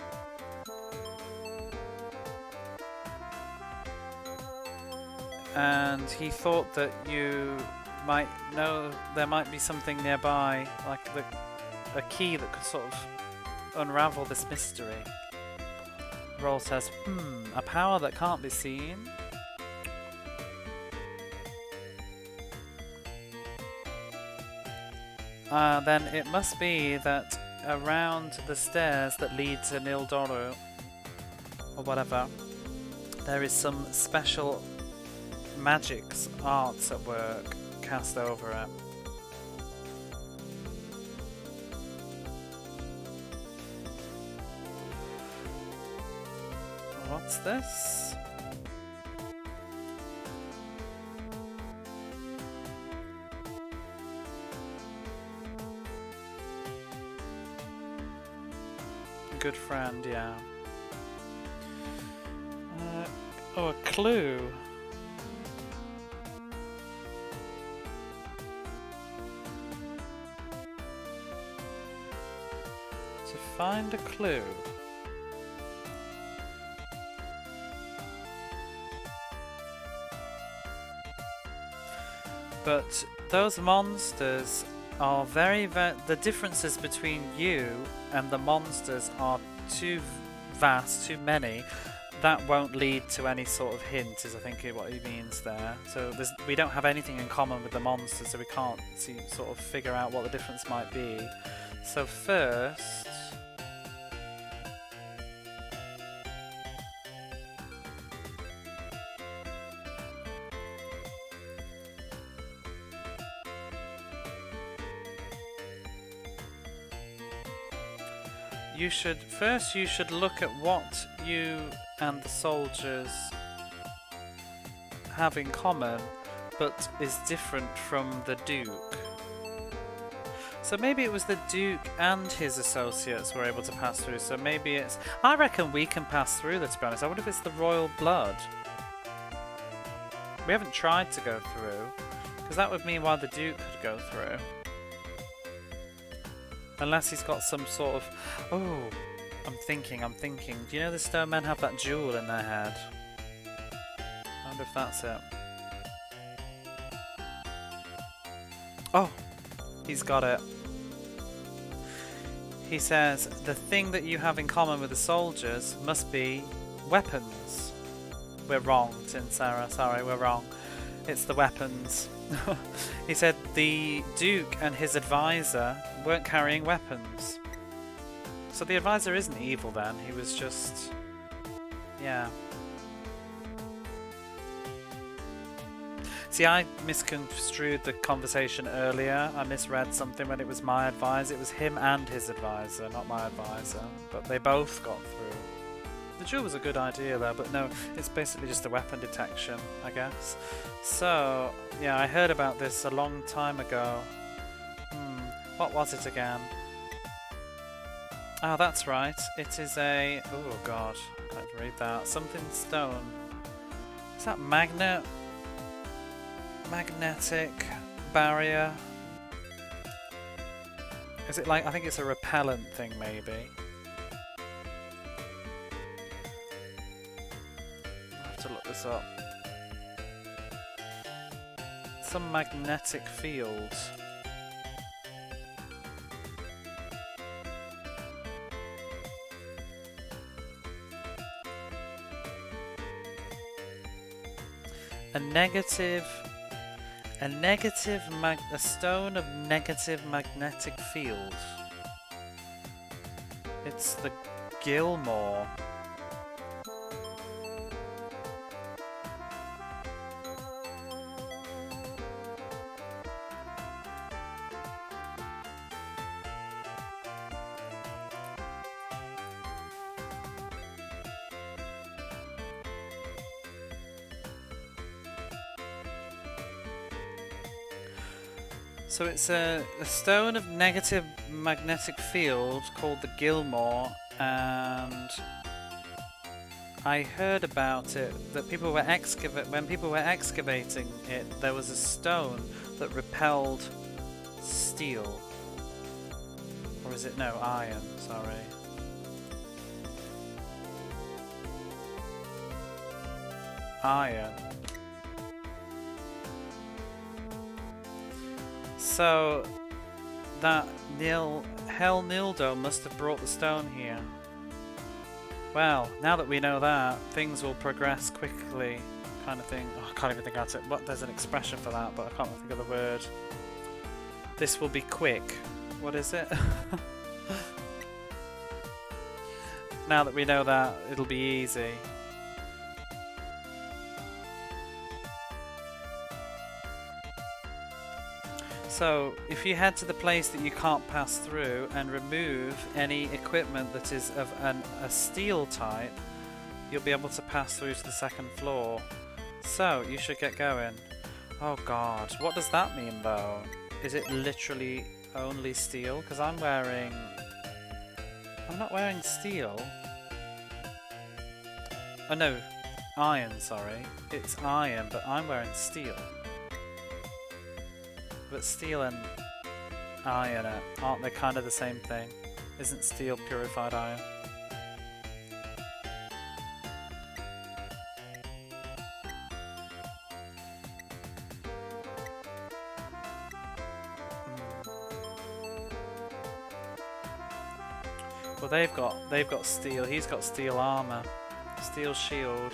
And he thought that you might know there might be something nearby, like a key that could sort of unravel this mystery. Roll says, a power that can't be seen? Then it must be that around the stairs that lead to Nildoru, or whatever, there is some special magic's arts at work cast over it. What's this? Good friend, yeah. Oh, a clue. To find a clue. But those monsters are the differences between you and the monsters are too vast, too many. That won't lead to any sort of hint, is I think what he means there. So we don't have anything in common with the monsters, so we can't sort of figure out what the difference might be. So first, you should look at what you and the soldiers have in common, but is different from the Duke. So maybe it was the Duke and his associates were able to pass through, so maybe it's... I reckon we can pass through, let's be honest. I wonder if it's the royal blood. We haven't tried to go through, because that would mean why the Duke could go through. Unless he's got some sort of... Oh, I'm thinking. Do you know the stone men have that jewel in their head? I wonder if that's it. Oh, he's got it. He says, the thing that you have in common with the soldiers must be weapons. We're wrong, Tin Sarah. Sorry, we're wrong. It's the weapons. He said the Duke and his advisor weren't carrying weapons. So the advisor isn't evil then, he was just... yeah. See, I misconstrued the conversation earlier. I misread something when it was my advisor. It was him and his advisor, not my advisor. But they both got through. The jewel was a good idea though, but no, it's basically just a weapon detection, I guess. So, yeah, I heard about this a long time ago. What was it again? Oh, that's right. It is a... oh god, I can't read that. Something stone. Is that magnetic barrier? Is it like... I think it's a repellent thing, maybe. I have to look this up. Some magnetic field. A stone of negative magnetic field. It's the Gilmore. So it's a stone of negative magnetic field called the Gilmore, and I heard about it that people were when people were excavating it, there was a stone that repelled steel. Or is it no, iron, sorry. Iron. So that Hell Nildo must have brought the stone here. Well, now that we know that, things will progress quickly, kind of thing. Oh, I can't even think how to. What? There's an expression for that, but I can't think of the word. This will be quick. What is it? Now that we know that, it'll be easy. So, if you head to the place that you can't pass through and remove any equipment that is of a steel type, you'll be able to pass through to the second floor. So, you should get going. Oh god, what does that mean though? Is it literally only steel? Because I'm not wearing steel. Oh no, iron, sorry. It's iron, but I'm wearing steel. But steel and iron, aren't they kind of the same thing? Isn't steel purified iron? Well, they've got steel. He's got steel armor, steel shield.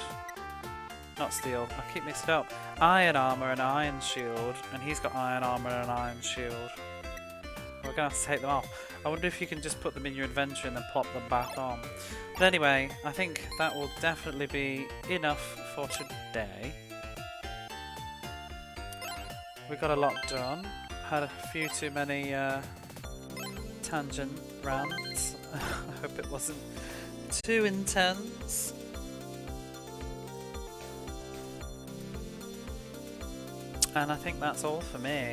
Not steel. I keep mixing it up. Iron armor and iron shield, and he's got iron armor and iron shield. We're gonna have to take them off. I wonder if you can just put them in your inventory and then plop them back on. But anyway, I think that will definitely be enough for today. We got a lot done. Had a few too many tangent rants. I hope it wasn't too intense. And I think that's all for me.